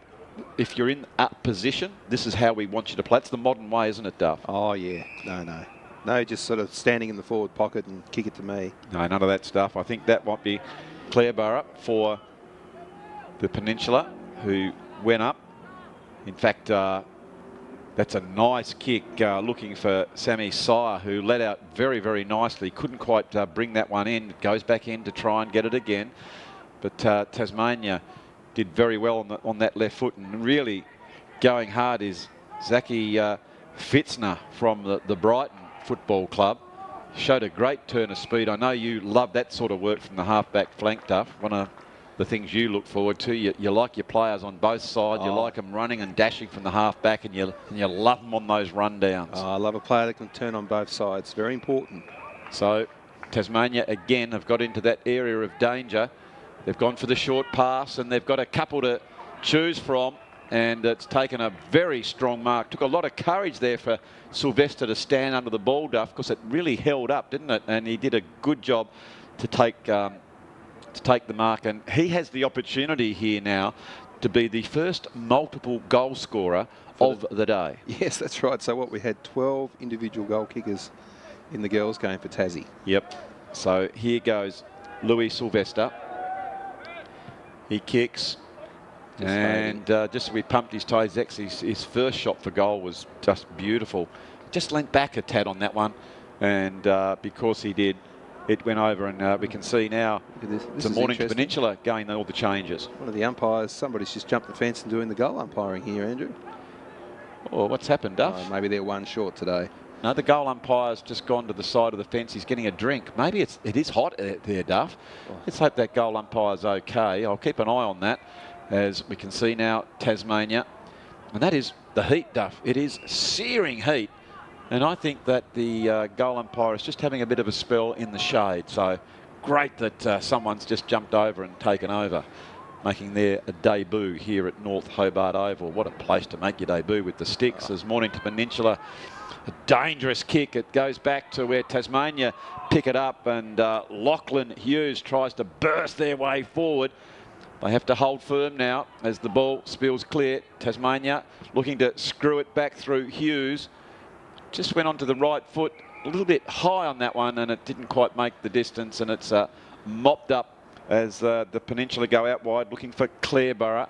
if you're in up position, this is how we want you to play. It's the modern way, isn't it, Duff? Oh, yeah. No, just sort of standing in the forward pocket and kick it to me. No, none of that stuff. I think that might be Clareborough for the Peninsula, who went up. In fact, that's a nice kick looking for Sammy Sire, who let out very, very nicely. Couldn't quite bring that one in. Goes back in to try and get it again. But Tasmania did very well on that left foot, and really going hard is Zachy Fitzner from the Brighton Football Club. Showed a great turn of speed. I know you love that sort of work from the half-back flank, Duff. One of the things you look forward to. You like your players on both sides. You like them running and dashing from the half-back, and you love them on those rundowns. Oh, I love a player that can turn on both sides. Very important. So Tasmania, again, have got into that area of danger. They've gone for the short pass, and they've got a couple to choose from. And it's taken a very strong mark. Took a lot of courage there for Sylvester to stand under the ball, Duff, because it really held up, didn't it? And he did a good job to take the mark. And he has the opportunity here now to be the first multiple goal scorer of the day. Yes, that's right. So what, we had 12 individual goal kickers in the girls' game for Tassie. Yep. So here goes Louis Sylvester. He kicks. And just as we pumped his toes, his first shot for goal was just beautiful. Just leant back a tad on that one, and because he did, it went over, and we can see now the Mornington Peninsula going all the changes. One of the umpires, somebody's just jumped the fence and doing the goal umpiring here, Andrew. Oh, what's happened, Duff? Maybe they're one short today. No, the goal umpire's just gone to the side of the fence. He's getting a drink. Maybe it is hot there, Duff. Let's hope that goal umpire's okay. I'll keep an eye on that. As we can see now, Tasmania. And that is the heat, Duff. It is searing heat. And I think that the goal umpire is just having a bit of a spell in the shade. So great that someone's just jumped over and taken over, making their debut here at North Hobart Oval. What a place to make your debut with the sticks. As Mornington Peninsula, a dangerous kick. It goes back to where Tasmania pick it up, and Lachlan Hughes tries to burst their way forward. They have to hold firm now as the ball spills clear. Tasmania looking to screw it back through Hughes. Just went onto the right foot, a little bit high on that one, and it didn't quite make the distance, and it's mopped up as the Peninsula go out wide looking for Clareborough.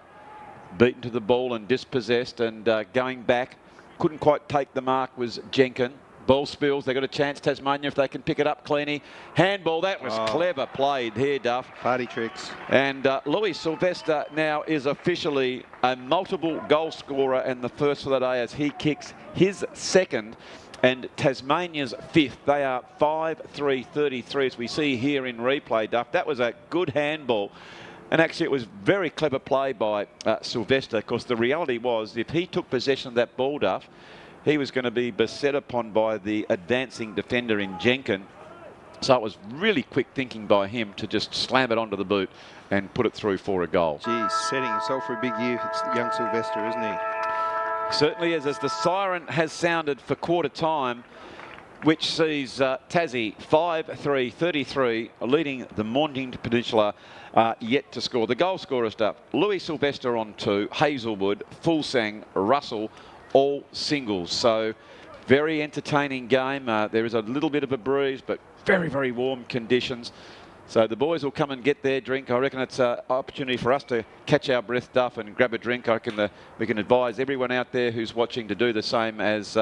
Beaten to the ball and dispossessed, and going back. Couldn't quite take the mark was Jenkin. Ball spills. They've got a chance, Tasmania, if they can pick it up. Cleany. Handball. That was clever played here, Duff. Party tricks. And Louis Sylvester now is officially a multiple goal scorer, and the first for the day as he kicks his second and Tasmania's fifth. They are 5-3-33 as we see here in replay, Duff. That was a good handball. And actually, it was very clever play by Sylvester, because the reality was, if he took possession of that ball, Duff, he was going to be beset upon by the advancing defender in Jenkin. So it was really quick thinking by him to just slam it onto the boot and put it through for a goal. Geez, setting himself for a big year. It's young Sylvester, isn't he? Certainly is, as the siren has sounded for quarter time, which sees Tassie 5-3-33 leading the Mornington Peninsula yet to score. The goal scorer stuff: Louis Sylvester on 2, Hazelwood, Fulsang, Russell, all singles. So very entertaining game. There is a little bit of a breeze, but very, very warm conditions. So the boys will come and get their drink. I reckon it's an opportunity for us to catch our breath, Duff, and grab a drink. I reckon we can advise everyone out there who's watching to do the same as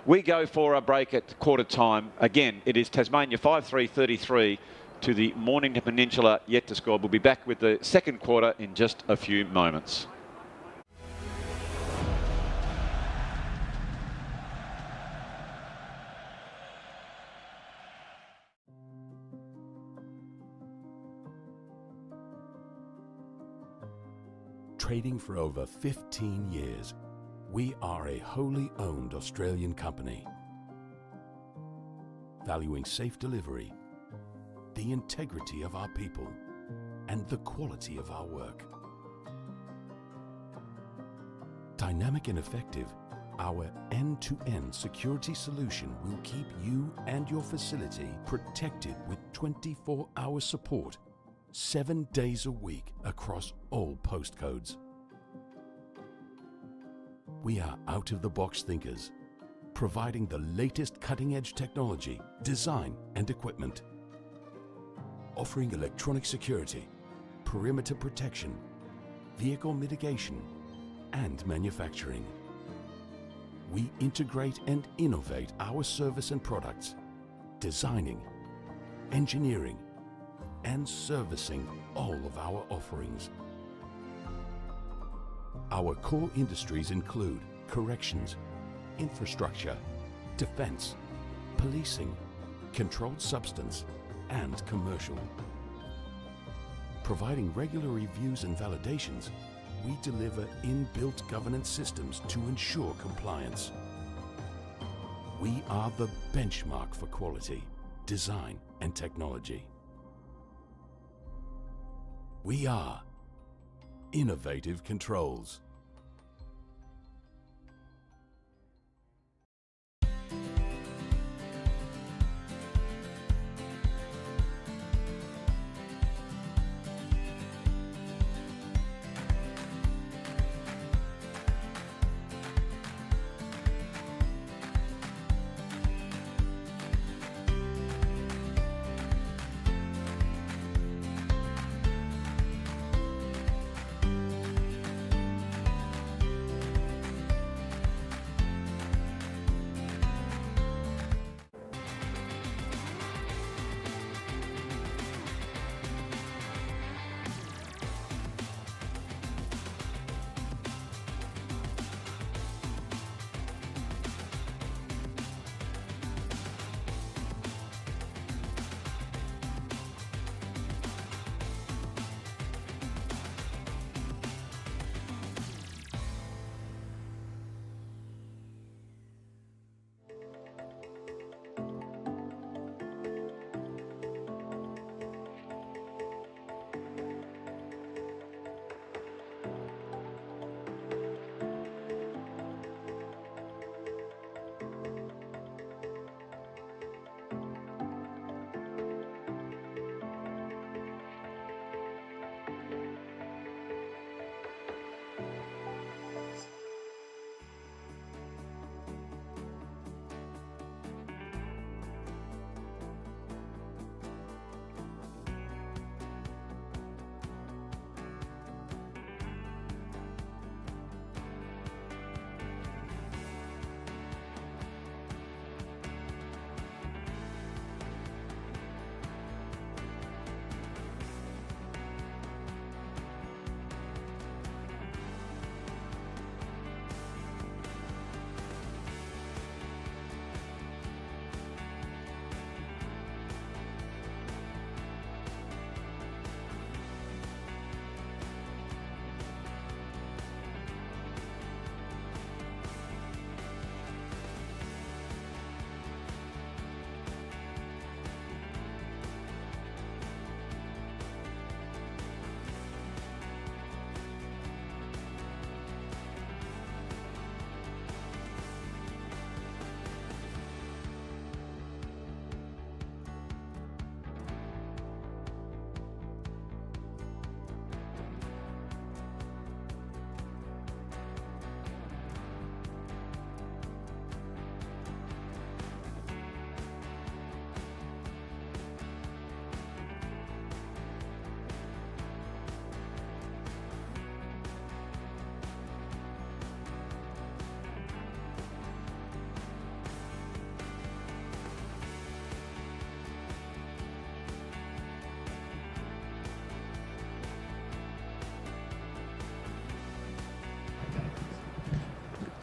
we go for a break at quarter time. Again, it is Tasmania 5-3-33 to the Mornington Peninsula yet to score. We'll be back with the second quarter in just a few moments. Trading for over 15 years, we are a wholly owned Australian company, valuing safe delivery, the integrity of our people, and the quality of our work. Dynamic and effective, our end-to-end security solution will keep you and your facility protected with 24-hour support, 7 days a week across all postcodes. We are out-of-the-box thinkers, providing the latest cutting-edge technology, design and equipment, offering electronic security, perimeter protection, vehicle mitigation and manufacturing. We integrate and innovate our service and products, designing, engineering and servicing all of our offerings. Our core industries include corrections, infrastructure, defence, policing, controlled substance and commercial. Providing regular reviews and validations, we deliver inbuilt governance systems to ensure compliance. We are the benchmark for quality, design and technology. We are Innovative Controls.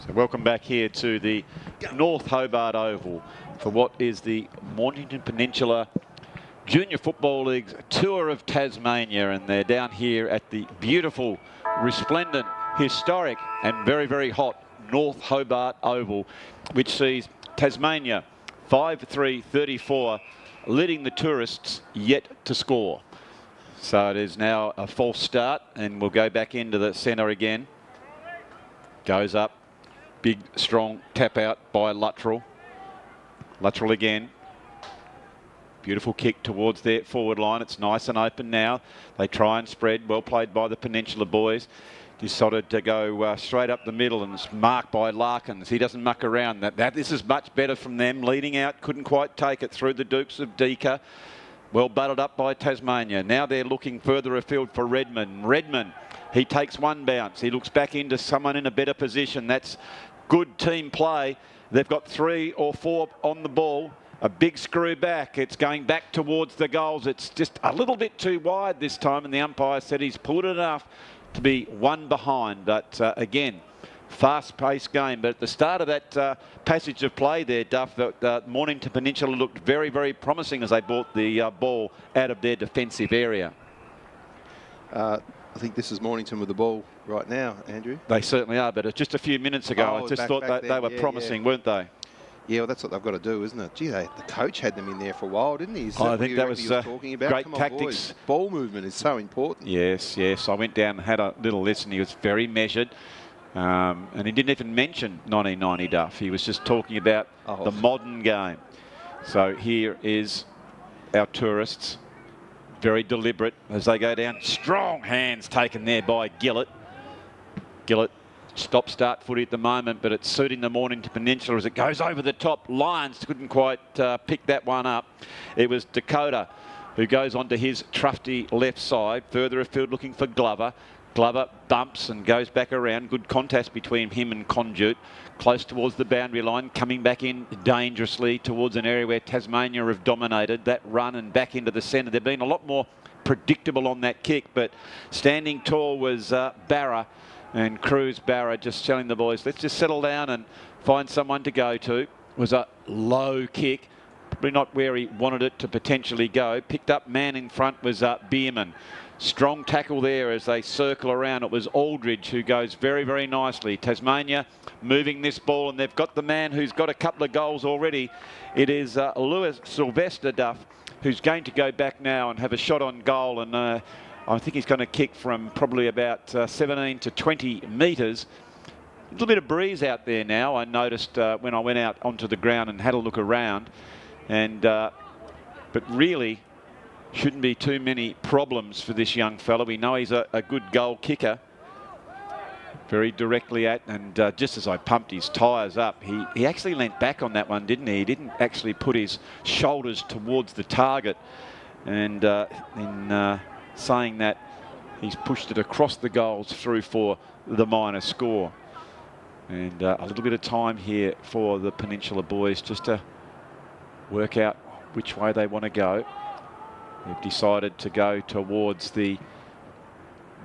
So welcome back here to the North Hobart Oval for what is the Mornington Peninsula Junior Football League's Tour of Tasmania, and they're down here at the beautiful, resplendent, historic and very, very hot North Hobart Oval, which sees Tasmania 5-3-34 leading the tourists yet to score. So it is now a false start, and we'll go back into the centre again. Goes up. Big, strong tap out by Luttrell. Luttrell again. Beautiful kick towards their forward line. It's nice and open now. They try and spread. Well played by the Peninsula boys. Decided to go straight up the middle, and it's marked by Larkins. He doesn't muck around. This is much better from them. Leading out, couldn't quite take it through the Dukes of Deaker. Well butted up by Tasmania. Now they're looking further afield for Redmond. Redmond, he takes one bounce. He looks back into someone in a better position. That's good team play. They've got 3 or 4 on the ball. A big screw back. It's going back towards the goals. It's just a little bit too wide this time, and the umpire said he's pulled it enough to be one behind. But again, fast-paced game. But at the start of that passage of play there, Duff, Mornington Peninsula looked very, very promising as they brought the ball out of their defensive area. I think this is Mornington with the ball right now, Andrew. They certainly are, but just a few minutes ago, I just thought they were promising, weren't they? Yeah, well, that's what they've got to do, isn't it? Gee, the coach had them in there for a while, didn't he? I think that was talking about? Great Come on, tactics. Boys. Ball movement is so important. Yes, yes. I went down and had a little listen. He was very measured. And he didn't even mention 1990 Duff. He was just talking about the modern game. So here is our tourists. Very deliberate as they go down. Strong hands taken there by Gillett. Gillett. Stop-start footy at the moment, but it's suiting the Mornington Peninsula as it goes over the top. Lions couldn't quite pick that one up. It was Dakota who goes onto his trusty left side, further afield looking for Glover. Glover bumps and goes back around. Good contest between him and Conduit. Close towards the boundary line, coming back in dangerously towards an area where Tasmania have dominated. That run and back into the centre. They've been a lot more predictable on that kick, but standing tall was Barra. And Cruz Barra just telling the boys, let's just settle down and find someone to go to. It was a low kick, probably not where he wanted it to potentially go. Picked up man in front was Bierman. Strong tackle there as they circle around. It was Aldridge who goes very, very nicely. Tasmania moving this ball, and they've got the man who's got a couple of goals already. It is Lewis Sylvester Duff, who's going to go back now and have a shot on goal, and I think he's going to kick from probably about 17 to 20 metres. A little bit of breeze out there now, I noticed when I went out onto the ground and had a look around. And but really shouldn't be too many problems for this young fella. We know he's a good goal kicker. Very directly at, and just as I pumped his tyres up, he actually leant back on that one, didn't he? He didn't actually put his shoulders towards the target. And in saying that, he's pushed it across the goals through for the minor score. And a little bit of time here for the Peninsula boys just to work out which way they want to go. They've decided to go towards the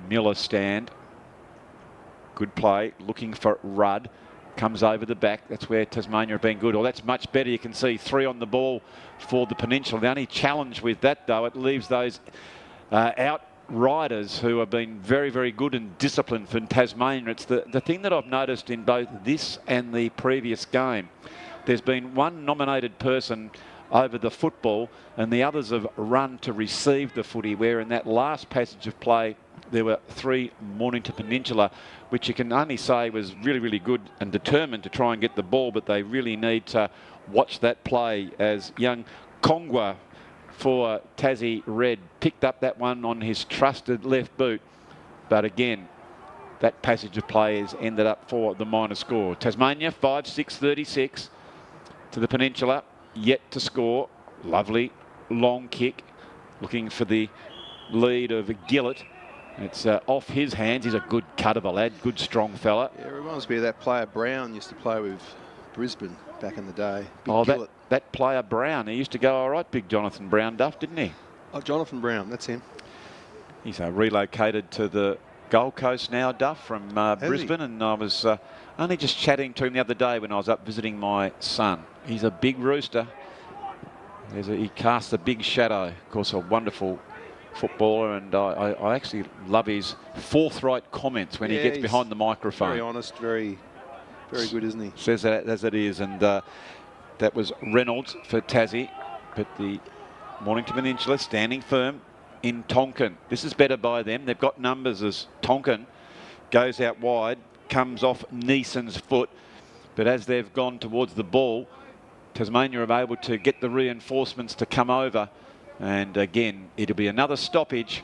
Miller stand. Good play, looking for Rudd. Comes over the back. That's where Tasmania have been good. Oh, that's much better. You can see 3 on the ball for the Peninsula. The only challenge with that, though, it leaves those outriders who have been very, very good and disciplined for Tasmania. It's the thing that I've noticed in both this and the previous game. There's been one nominated person over the football and the others have run to receive the footy, where in that last passage of play there were 3 Mornington Peninsula, which you can only say was really, really good and determined to try and get the ball, but they really need to watch that play as young Kongwa for Tassie Red picked up that one on his trusted left boot. But again, that passage of play has ended up for the minor score. Tasmania 5-6-36 to the Peninsula, yet to score. Lovely long kick, looking for the lead of Gillett. It's off his hands. He's a good cut of a lad, good strong fella. Yeah, it reminds me of that player Brown used to play with Brisbane back in the day. That player Brown, he used to go all right, big Jonathan Brown Duff, didn't he? Oh, Jonathan Brown, that's him. He's relocated to the Gold Coast now, Duff, from Brisbane, and I was only just chatting to him the other day when I was up visiting my son. He's a big rooster. He casts a big shadow. Of course, a wonderful footballer, and I actually love his forthright comments when he gets behind the microphone. Very honest, very, very good, isn't he? Says that as it is, and that was Reynolds for Tassie, but the Mornington Peninsula standing firm in Tonkin. This is better by them. They've got numbers as Tonkin goes out wide. comes off Neeson's foot. But as they've gone towards the ball, Tasmania are able to get the reinforcements to come over. And again, it'll be another stoppage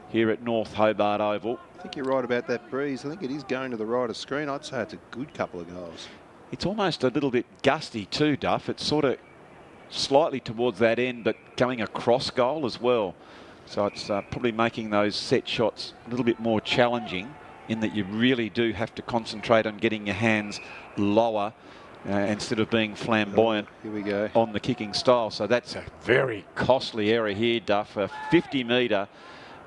here at North Hobart Oval. I think you're right about that breeze. I think it is going to the right of screen. I'd say it's a good couple of goals. It's almost a little bit gusty too, Duff. It's sort of slightly towards that end, but going across goal as well. So it's probably making those set shots a little bit more challenging, in that you really do have to concentrate on getting your hands lower instead of being flamboyant Here we go. on the kicking style. So that's a very costly error here, Duff. A 50 metre,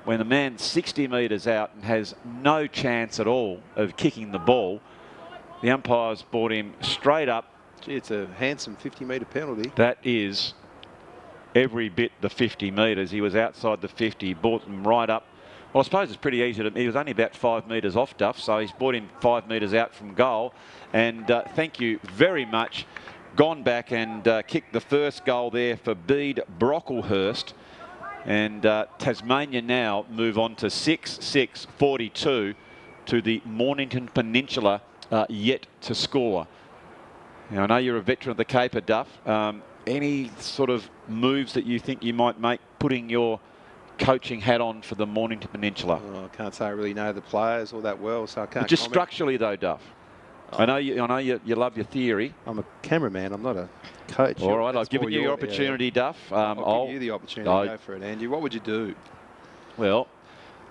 when the man's 60 metres out and has no chance at all of kicking the ball. The umpire's brought him straight up. Gee, it's a handsome 50-metre penalty. That is every bit the 50 metres. He was outside the 50, brought him right up. Well, I suppose it's pretty easy he was only about 5 metres off, Duff, so he's brought him 5 metres out from goal. And thank you very much. Gone back and kicked the first goal there for Bede Brocklehurst. And Tasmania now move on to 6-6-42 to the Mornington Peninsula yet to score. Now, I know you're a veteran of the Caper, Duff. Any sort of moves that you think you might make, putting your coaching hat on for the Mornington Peninsula? Oh, I can't say I really know the players all that well, so I can't. But just comment. structurally, though, Duff. I know you love your theory. I'm a cameraman. I'm not a coach. All right, That's I've given more you your opportunity, Duff. I'll give you the opportunity to go for it, Andy. What would you do? Well,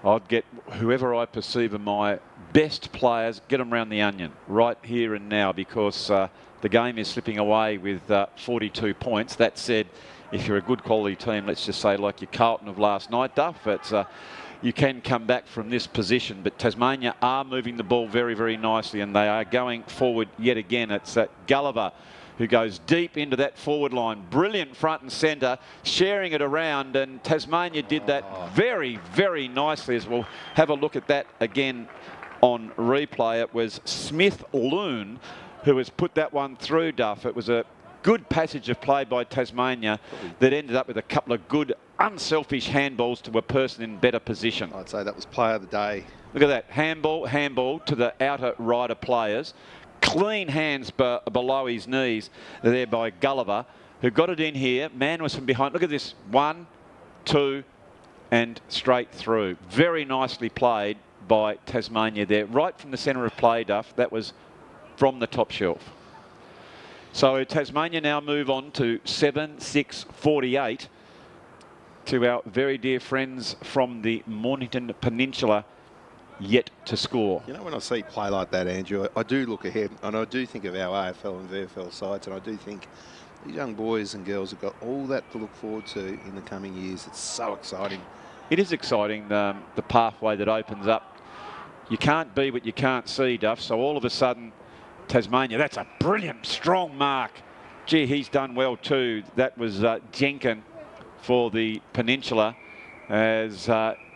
I'd get whoever I perceive are my best players, get them round the onion right here and now, because the game is slipping away with 42 points. That said, if you're a good quality team, let's just say like your Carlton of last night, Duff, you can come back from this position. But Tasmania are moving the ball very, very nicely, and they are going forward yet again. It's Gulliver who goes deep into that forward line. Brilliant front and centre, sharing it around, and Tasmania did that very, very nicely. As we'll have a look at that again on replay. It was Smith Loon who has put that one through, Duff. It was a good passage of play by Tasmania that ended up with a couple of good, unselfish handballs to a person in better position. I'd say that was player of the day. Look at that, handball to the outer right of players. Clean hands below his knees there by Gulliver, who got it in here. Man was from behind. Look at this, 1, 2, and straight through. Very nicely played by Tasmania there, right from the centre of play, Duff. That was from the top shelf. So Tasmania now move on to 7-6-48 to our very dear friends from the Mornington Peninsula yet to score. You know, when I see play like that, Andrew, I do look ahead, and I do think of our AFL and VFL sides, and I do think these young boys and girls have got all that to look forward to in the coming years. It's so exciting. It is exciting, the pathway that opens up. You can't be what you can't see, Duff, so all of a sudden Tasmania, that's a brilliant, strong mark. Gee, he's done well too. That was Jenkin for the Peninsula as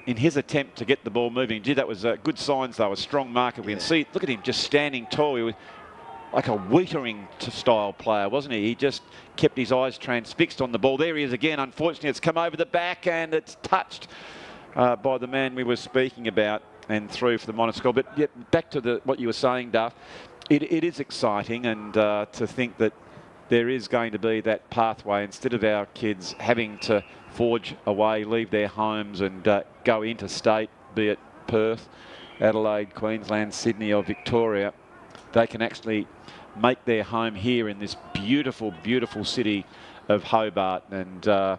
in his attempt to get the ball moving. Gee, that was good signs though, a strong marker. We can see, look at him just standing tall. He was like a Wiedering style player, wasn't he? He just kept his eyes transfixed on the ball. There he is again. Unfortunately, it's come over the back and it's touched by the man we were speaking about and through for the minor score. But yet, back to what you were saying, Duff. It is exciting, and to think that there is going to be that pathway instead of our kids having to forge away, leave their homes and go interstate, be it Perth, Adelaide, Queensland, Sydney or Victoria. They can actually make their home here in this beautiful, beautiful city of Hobart. And I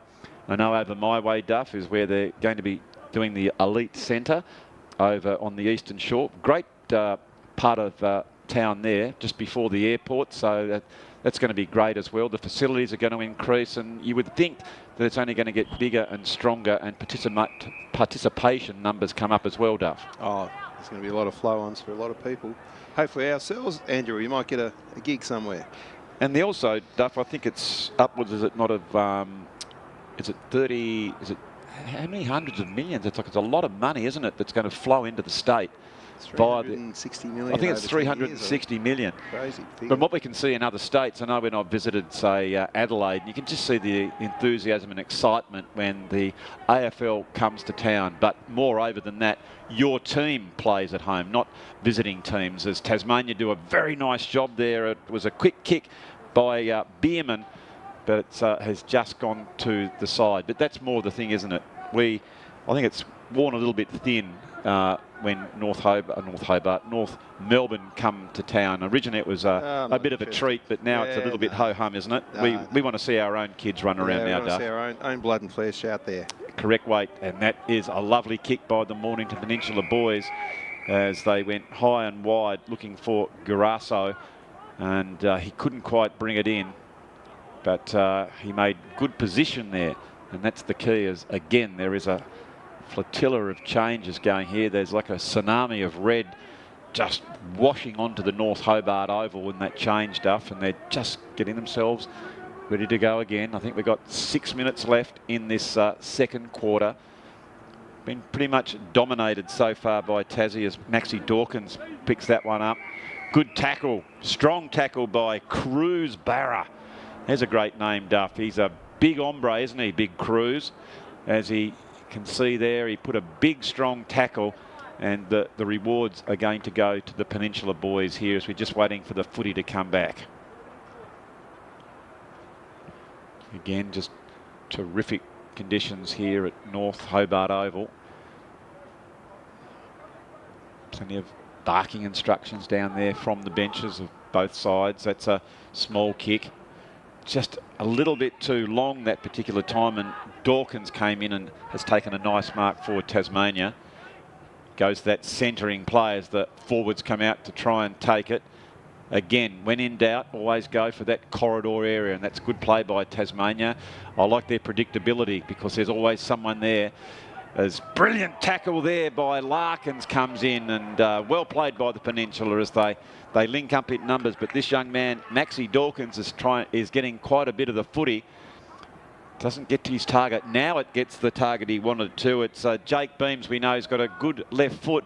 know over my way, Duff, is where they're going to be doing the Elite Centre over on the Eastern Shore. Great part of town there, just before the airport, so that's going to be great as well. The facilities are going to increase, and you would think that it's only going to get bigger and stronger, and participation numbers come up as well, Duff. Oh, there's going to be a lot of flow-ons for a lot of people. Hopefully ourselves, Andrew, you might get a gig somewhere. And also, Duff, I think it's upwards, is it not, of, is it 30, is it, how many hundreds of millions? It's like, it's a lot of money, isn't it, that's going to flow into the state via 360 million. I think it's over 360 million. Crazy figure. From what we can see in other states, I know when I've visited, say, Adelaide, you can just see the enthusiasm and excitement when the AFL comes to town. But moreover than that, your team plays at home, not visiting teams. As Tasmania do a very nice job there. It was a quick kick by Bierman, but it has just gone to the side. But that's more the thing, isn't it? I think it's worn a little bit thin when North Melbourne come to town. Originally it was a bit of a treat, but now it's a little bit ho-hum, isn't it? We want to see our own kids run around now, we want to see our own blood and flesh out there. Correct weight, and that is a lovely kick by the Mornington Peninsula boys as they went high and wide looking for Garasso, and he couldn't quite bring it in, but he made good position there, and that's the key. Is again, there is a flotilla of changes going here. There's like a tsunami of red just washing onto the North Hobart Oval in that change stuff, and they're just getting themselves ready to go again. I think we've got 6 minutes left in this second quarter. Been pretty much dominated so far by Tassie as Maxie Dawkins picks that one up. Good tackle, strong tackle by Cruz Barra. There's a great name, Duff. He's a big hombre, isn't he, Big Cruz? As he can see there, he put a big, strong tackle, and the rewards are going to go to the Peninsula boys here as we're just waiting for the footy to come back. Again, just terrific conditions here at North Hobart Oval. Plenty of barking instructions down there from the benches of both sides. That's a small kick. Just a little bit too long that particular time, and Dawkins came in and has taken a nice mark for Tasmania. Goes that centering play as the forwards come out to try and take it. Again, when in doubt, always go for that corridor area, and that's good play by Tasmania. I like their predictability because there's always someone there. There's brilliant tackle there by Larkins comes in, and well played by the Peninsula as they link up in numbers. But this young man, Maxie Dawkins, is getting quite a bit of the footy. Doesn't get to his target. Now it gets the target he wanted to. It's Jake Beams, we know, has got a good left foot.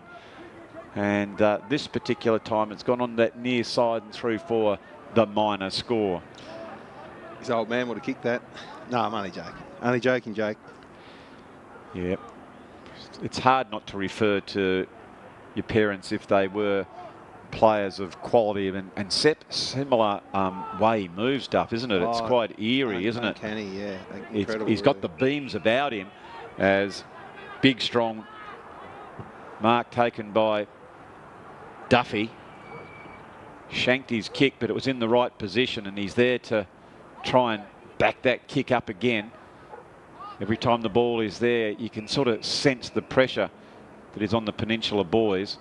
And this particular time it's gone on that near side and through for the minor score. His old man would have kicked that. No, I'm only joking. Only joking, Jake. Yep. It's hard not to refer to your parents if they were players of quality and similar way he moves stuff, isn't it? It's quite eerie, isn't it? Uncanny, yeah. He's got the beams about him as big, strong mark taken by Duffy. Shanked his kick, but it was in the right position, and he's there to try and back that kick up again. Every time the ball is there, you can sort of sense the pressure that is on the Peninsula boys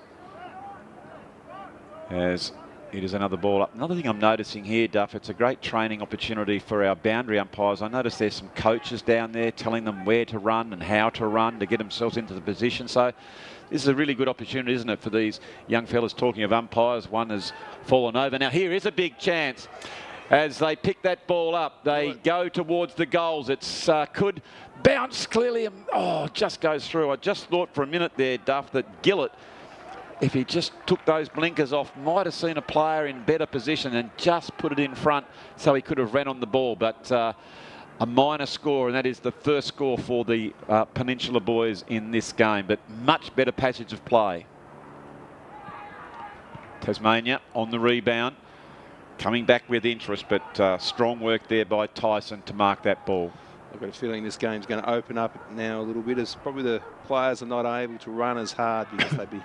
as it is another ball up. Another thing I'm noticing here, Duff, it's a great training opportunity for our boundary umpires. I notice there's some coaches down there telling them where to run and how to run to get themselves into the position. So this is a really good opportunity, isn't it, for these young fellas? Talking of umpires, one has fallen over. Now here is a big chance. As they pick that ball up, they go towards the goals. It's could bounce clearly. Just goes through. I just thought for a minute there, Duff, that Gillett, if he just took those blinkers off, might have seen a player in better position and just put it in front so he could have ran on the ball. But a minor score, and that is the first score for the Peninsula boys in this game. But much better passage of play. Tasmania on the rebound. Coming back with interest, but strong work there by Tyson to mark that ball. I've got a feeling this game's going to open up now a little bit, as probably the players are not able to run as hard because they'd be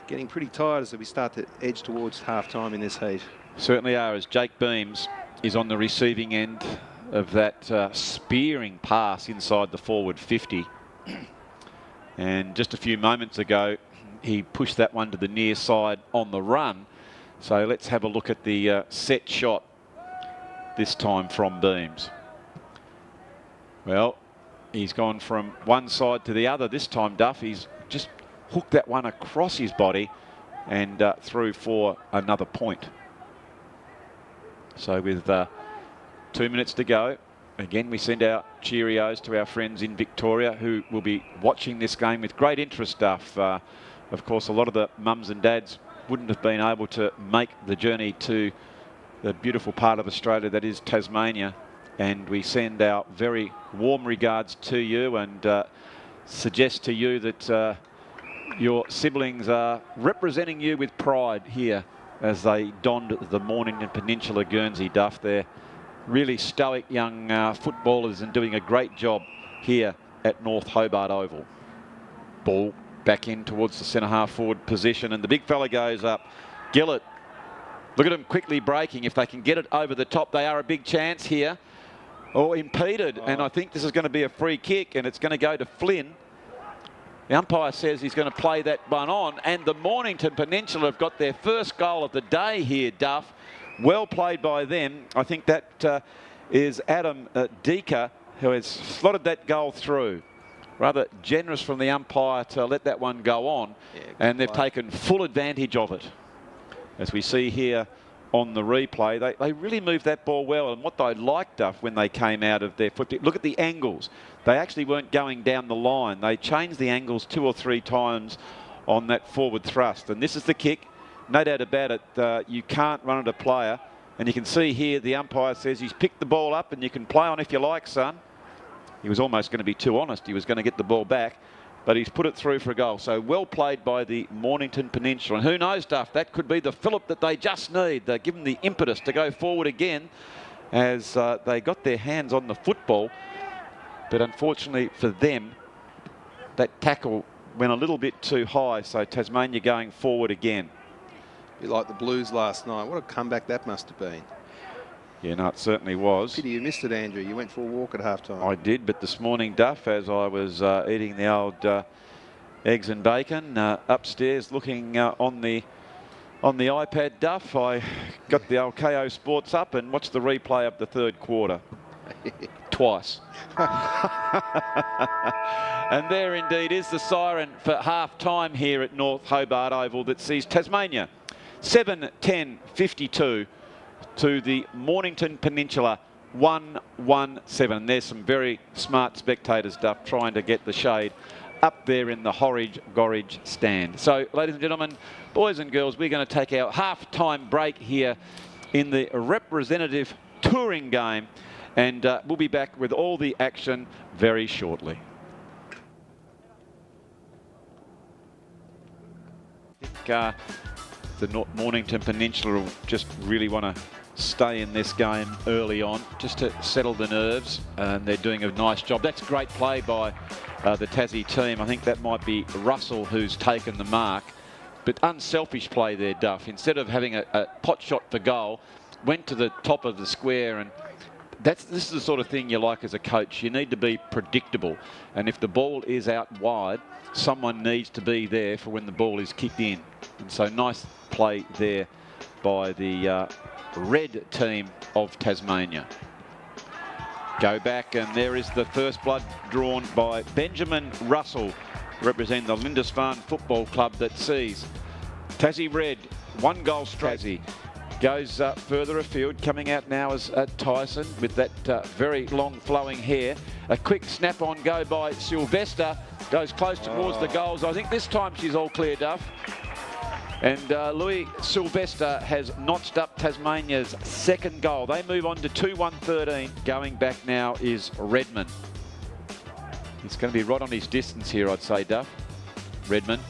getting pretty tired as we start to edge towards half-time in this heat. Certainly are, as Jake Beams is on the receiving end of that spearing pass inside the forward 50. And just a few moments ago, he pushed that one to the near side on the run. So let's have a look at the set shot this time from Beams. Well, he's gone from one side to the other this time, Duff. He's just hooked that one across his body and through for another point. So with 2 minutes to go, again, we send our Cheerios to our friends in Victoria who will be watching this game with great interest, Duff. of course, a lot of the mums and dads wouldn't have been able to make the journey to the beautiful part of Australia that is Tasmania. And we send our very warm regards to you and suggest to you that your siblings are representing you with pride here as they donned the Mornington Peninsula Guernsey duff. They're really stoic young footballers and doing a great job here at North Hobart Oval. Ball back in towards the centre half forward position, and the big fella goes up. Gillett, look at him quickly breaking. If they can get it over the top, they are a big chance here. Oh, impeded, and I think this is going to be a free kick, and it's going to go to Flynn. The umpire says he's going to play that one on, and the Mornington Peninsula have got their first goal of the day here, Duff. Well played by them. I think that is Adam Deaker, who has slotted that goal through. Rather generous from the umpire to let that one go on, and they've taken full advantage of it. As we see here on the replay, they really moved that ball well, and what they liked, Duff, when they came out of their foot, look at the angles. They actually weren't going down the line. They changed the angles 2 or 3 times on that forward thrust, and this is the kick. No doubt about it, you can't run at a player, and you can see here the umpire says he's picked the ball up and you can play on if you like, son. He was almost going to be too honest. He was going to get the ball back, but he's put it through for a goal. So well played by the Mornington Peninsula. And who knows, Duff, that could be the fillip that they just need. They give them the impetus to go forward again as they got their hands on the football. But unfortunately for them, that tackle went a little bit too high. So Tasmania going forward again. A bit like the Blues last night. What a comeback that must have been. Yeah, no, it certainly was. Pity you missed it, Andrew. You went for a walk at halftime. I did, but this morning, Duff, as I was eating the old eggs and bacon upstairs, looking on the iPad, Duff, I got the old KO Sports up and watched the replay of the third quarter. Twice. And there indeed is the siren for half-time here at North Hobart Oval that sees Tasmania 7-10-52 to the Mornington Peninsula 1-1-7. There's some very smart spectators, Duff, trying to get the shade up there in the Gorridge stand. So, ladies and gentlemen, boys and girls, we're going to take our half-time break here in the representative touring game, and we'll be back with all the action very shortly. I think the Mornington Peninsula will just really want to stay in this game early on just to settle the nerves, and they're doing a nice job. That's great play by the Tassie team. I think that might be Russell who's taken the mark, but unselfish play there, Duff. Instead of having a pot shot for goal, went to the top of the square, and this is the sort of thing you like as a coach. You need to be predictable, and if the ball is out wide, someone needs to be there for when the ball is kicked in. And so nice play there by the red team of Tasmania. Go back, and there is the first blood drawn by Benjamin Russell, representing the Lindisfarne Football Club, that sees Tassie Red, 1 goal straight. Tassie goes further afield, coming out now as Tyson with that very long flowing hair. A quick snap on go by Sylvester, goes close towards the goals. I think this time she's all clear, Duff. And Louis Sylvester has notched up Tasmania's second goal. They move on to 2-1-13. Going back now is Redmond. He's going to be right on his distance here, I'd say, Duff. Redmond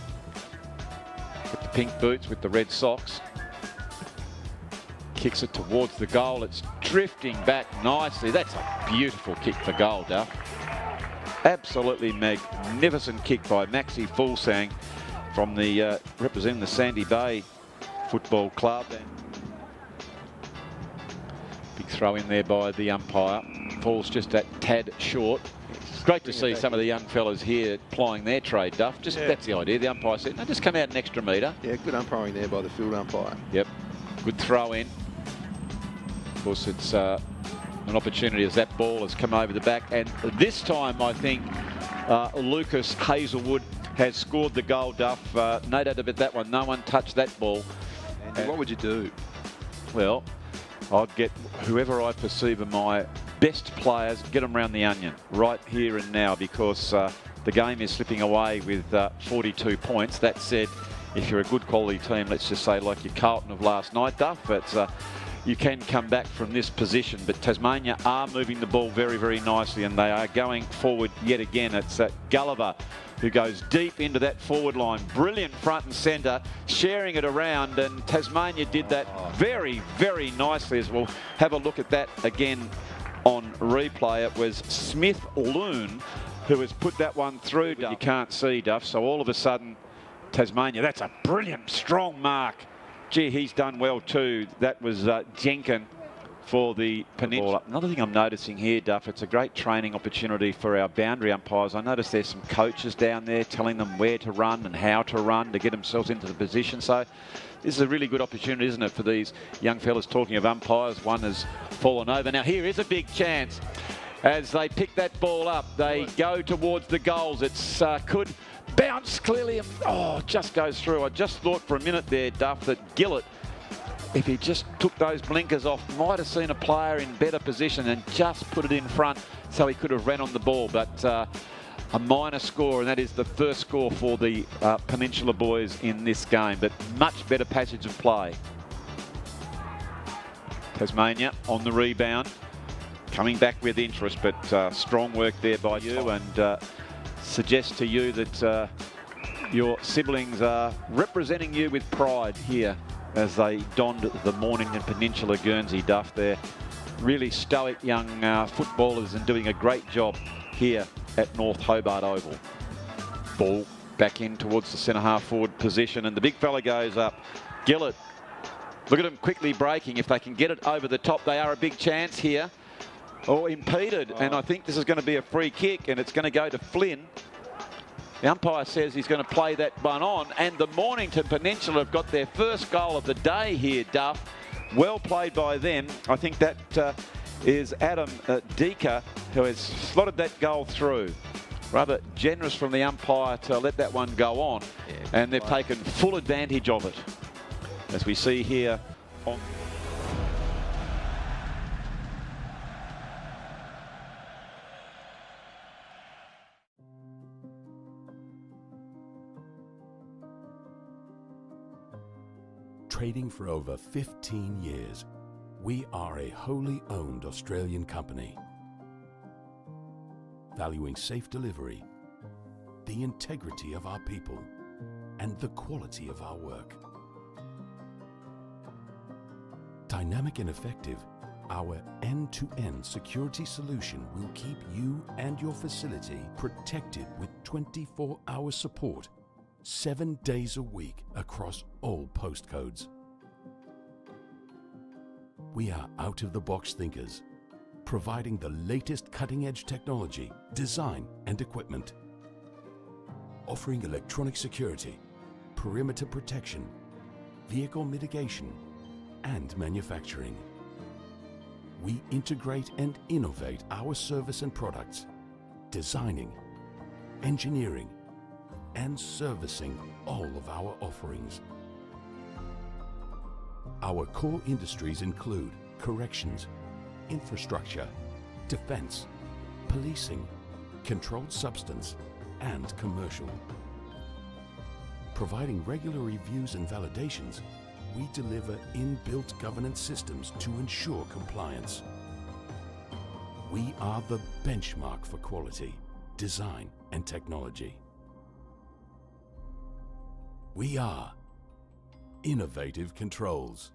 with the pink boots, with the red socks. Kicks it towards the goal. It's drifting back nicely. That's a beautiful kick for goal, Duff. Absolutely magnificent kick by Maxie Fulsang from the representing the Sandy Bay Football Club. And big throw in there by the umpire. Falls just that tad short. It's great to see some of the young fellas here plying their trade, Duff. That's the idea. The umpire said, no, just come out an extra metre. Yeah, good umpiring there by the field umpire. Yep, good throw in. Of course, it's an opportunity as that ball has come over the back. And this time, I think Lucas Hazelwood has scored the goal, Duff. No doubt about that one. No one touched that ball. And what would you do? Well, I'd get whoever I perceive are my best players, get them round the onion right here and now, because the game is slipping away with 42 points. That said, if you're a good quality team, let's just say like your Carlton of last night, Duff, you can come back from this position. But Tasmania are moving the ball very, very nicely, and they are going forward yet again. It's Gulliver who goes deep into that forward line. Brilliant front and centre, sharing it around, and Tasmania did that very, very nicely as well. Have a look at that again on replay. It was Smith Loon who has put that one through. You can't see, Duff, so all of a sudden Tasmania, that's a brilliant, strong mark. Gee, he's done well too. That was Jenkin for the Peninsula. Another thing I'm noticing here, Duff, it's a great training opportunity for our boundary umpires. I notice there's some coaches down there telling them where to run and how to run to get themselves into the position. So this is a really good opportunity, isn't it, for these young fellas? Talking of umpires, one has fallen over. Now here is a big chance. As they pick that ball up, they go towards the goals. It's could bounce clearly. Oh, just goes through. I just thought for a minute there, Duff, that Gillett, if he just took those blinkers off, might have seen a player in better position and just put it in front so he could have ran on the ball. But a minor score, and that is the first score for the Peninsula boys in this game. But much better passage of play. Tasmania on the rebound, coming back with interest, but strong work there by you, and suggest to you that your siblings are representing you with pride here as they donned the Mornington Peninsula Guernsey, Duff. They're really stoic young footballers and doing a great job here at North Hobart Oval. Ball back in towards the centre half forward position, and the big fella goes up. Gillett, look at him quickly breaking. If they can get it over the top, they are a big chance here. Oh, impeded, and I think this is going to be a free kick, and it's going to go to Flynn. The umpire says he's going to play that one on, and the Mornington Peninsula have got their first goal of the day here, Duff. Well played by them. I think that is Adam Deaker, who has slotted that goal through. Rather generous from the umpire to let that one go on, and they've taken full advantage of it, as we see here on... Trading for over 15 years, we are a wholly owned Australian company, valuing safe delivery, the integrity of our people, and the quality of our work. Dynamic and effective, our end-to-end security solution will keep you and your facility protected with 24-hour support, 7 days a week across all postcodes. We are out-of-the-box thinkers, providing the latest cutting-edge technology, design and equipment, offering electronic security, perimeter protection, vehicle mitigation, and manufacturing. We integrate and innovate our service and products, designing, engineering, and servicing all of our offerings. Our core industries include corrections, infrastructure, defense, policing, controlled substance, and commercial. Providing regular reviews and validations, we deliver inbuilt governance systems to ensure compliance. We are the benchmark for quality, design, and technology. We are Innovative Controls.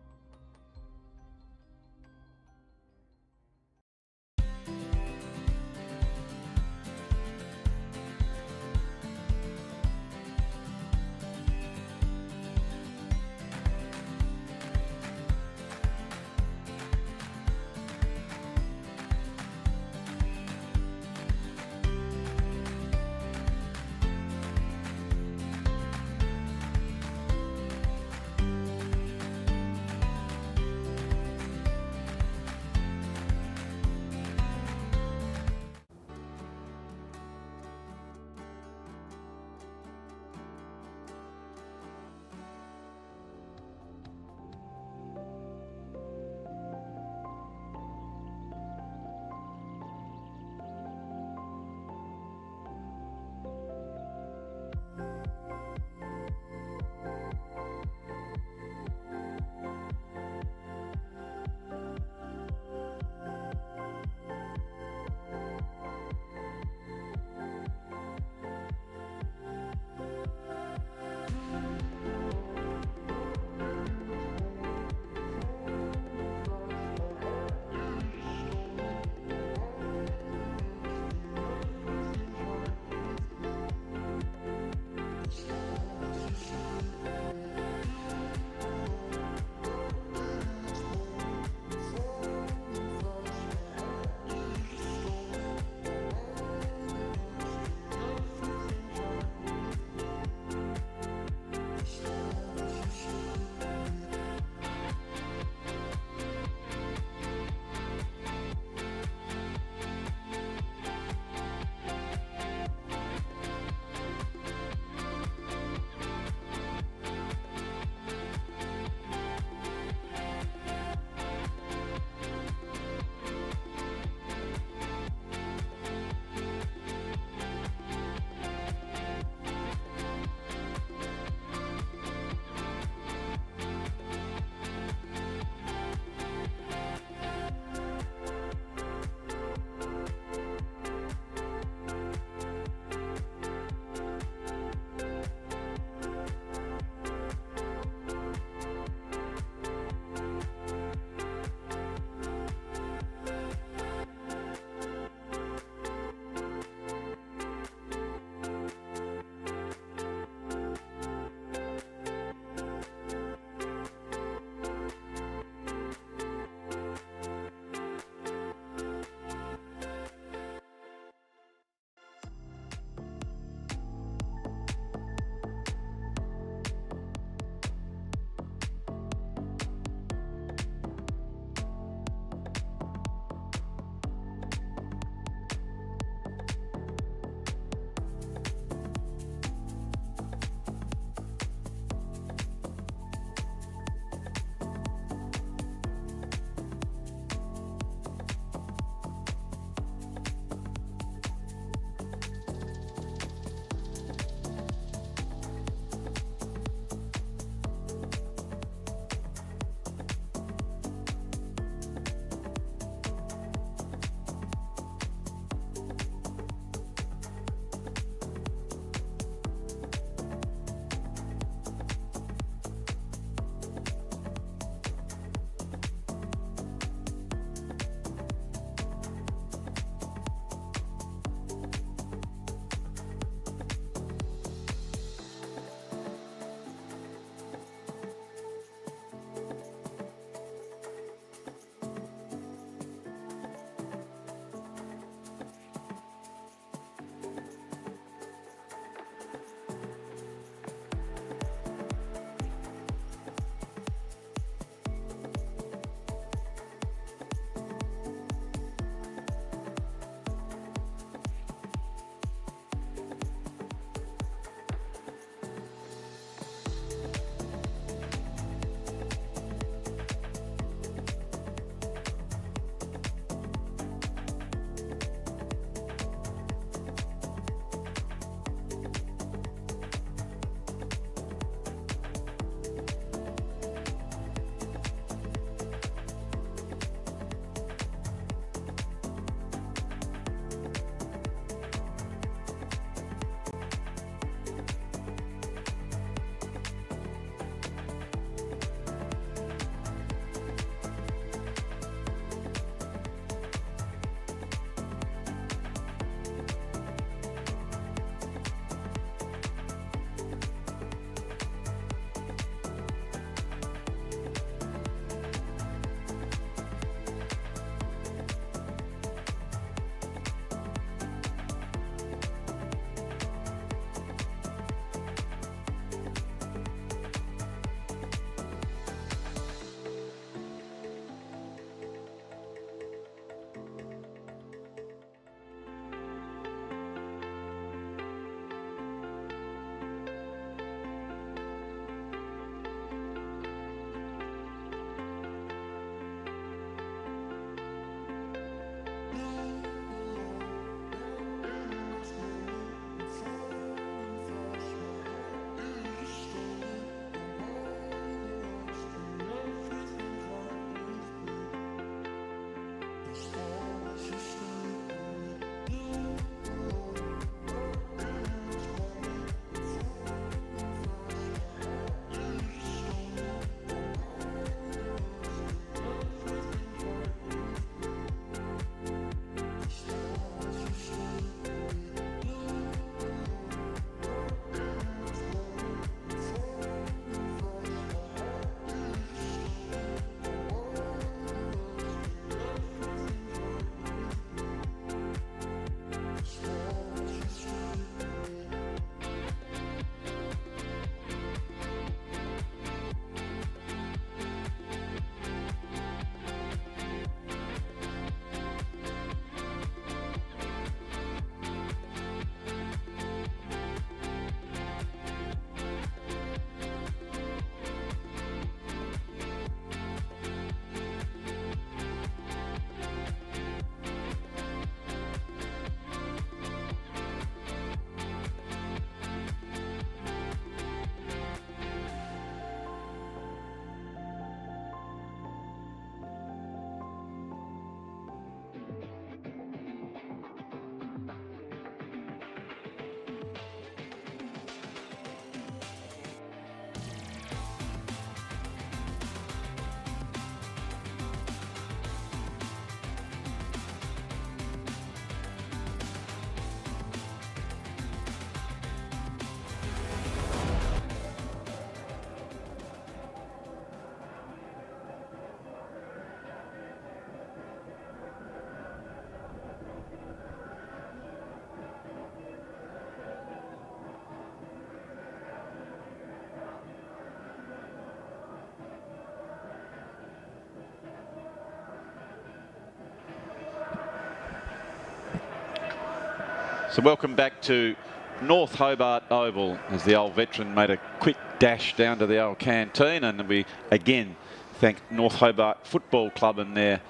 So welcome back to North Hobart Oval as the old veteran made a quick dash down to the old canteen, and we again thank North Hobart Football Club and their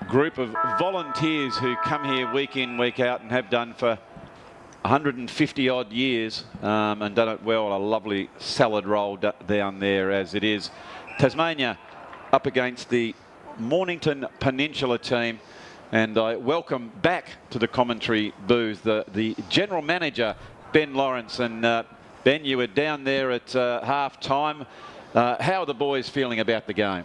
group of volunteers who come here week in, week out and have done for 150 odd years and done it well. A lovely salad roll down there as it is. Tasmania up against the Mornington Peninsula team, and I welcome back to the commentary booth the general manager, Ben Lawrence. And Ben, you were down there at half time. How are the boys feeling about the game?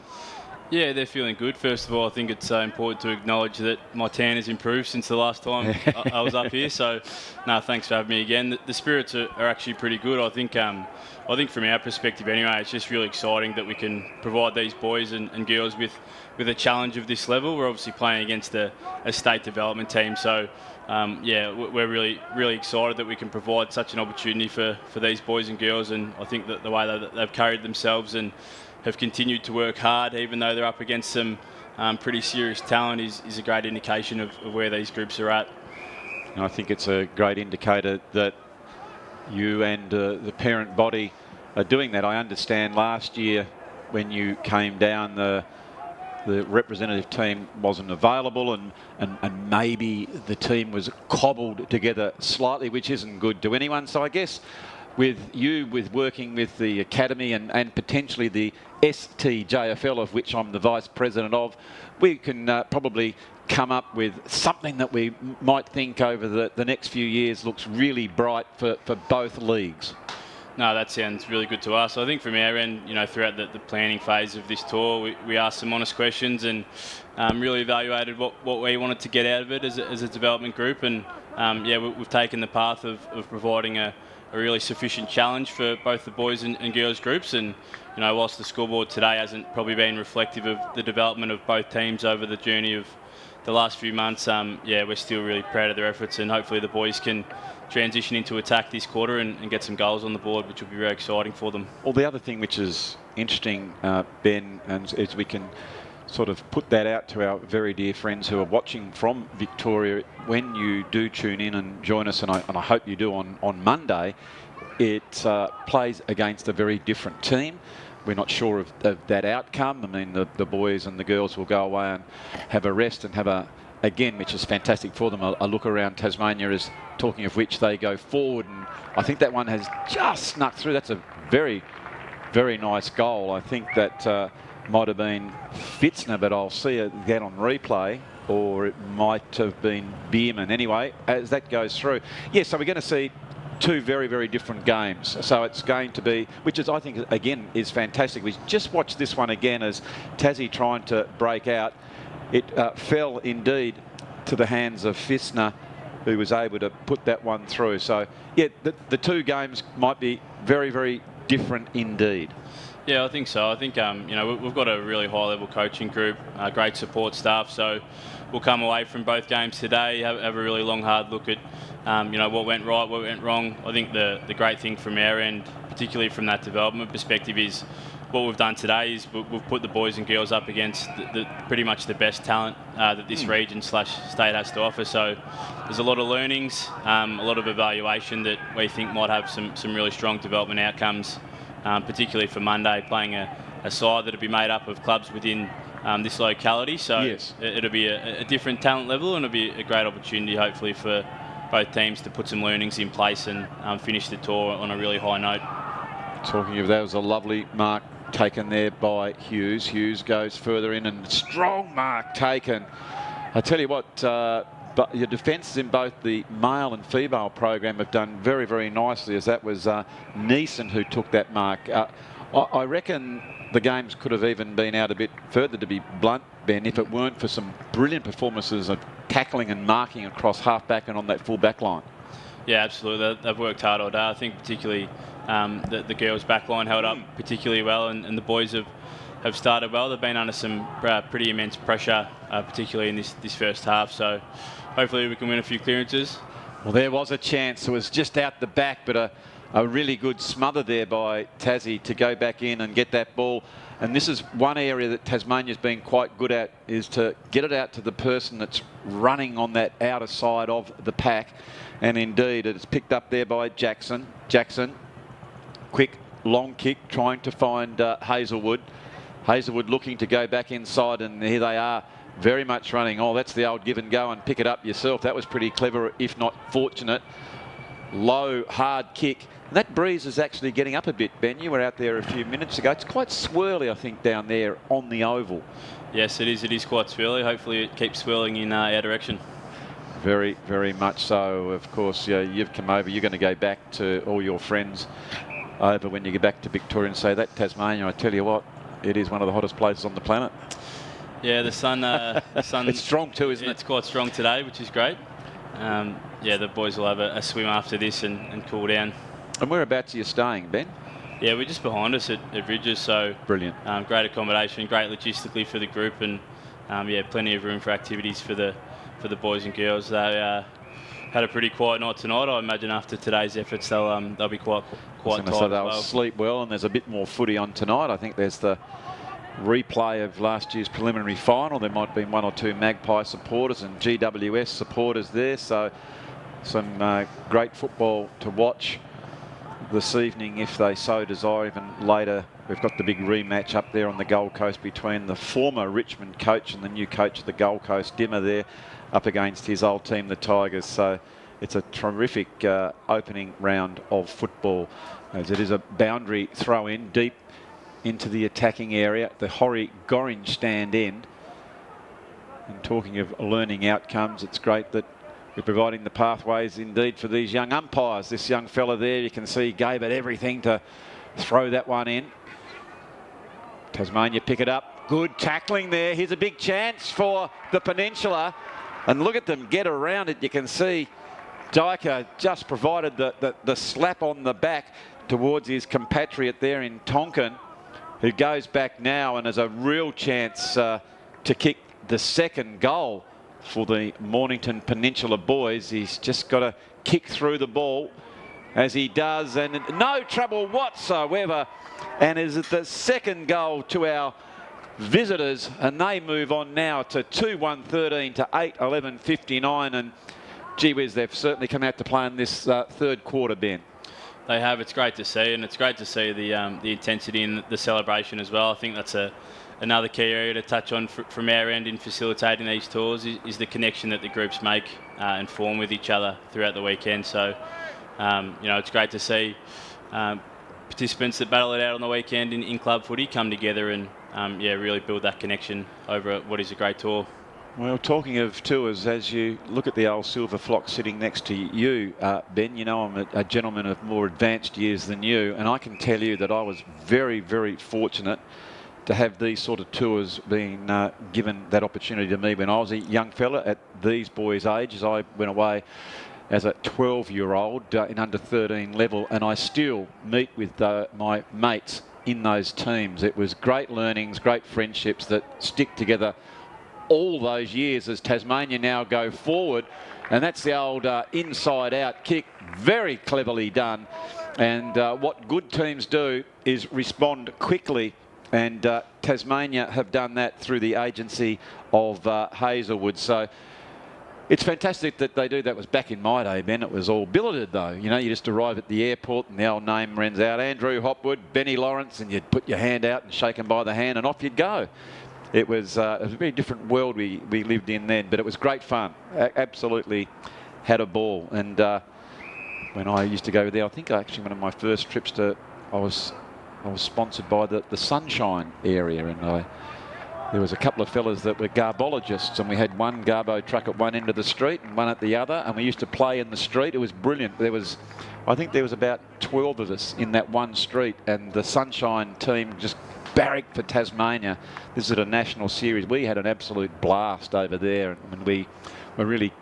Yeah, they're feeling good. First of all, I think it's important to acknowledge that my tan has improved since the last time I was up here. So, no, thanks for having me again. The spirits are actually pretty good. I think from our perspective anyway, it's just really exciting that we can provide these boys and girls with a challenge of this level. We're obviously playing against a state development team. So, yeah, we're really excited that we can provide such an opportunity for these boys and girls. And I think that the way that they've carried themselves and have continued to work hard, even though they're up against some pretty serious talent, is a great indication of where these groups are at. And I think it's a great indicator that you and the parent body are doing that. I understand last year when you came down, the representative team wasn't available, and maybe the team was cobbled together slightly, which isn't good to anyone. So I guess with working with the academy and potentially the STJFL, of which I'm the vice president of, we can probably come up with something that we might think over the next few years looks really bright for both leagues. No, that sounds really good to us. I think from our end, throughout the planning phase of this tour, we asked some honest questions and really evaluated what we wanted to get out of it as a development group. And yeah, we've taken the path of providing a really sufficient challenge for both the boys and girls groups. And whilst the scoreboard today hasn't probably been reflective of the development of both teams over the journey of the last few months, yeah, we're still really proud of their efforts, and hopefully the boys can transition into attack this quarter and get some goals on the board, which will be very exciting for them. Well, the other thing which is interesting, Ben, and is we can sort of put that out to our very dear friends who are watching from Victoria. When you do tune in and join us, and I hope you do on Monday, it plays against a very different team. We're not sure of that outcome. I mean, the boys and the girls will go away and have a rest and have again, which is fantastic for them, a look around Tasmania, is talking of which they go forward. And I think that one has just snuck through. That's a very, very nice goal. I think that might have been Fitzner, but I'll see it again on replay, or it might have been Bierman. Anyway, as that goes through. Yeah, so we're going to see two very, very different games. So it's going to be, which is, I think, again, is fantastic. We just watched this one again as Tassie trying to break out. It fell indeed to the hands of Fitzner, who was able to put that one through. So, yeah, the two games might be very, very different indeed. Yeah, I think so. I think, we've got a really high-level coaching group, great support staff. So we'll come away from both games today, have a really long, hard look at, what went right, what went wrong. I think the great thing from our end, particularly from that development perspective, is what we've done today is we've put the boys and girls up against pretty much the best talent that this region / state has to offer. So there's a lot of learnings, a lot of evaluation that we think might have some really strong development outcomes, particularly for Monday, playing a side that'll be made up of clubs within this locality. So yes, it'll be a different talent level, and it'll be a great opportunity, hopefully, for both teams to put some learnings in place and finish the tour on a really high note. Talking of that, was a lovely mark taken there by Hughes. Hughes goes further in, and strong mark taken. I tell you what, but your defences in both the male and female program have done very, very nicely, as that was Neeson who took that mark. I reckon the games could have even been out a bit further, to be blunt, Ben, if it weren't for some brilliant performances of tackling and marking across half-back and on that full-back line. Yeah, absolutely. They've worked hard all day. I think particularly the girls' back line held up particularly well, and the boys have started well. They've been under some pretty immense pressure, particularly in this first half. So hopefully we can win a few clearances. Well, there was a chance. It was just out the back, but a really good smother there by Tassie to go back in and get that ball And this is one area that Tasmania's been quite good at, is to get it out to the person that's running on that outer side of the pack. And indeed, it's picked up there by Jackson. Jackson, quick, long kick, trying to find Hazelwood. Hazelwood looking to go back inside, and here they are, very much running. Oh, that's the old give and go and pick it up yourself. That was pretty clever, if not fortunate. Low, hard kick. And that breeze is actually getting up a bit, Ben. You were out there a few minutes ago. It's quite swirly, I think, down there on the oval. Yes, it is. It is quite swirly. Hopefully it keeps swirling in our direction. Very, very much so. Of course, you've come over. You're going to go back to all your friends over when you get back to Victoria and say, that Tasmania, I tell you what, it is one of the hottest places on the planet. Yeah, the sun. It's strong too, isn't it? It's quite strong today, which is great. Yeah, the boys will have a swim after this and cool down. And whereabouts are you staying, Ben? Yeah, we're just behind us at Ridges, so brilliant. Great accommodation, great logistically for the group, and yeah, plenty of room for activities for the boys and girls. They had a pretty quiet night tonight. I imagine after today's efforts, they'll be quite tired as they'll well. sleep well, and there's a bit more footy on tonight. I think there's the replay of last year's preliminary final. There might have been one or two Magpie supporters and GWS supporters there, so some great football to watch this evening if they so desire. Even later, we've got the big rematch up there on the Gold Coast between the former Richmond coach and the new coach of the Gold Coast, Dimmer, there up against his old team, the Tigers. So it's a terrific opening round of football, as it is a boundary throw in deep into the attacking area, the Horry Gorringe stand end. And talking of learning outcomes, it's great that we're providing the pathways indeed for these young umpires. This young fella there, you can see, gave it everything to throw that one in. Tasmania pick it up. Good tackling there. Here's a big chance for the Peninsula. And look at them get around it. You can see Dyker just provided the slap on the back towards his compatriot there in Tonkin, who goes back now and has a real chance to kick the second goal for the Mornington Peninsula boys. He's just got to kick through the ball, as he does, and no trouble whatsoever. And is it the second goal to our visitors, and they move on now to 2-1-13 to 8-11-59. And gee whiz, they've certainly come out to play in this third quarter, Ben. They have. It's great to see, and it's great to see the intensity and the celebration as well. I think that's another key area to touch on from our end in facilitating these tours is the connection that the groups make and form with each other throughout the weekend. So, it's great to see participants that battle it out on the weekend in club footy come together and really build that connection over what is a great tour. Well, talking of tours, as you look at the old Silver Flock sitting next to you, Ben, you know I'm a gentleman of more advanced years than you, and I can tell you that I was very, very fortunate to have these sort of tours being given that opportunity to me when I was a young fella at these boys' ages. I went away as a 12-year-old in under 13 level, and I still meet with my mates in those teams. It was great learnings, great friendships that stick together all those years as Tasmania now go forward. And that's the old inside-out kick, very cleverly done. And what good teams do is respond quickly, and Tasmania have done that through the agency of Hazelwood. So it's fantastic that they do. That was back in my day, Ben. It was all billeted, though. You know, you just arrive at the airport and the old name rings out, Andrew Hopwood, Benny Lawrence, and you'd put your hand out and shake them by the hand and off you'd go. It was a very different world we lived in then, but it was great fun. Absolutely had a ball. And when I used to go there, I think actually one of my first trips I was sponsored by the Sunshine area, and there was a couple of fellas that were garbologists, and we had one garbo truck at one end of the street and one at the other, and we used to play in the street. It was brilliant. I think there was about 12 of us in that one street, and the Sunshine team just barracked for Tasmania. This is a national series. We had an absolute blast over there, and we were really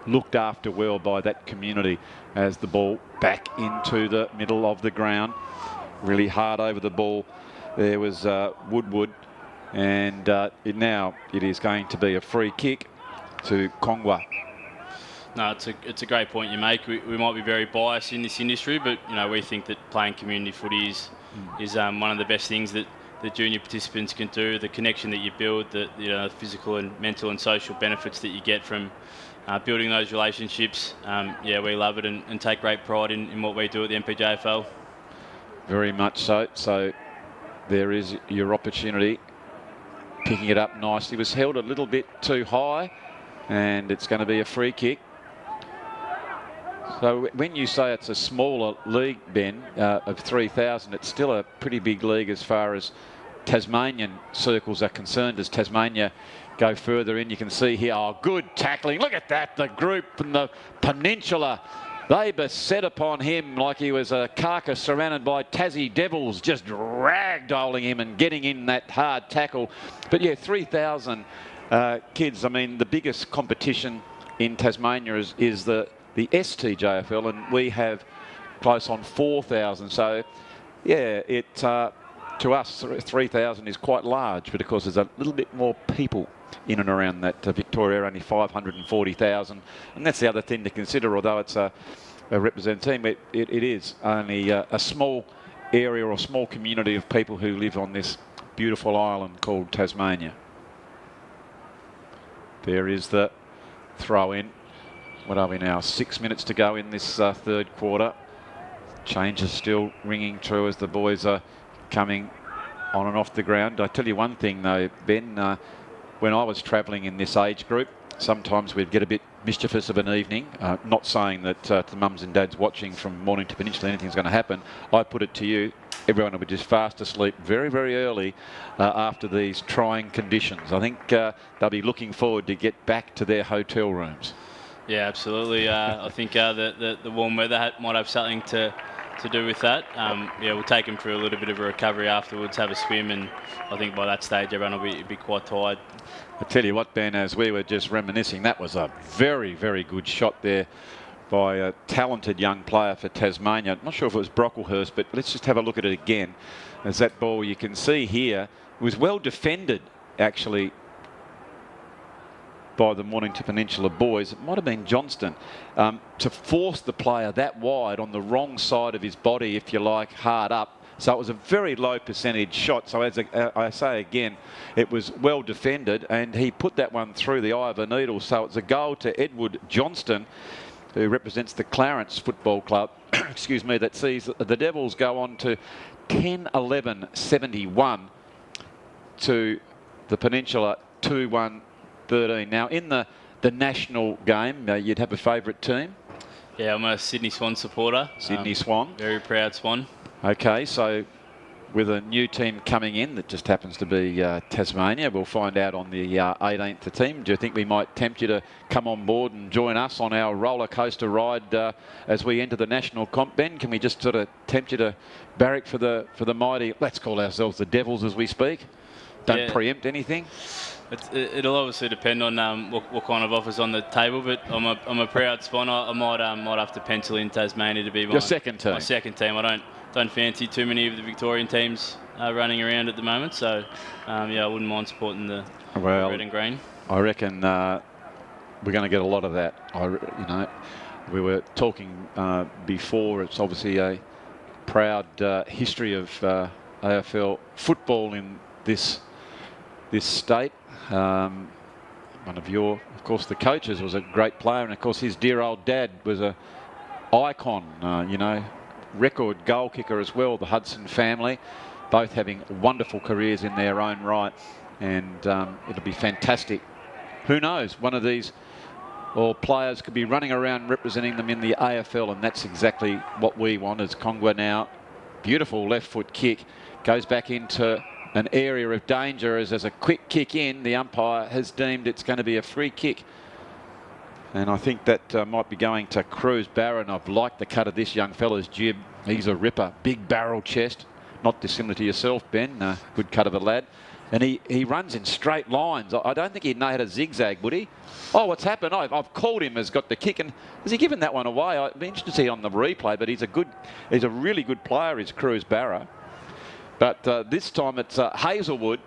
looked after well by that community. As the ball back into the middle of the ground, really hard over the ball. There was Woodward, and now it is going to be a free kick to Kongwa. No, it's a great point you make. We might be very biased in this industry, but we think that playing community footy is one of the best things that the junior participants can do, the connection that you build, the physical and mental and social benefits that you get from building those relationships. We love it and take great pride in what we do at the MPJFL. Very much so. So there is your opportunity. Picking it up nicely. Was held a little bit too high, and it's going to be a free kick. So when you say it's a smaller league, Ben, of 3,000, it's still a pretty big league as far as Tasmanian circles are concerned. As Tasmania go further in, you can see here, oh, good tackling. Look at that, the group from the Peninsula. They beset upon him like he was a carcass surrounded by Tassie Devils, just ragdolling him and getting in that hard tackle. But yeah, 3,000 kids. I mean, the biggest competition in Tasmania is the STJFL, and we have close on 4,000. So yeah, to us, 3,000 is quite large, but of course there's a little bit more people in and around that. Victoria, only 540,000, and that's the other thing to consider. Although it's a representative team, it is only a small area or small community of people who live on this beautiful island called Tasmania. There is the throw in. What are we now? 6 minutes to go in this third quarter. Changes still ringing true as the boys are coming on and off the ground. I tell you one thing though, Ben, when I was travelling in this age group, sometimes we'd get a bit mischievous of an evening. Not saying that to the mums and dads watching from Mornington to Peninsula anything's going to happen. I put it to you, everyone will be just fast asleep very, very early after these trying conditions. I think they'll be looking forward to get back to their hotel rooms. Yeah, absolutely. I think the warm weather might have something to do with that. We'll take them through a little bit of a recovery afterwards, have a swim, and I think by that stage everyone will be quite tired. I tell you what, Ben, as we were just reminiscing, that was a very, very good shot there by a talented young player for Tasmania. I'm not sure if it was Brocklehurst, but let's just have a look at it again. As that ball, you can see here, was well defended, actually, by the Mornington Peninsula boys. It might have been Johnston, to force the player that wide on the wrong side of his body, if you like, hard up. So it was a very low percentage shot. So as I say again, it was well defended, and he put that one through the eye of a needle. So it's a goal to Edward Johnston, who represents the Clarence Football Club, excuse me, that sees the Devils go on to 10-11-71 to the Peninsula 2-1-13. Now in the national game, you'd have a favourite team? Yeah, I'm a Sydney Swan supporter. Sydney Swan. Very proud Swan. Okay, so with a new team coming in that just happens to be Tasmania, we'll find out on the 18th the team. Do you think we might tempt you to come on board and join us on our roller coaster ride as we enter the national comp, Ben? Can we just sort of tempt you to barrack for the mighty, let's call ourselves the Devils as we speak? Don't preempt anything. It'll obviously depend on what kind of offers on the table, but I'm a proud Swan. I might have to pencil in Tasmania to be my second team. I don't fancy too many of the Victorian teams running around at the moment, so I wouldn't mind supporting the red and green. I reckon we're going to get a lot of that. We were talking before. It's obviously a proud history of AFL football in this state. One of course, the coaches was a great player, and of course his dear old dad was a icon. Record goal kicker as well. The Hudson family, both having wonderful careers in their own right, and it'll be fantastic. Who knows? One of these players could be running around representing them in the AFL, and that's exactly what we want. As Kongwa now, beautiful left foot kick, goes back into an area of danger as there's a quick kick in. The umpire has deemed it's going to be a free kick. And I think that might be going to Cruz Barron. I've liked the cut of this young fella's jib. He's a ripper. Big barrel chest. Not dissimilar to yourself, Ben. Good cut of a lad. And he runs in straight lines. I don't think he'd know how to zigzag, would he? Oh, what's happened? I've called him as got the kick. And has he given that one away? I'd be interested to see on the replay. But he's a really good player, is Cruz Barrow. But this time it's Hazelwood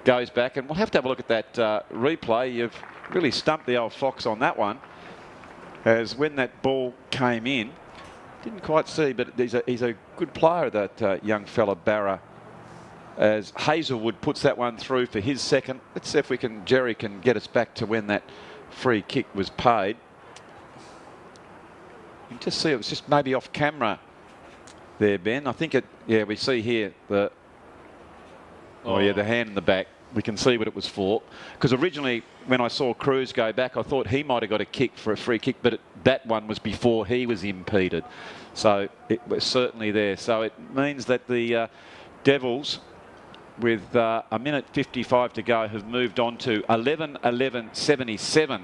goes back. And we'll have to have a look at that replay. You've really stumped the old fox on that one. As when that ball came in, didn't quite see, but he's a good player, that young fella Barra. as Hazelwood puts that one through for his second. Let's see if Jerry can get us back to when that free kick was paid. You can just see it was just maybe off camera there, Ben. I think we see here the hand in the back. We can see what it was for. Because originally, when I saw Cruz go back, I thought he might have got a kick for a free kick, but that one was before he was impeded. So it was certainly there. So it means that the Devils, with a minute 55 to go, have moved on to 11-11-77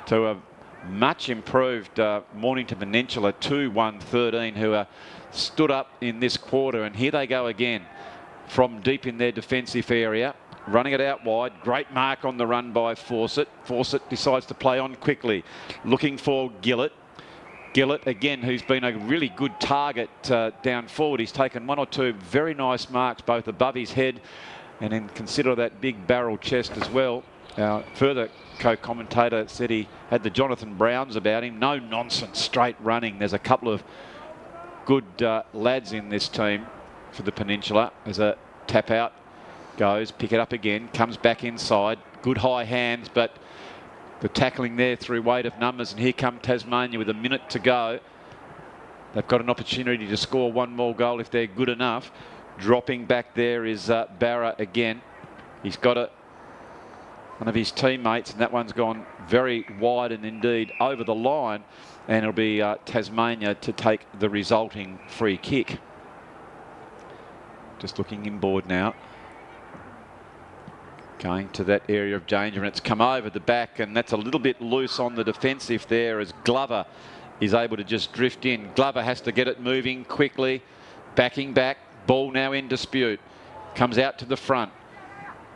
to a much improved Mornington Peninsula 2-1-13, who are stood up in this quarter. And here they go again from deep in their defensive area. Running it out wide. Great mark on the run by Fawcett. Fawcett decides to play on quickly. Looking for Gillett. Gillett, again, who's been a really good target down forward. He's taken one or two very nice marks, both above his head and then consider that big barrel chest as well. Further co-commentator said he had the Jonathan Browns about him. No nonsense, straight running. There's a couple of good lads in this team for the Peninsula. As a tap out goes, pick it up again, comes back inside. Good high hands, but the tackling there through weight of numbers. And here come Tasmania with a minute to go. They've got an opportunity to score one more goal if they're good enough. Dropping back there is Barra again. He's got one of his teammates, and that one's gone very wide and indeed over the line. And it'll be Tasmania to take the resulting free kick. Just looking inboard now. Going to that area of danger, and it's come over the back, and that's a little bit loose on the defensive there as Glover is able to just drift in. Glover has to get it moving quickly. Backing back. Ball now in dispute. Comes out to the front.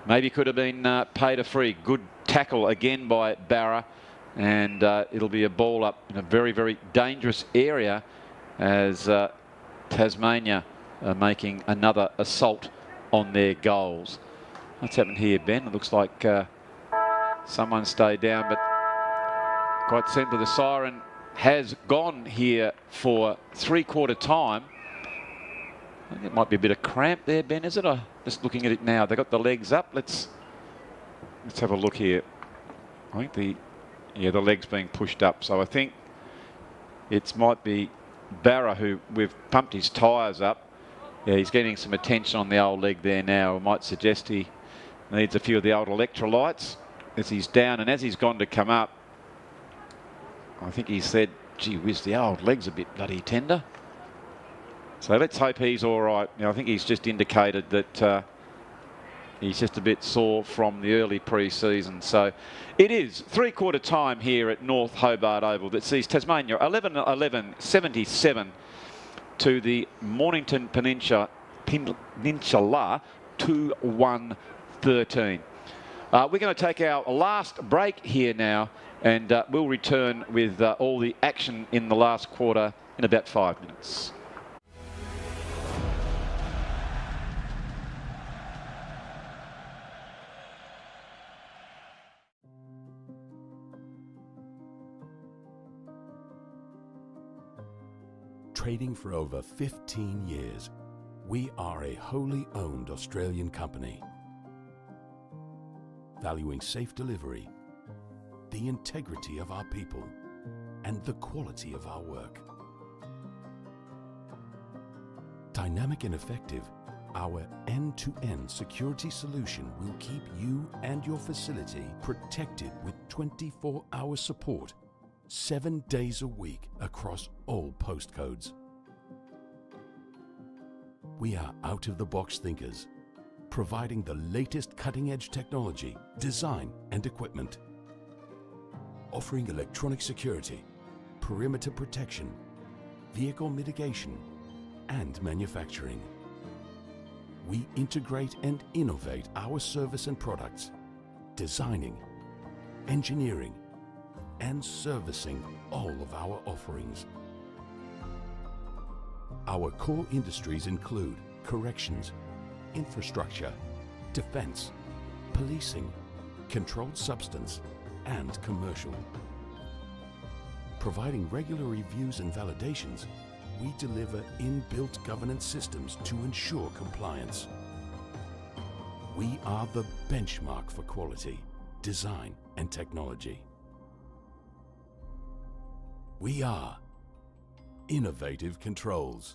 Maybe could have been paid a free. Good tackle again by Barra, and it'll be a ball up in a very, very dangerous area as Tasmania are making another assault on their goals. What's happened here, Ben? It looks like someone stayed down, but quite simply the siren has gone here for three-quarter time. I think it might be a bit of cramp there, Ben, is it? Just looking at it now. They've got the legs up. Let's have a look here. I think the leg's being pushed up. So I think it might be Barra who we've pumped his tyres up. Yeah, he's getting some attention on the old leg there now. I might suggest he needs a few of the old electrolytes as he's down, and as he's gone to come up, I think he said, gee whiz, the old leg's a bit bloody tender. So let's hope he's all right. Now, I think he's just indicated that he's just a bit sore from the early pre-season. So it is three-quarter time here at North Hobart Oval that sees Tasmania 11-11-77 to the Mornington Peninsula 2-1-13. We're going to take our last break here now, and we'll return with all the action in the last quarter in about 5 minutes. Trading for over 15 years, we are a wholly owned Australian company, valuing safe delivery, the integrity of our people, and the quality of our work. Dynamic and effective, our end-to-end security solution will keep you and your facility protected with 24-hour support, 7 days a week across all postcodes. We are out-of-the-box thinkers, providing the latest cutting-edge technology, design and equipment, offering electronic security, perimeter protection, vehicle mitigation, and manufacturing. We integrate and innovate our service and products, designing, engineering, and servicing all of our offerings. Our core industries include corrections, infrastructure, defense, policing, controlled substance, and commercial. Providing regular reviews and validations, we deliver inbuilt governance systems to ensure compliance. We are the benchmark for quality, design and technology. We are Innovative Controls.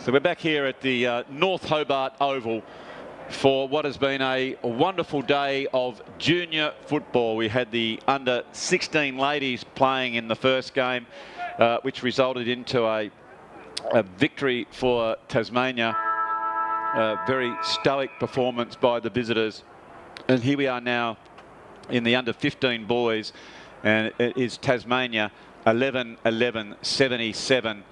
So we're back here at the North Hobart Oval for what has been a wonderful day of junior football. We had the under 16 ladies playing in the first game, which resulted into a victory for Tasmania. A very stoic performance by the visitors. And here we are now in the under 15 boys, and it is Tasmania 11-11-77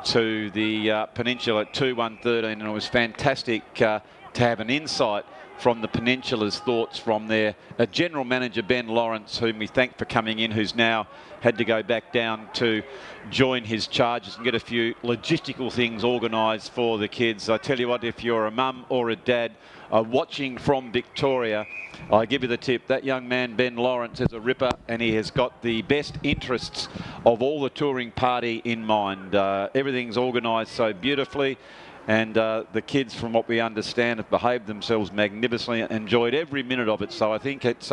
to the Peninsula 2-1-13, and it was fantastic to have an insight from the Peninsula's thoughts from their general manager Ben Lawrence, whom we thank for coming in, who's now had to go back down to join his charges and get a few logistical things organised for the kids. I tell you what, if you're a mum or a dad watching from Victoria, I give you the tip, that young man Ben Lawrence is a ripper, and he has got the best interests of all the touring party in mind. Everything's organised so beautifully, and the kids, from what we understand, have behaved themselves magnificently, enjoyed every minute of it. So I think it's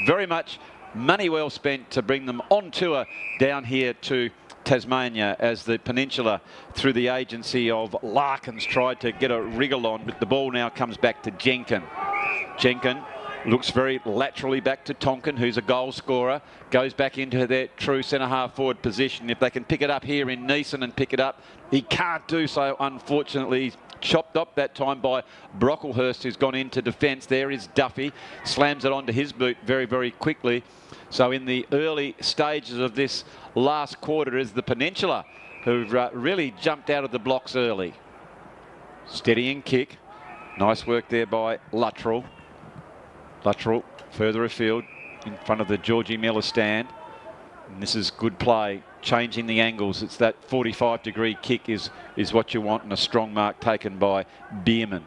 very much money well spent to bring them on tour down here to Tasmania as the Peninsula, through the agency of Larkins, tried to get a wriggle on, but the ball now comes back to Jenkin. Jenkin looks very laterally back to Tonkin, who's a goal scorer, goes back into their true centre-half forward position. If they can pick it up here in Neeson and pick it up, he can't do so, unfortunately. He's chopped up that time by Brocklehurst, who's gone into defence. There is Duffy, slams it onto his boot very, very quickly. So in the early stages of this last quarter is the Peninsula, who've really jumped out of the blocks early. Steadying kick. Nice work there by Luttrell. Luttrell further afield in front of the Georgie Miller stand. And this is good play, changing the angles. It's that 45-degree kick is what you want, and a strong mark taken by Bierman.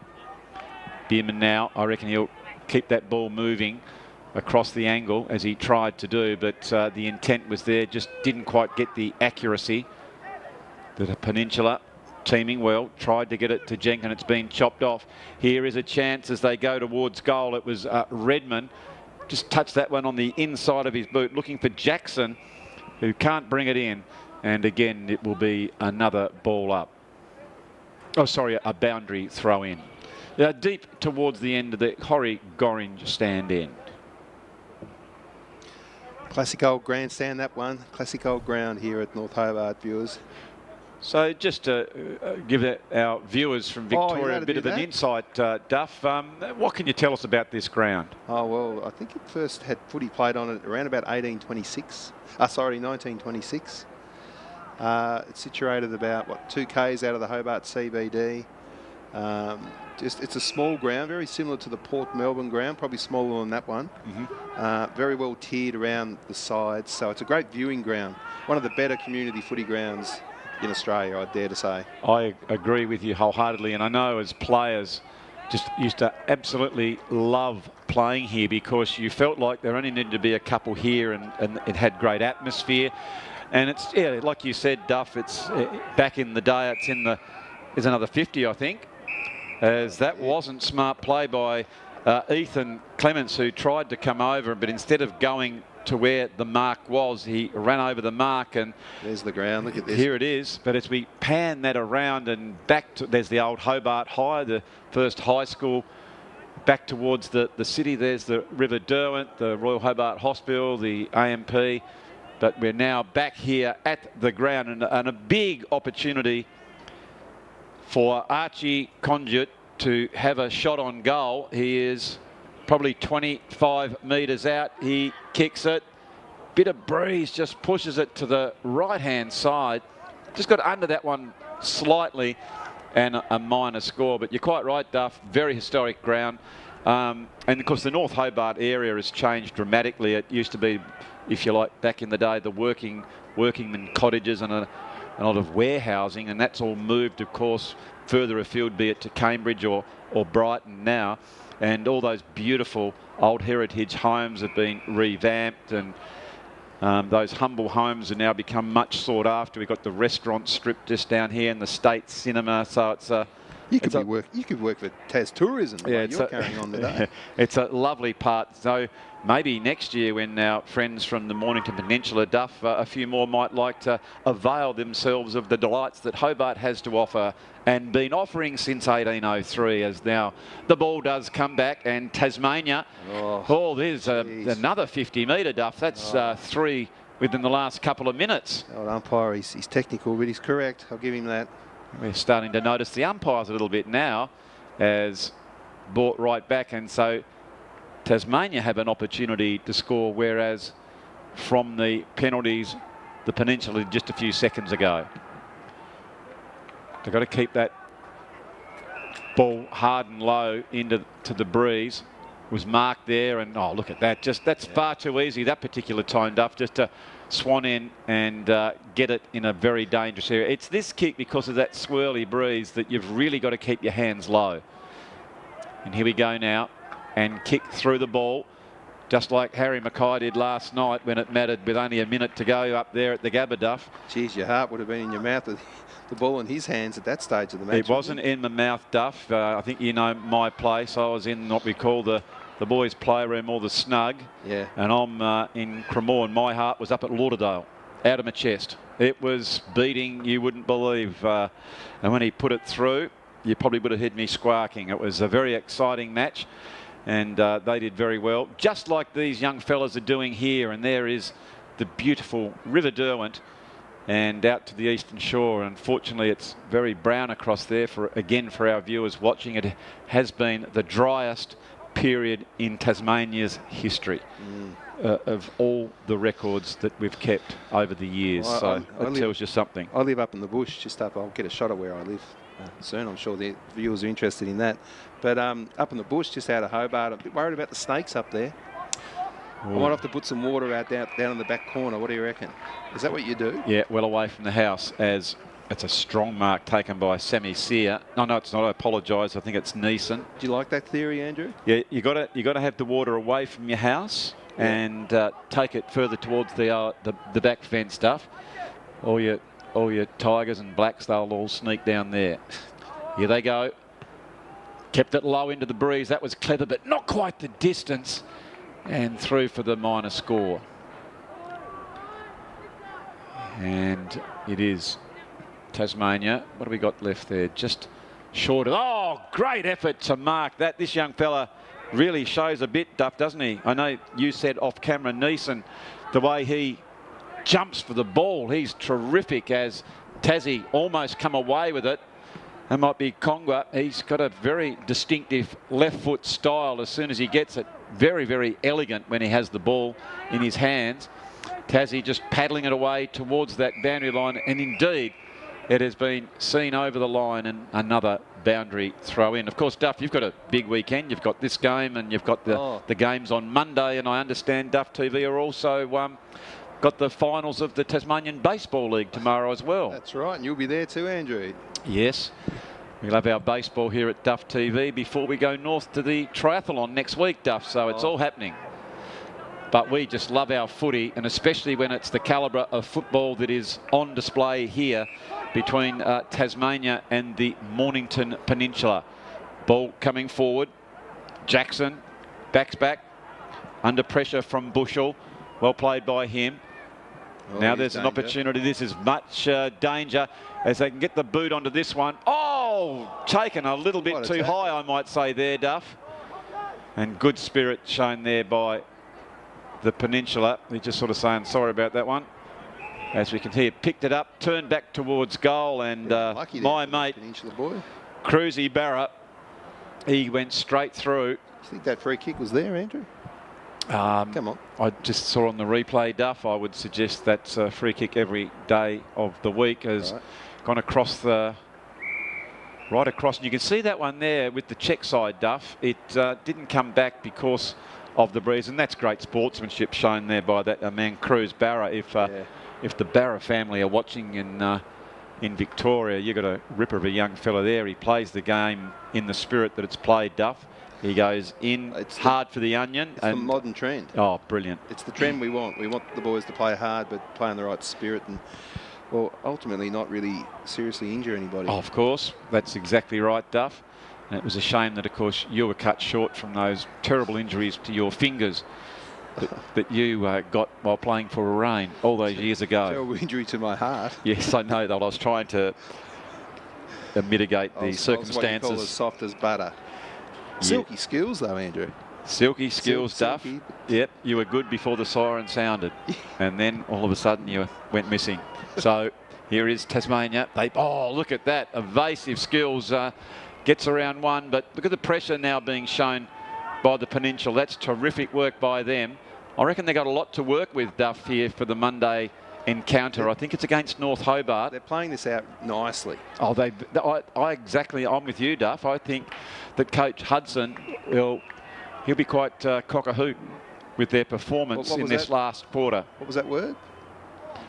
Bierman now, I reckon he'll keep that ball moving across the angle as he tried to do, but the intent was there, just didn't quite get the accuracy. The Peninsula teaming well, tried to get it to Jenkin. It's been chopped off. Here is a chance as they go towards goal. It was Redmond, just touched that one on the inside of his boot, looking for Jackson, who can't bring it in. And again, it will be another ball up. Oh, sorry, a boundary throw in. Deep towards the end of the Gorringe stand end. Classic old grandstand, that one. Classic old ground here at North Hobart, viewers. So just to give our viewers from Victoria a bit of an insight, Duff, what can you tell us about this ground? Oh, well, I think it first had footy played on it around about 1926. It's situated about, 2 k's out of the Hobart CBD. It's a small ground, very similar to the Port Melbourne ground, probably smaller than that one. Very well tiered around the sides, so it's a great viewing ground. One of the better community footy grounds in Australia, I dare to say. I agree with you wholeheartedly, and I know as players just used to absolutely love playing here because you felt like there only needed to be a couple here, and it had great atmosphere. And it's, yeah, like you said, Duff, it's back in the day, there's another 50, I think, as that wasn't smart play by Ethan Clements, who tried to come over, but instead of going to where the mark was, he ran over the mark, and there's the ground. Look at this. Here it is. But as we pan that around and back to, there's the old Hobart High, the first high school, back towards the city. There's the River Derwent, the Royal Hobart Hospital, the AMP. But we're now back here at the ground, and a big opportunity for Archie Conduit to have a shot on goal. He is probably 25 metres out. He kicks it. Bit of breeze, just pushes it to the right-hand side. Just got under that one slightly, and a minor score. But you're quite right, Duff. Very historic ground. And of course, the North Hobart area has changed dramatically. It used to be, if you like, back in the day, the workingmen cottages and a lot of warehousing, and that's all moved, of course, further afield, be it to Cambridge or Brighton now. And all those beautiful old heritage homes have been revamped, and those humble homes have now become much sought after. We've got the restaurant strip just down here and the State Cinema, so it's a... You could work for Tas Tourism, the way you're carrying on today. It's a lovely part. So maybe next year, when our friends from the Mornington Peninsula, Duff, a few more might like to avail themselves of the delights that Hobart has to offer and been offering since 1803, as now the ball does come back, and Tasmania, there's another 50-metre, Duff. That's 3 within the last couple of minutes. Old umpire, he's technical, but he's correct. I'll give him that. We're starting to notice the umpires a little bit now, as brought right back, and so Tasmania have an opportunity to score, whereas from the penalties, the Peninsula just a few seconds ago. They've got to keep that ball hard and low into the breeze. Was marked there, and oh, look at that. That's far too easy, that particular time, Duff, just to swan in and get it in a very dangerous area. It's this kick, because of that swirly breeze, that you've really got to keep your hands low. And here we go now, and kick through the ball, just like Harry Mackay did last night when it mattered with only a minute to go up there at the Gabba, Duff. Geez, your heart would have been in your mouth with the ball in his hands at that stage of the match. It wasn't in my mouth, Duff. I think you know my place. I was in what we call the boys' playroom, or the snug. Yeah. And I'm in Cremorne. My heart was up at Lauderdale, out of my chest. It was beating, you wouldn't believe. And when he put it through, you probably would have heard me squawking. It was a very exciting match, and they did very well, just like these young fellas are doing here. And there is the beautiful River Derwent and out to the eastern shore. Unfortunately, it's very brown across there for our viewers watching. It has been the driest period in Tasmania's history of all the records that we've kept over the years. Well, so it tells you something. I live up in the bush, just up. I'll get a shot of where I live soon. I'm sure the viewers are interested in that. But up in the bush, just out of Hobart, I'm a bit worried about the snakes up there. I might have to put some water out down in the back corner. What do you reckon? Is that what you do? Yeah, well away from the house, as it's a strong mark taken by Sammy Sear. No, it's not. I apologise. I think it's Neeson. Do you like that theory, Andrew? Yeah, you got to have the water away from your house and take it further towards the back fence stuff. All your tigers and blacks, they'll all sneak down there. Here they go. Kept it low into the breeze. That was clever, but not quite the distance. And through for the minor score. And it is Tasmania. What have we got left there? Just short of... Oh, great effort to mark that. This young fella really shows a bit, Duff, doesn't he? I know you said off camera, Neeson, the way he jumps for the ball. He's terrific, as Tassie almost come away with it. That might be Kongwa. He's got a very distinctive left foot style as soon as he gets it. Very, very elegant when he has the ball in his hands. Tassie just paddling it away towards that boundary line, and indeed it has been seen over the line, and another boundary throw in. Of course, Duff, you've got a big weekend. You've got this game and you've got the games on Monday, and I understand Duff TV are also got the finals of the Tasmanian Baseball League tomorrow as well. That's right, and you'll be there too, Andrew. Yes. We'll have our baseball here at Duff TV before we go north to the triathlon next week, Duff, so it's all happening. But we just love our footy, and especially when it's the calibre of football that is on display here between Tasmania and the Mornington Peninsula. Ball coming forward. Jackson backs back. Under pressure from Bushell. Well played by him. Now there's an opportunity. This is much danger as they can get the boot onto this one. Oh, taken a little bit too high, I might say there, Duff. And good spirit shown there by the Peninsula. They're just sort of saying sorry about that one. As we can hear, picked it up, turned back towards goal, and my mate, Cruzy Barra, he went straight through. I think that free kick was there, Andrew. Come on. I just saw on the replay, Duff. I would suggest that's a free kick every day of the week. Has gone across right across. And you can see that one there with the check side, Duff. It didn't come back because of the breeze, and that's great sportsmanship shown there by that man, Cruz Barra. If the Barra family are watching in Victoria, you've got a ripper of a young fella there. He plays the game in the spirit that it's played, Duff. He goes in hard for the onion. It's the modern trend. Oh, brilliant. It's the trend we want. We want the boys to play hard, but play in the right spirit and, well, ultimately not really seriously injure anybody. Oh, of course. That's exactly right, Duff. And it was a shame that, of course, you were cut short from those terrible injuries to your fingers that you got while playing for Arrain all those years ago. Terrible injury to my heart. Yes, I know that. I was trying to mitigate the circumstances. What you call as soft as butter. Silky skills, though, Andrew. Silky skills, Duff. Yep, you were good before the siren sounded. And then all of a sudden you went missing. So here is Tasmania. Look at that. Evasive skills. Gets around one, but look at the pressure now being shown by the Peninsula. That's terrific work by them. I reckon they got a lot to work with, Duff, here for the Monday encounter. I think it's against North Hobart. They're playing this out nicely. Oh, I'm with you, Duff. I think that Coach Hudson he'll be quite cock-a-hoot with their performance in this last quarter. What was that word?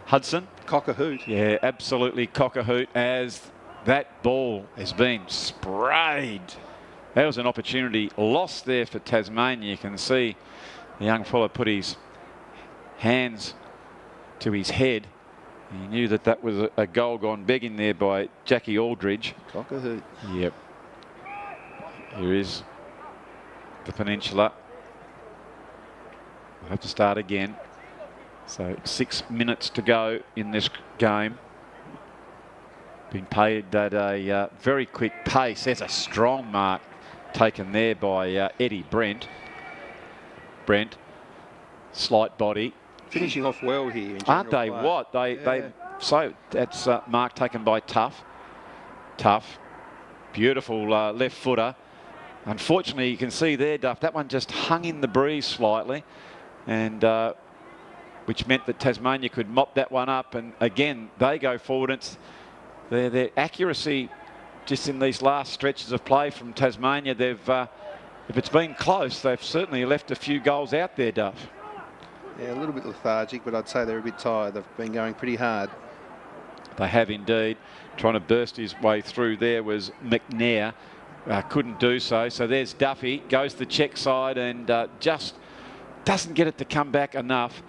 Hudson. Cock-a-hoot. Yeah, absolutely cock-a-hoot, as that ball has been sprayed. That was an opportunity lost there for Tasmania. You can see the young fella put his hands to his head. He knew that that was a goal gone begging there by Jackie Aldridge. Cock-a-hoot. Yep. Here is the Peninsula. We'll have to start again. So 6 minutes to go in this game. Been paid at a very quick pace. There's a strong mark taken there by Eddie Brent. Brent, slight body. Finishing off well here. Aren't they? Play. What? They so that's mark taken by Tough. Tough. Beautiful left footer. Unfortunately, you can see there, Duff, that one just hung in the breeze slightly, and which meant that Tasmania could mop that one up. And again, they go forward. It's their accuracy just in these last stretches of play from Tasmania. They've, if it's been close, they've certainly left a few goals out there, Duff. Yeah, a little bit lethargic, but I'd say they're a bit tired. They've been going pretty hard. They have indeed. Trying to burst his way through there was McNair. Couldn't do so. So there's Duffy. Goes the check side and just doesn't get it to come back enough.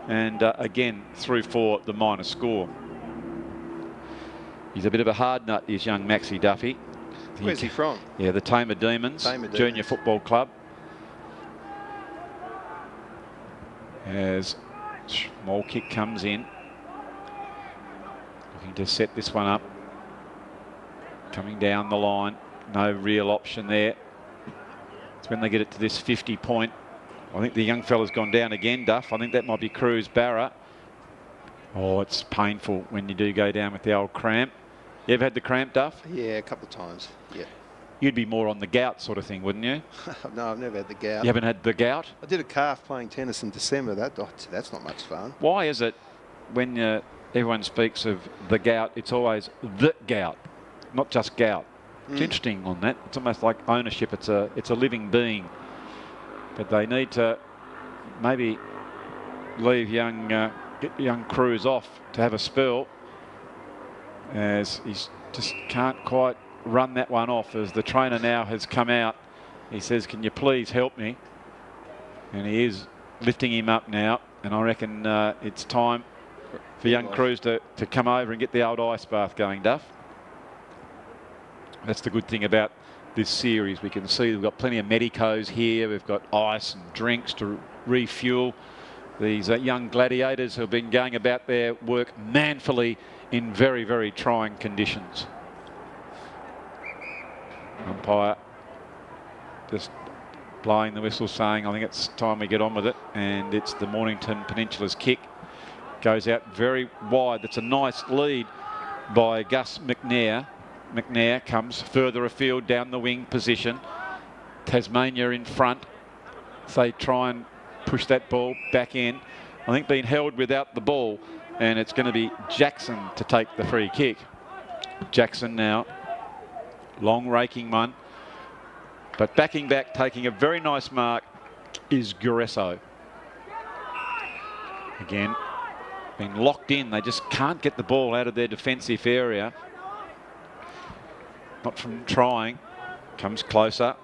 And again, through for the minor score. He's a bit of a hard nut, this young Maxie Duffy. Where's he from? Yeah, the Tamer Demons, Junior Football Club. As small kick comes in. Looking to set this one up. Coming down the line. No real option there. It's when they get it to this 50 point. I think the young fella's gone down again, Duff. I think that might be Cruz Barra. Oh, it's painful when you do go down with the old cramp. You ever had the cramp, Duff? Yeah, a couple of times, yeah. You'd be more on the gout sort of thing, wouldn't you? No, I've never had the gout. You haven't had the gout? I did a calf playing tennis in December. That's not much fun. Why is it when everyone speaks of the gout, it's always the gout, not just gout? It's interesting on that. It's almost like ownership. It's a living being. But they need to maybe leave get young Cruz off to have a spell, as he just can't quite run that one off. As the trainer now has come out, he says, "Can you please help me?" And he is lifting him up now. And I reckon it's time for young Cruz to come over and get the old ice bath going, Duff. That's the good thing about this series. We can see we've got plenty of medicos here. We've got ice and drinks to refuel these young gladiators who have been going about their work manfully in very, very trying conditions. Umpire just blowing the whistle, saying, I think it's time we get on with it. And it's the Mornington Peninsula's kick. Goes out very wide. That's a nice lead by Gus McNair. McNair comes further afield down the wing position. Tasmania in front. They try and push that ball back in. I think being held without the ball, and it's going to be Jackson to take the free kick. Jackson now. Long raking one. But backing back, taking a very nice mark, is Guresso. Again, being locked in. They just can't get the ball out of their defensive area. Not from trying. Comes closer.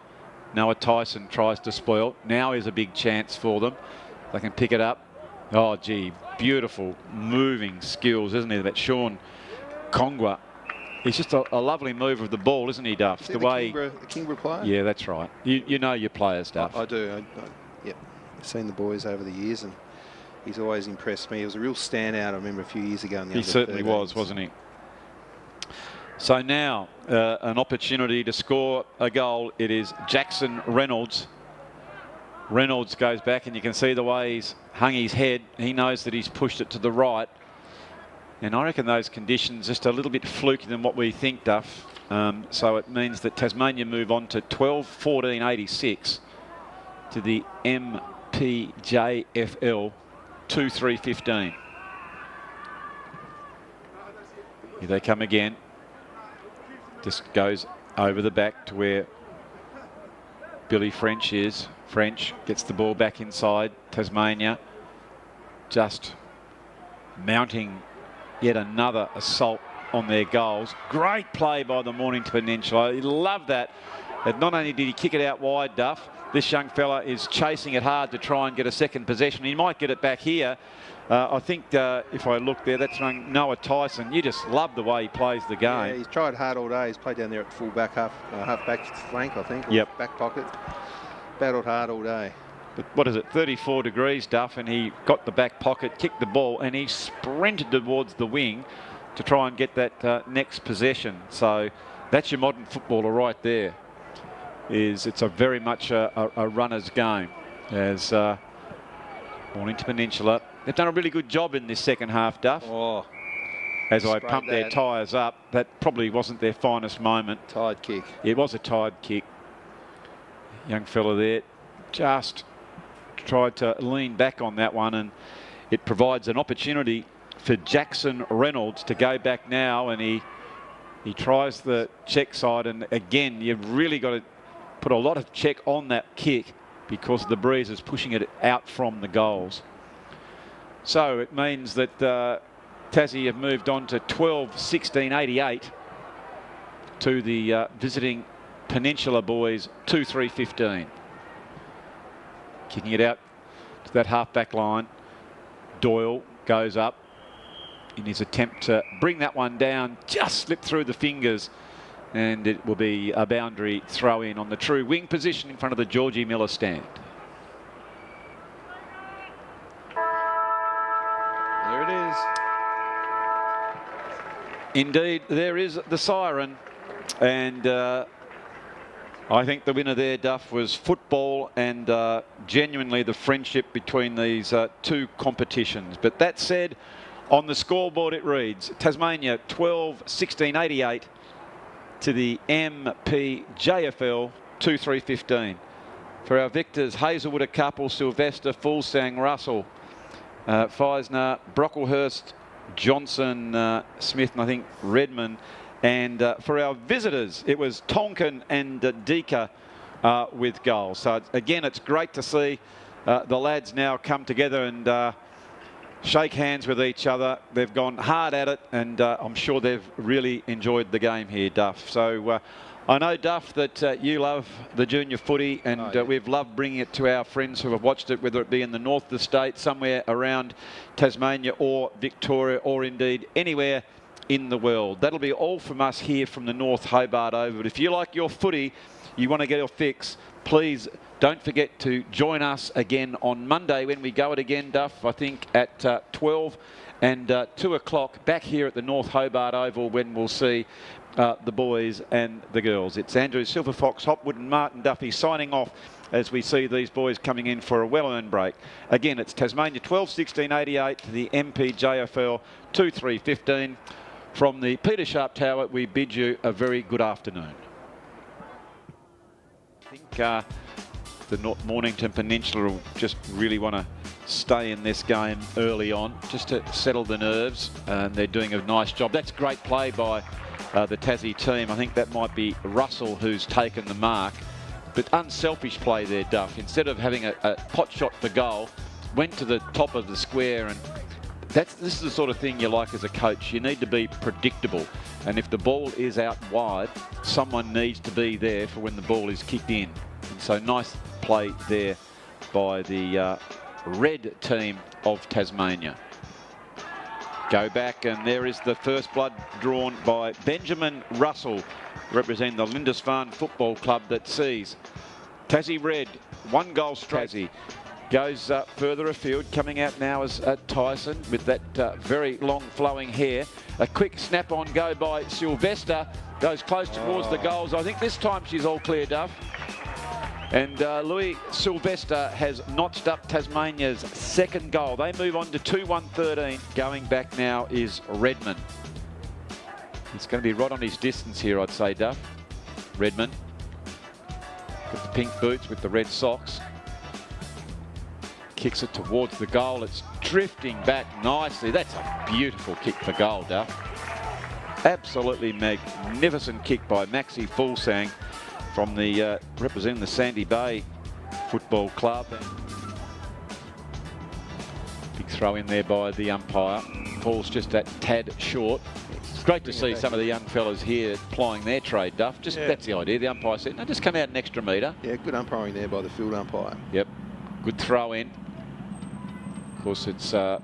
Noah Tyson tries to spoil. Now is a big chance for them. They can pick it up. Oh, gee, beautiful moving skills, isn't he? That Sean Kongwa. He's just a lovely move of the ball, isn't he, Duff? The way the Kingborough player? Yeah, that's right. You know your players, Duff. I do. Yep. I've seen the boys over the years, and he's always impressed me. He was a real standout, I remember, a few years ago. In the he certainly was, wasn't he? So now an opportunity to score a goal. It is Jackson Reynolds. Reynolds goes back, and you can see the way he's hung his head. He knows that he's pushed it to the right. And I reckon those conditions just a little bit fluky than what we think, Duff. So it means that Tasmania move on to 12-14-86 to the MPJFL 2-3-15. Here they come again. Just goes over the back to where Billy French is. French gets the ball back inside. Tasmania just mounting yet another assault on their goals. Great play by the Mornington Peninsula. I love that. And not only did he kick it out wide, Duff, this young fella is chasing it hard to try and get a second possession. He might get it back here. I think if I look there, that's Noah Tyson. You just love the way he plays the game. Yeah, he's tried hard all day. He's played down there at full back, half back flank, I think. Yep. Back pocket. Battled hard all day. but what is it, 34 degrees, Duff, and he got the back pocket, kicked the ball, and he sprinted towards the wing to try and get that next possession. So that's your modern footballer right there. It's a very much a runner's game. As Mornington Peninsula, they've done a really good job in this second half, Duff. Oh, as I pumped their tyres up, that probably wasn't their finest moment. Tide kick. It was a tide kick. Young fella there just tried to lean back on that one, and it provides an opportunity for Jackson Reynolds to go back now, and he tries the check side, and again you've really got to put a lot of check on that kick because the breeze is pushing it out from the goals. So it means that Tassie have moved on to 12-16-88 to the visiting Peninsula boys 2-3-15. Kicking it out to that half-back line. Doyle goes up in his attempt to bring that one down, just slipped through the fingers, and it will be a boundary throw in on the true wing position in front of the Georgie Miller stand. There it is. Indeed, there is the siren, and I think the winner there, Duff, was football and genuinely the friendship between these two competitions. But that said, on the scoreboard it reads Tasmania 12-16-88 to the MPJFL 2-3-15. For our victors, Hazelwood a couple, Sylvester, Fulsang, Russell, Feisner, Brocklehurst, Johnson, Smith, and I think Redmond. And for our visitors, it was Tonkin and Deeka with goals. So again, it's great to see the lads now come together and shake hands with each other. They've gone hard at it, and I'm sure they've really enjoyed the game here, Duff. So I know, Duff, that you love the junior footy, and we've loved bringing it to our friends who have watched it, whether it be in the north of the state, somewhere around Tasmania or Victoria, or indeed anywhere in the world. That'll be all from us here from the North Hobart Oval. But if you like your footy, you want to get your fix, please don't forget to join us again on Monday when we go it again, Duff, I think at 12 and 2 o'clock back here at the North Hobart Oval, when we'll see the boys and the girls. It's Andrew Silverfox, Hopwood and Martin Duffy signing off as we see these boys coming in for a well-earned break. Again, it's Tasmania 12-16-88 to the MPJFL 2-3-15. From the Peter Sharp Tower, we bid you a very good afternoon. I think the Mornington Peninsula will just really want to stay in this game early on, just to settle the nerves, and they're doing a nice job. That's great play by the Tassie team. I think that might be Russell who's taken the mark, but unselfish play there, Duff. Instead of having a pot shot for goal, went to the top of the square, and this is the sort of thing you like as a coach. You need to be predictable, and if the ball is out wide, someone needs to be there for when the ball is kicked in. And so nice play there by the red team of Tasmania. Go back, and there is the first blood drawn by Benjamin Russell, representing the Lindisfarne Football Club, that sees Tassie red, 1 goal straight. Tassie goes further afield, coming out now as Tyson with that very long flowing hair. A quick snap on go by Sylvester, goes close towards the goals. I think this time she's all clear, Duff. And Louis Sylvester has notched up Tasmania's second goal. They move on to 2-1-13. Going back now is Redmond. It's going to be right on his distance here, I'd say, Duff. Redmond with the pink boots with the red socks. Kicks it towards the goal. It's drifting back nicely. That's a beautiful kick for goal, Duff. Absolutely magnificent kick by Maxie Fulsang from the representing the Sandy Bay Football Club. Big throw in there by the umpire. Ball's just that tad short. It's great to see some of the young fellas here plying their trade, Duff. Just that's the idea. The umpire said, no, just come out an extra metre. Yeah, good umpiring there by the field umpire. Yep, good throw in. Of course, it's an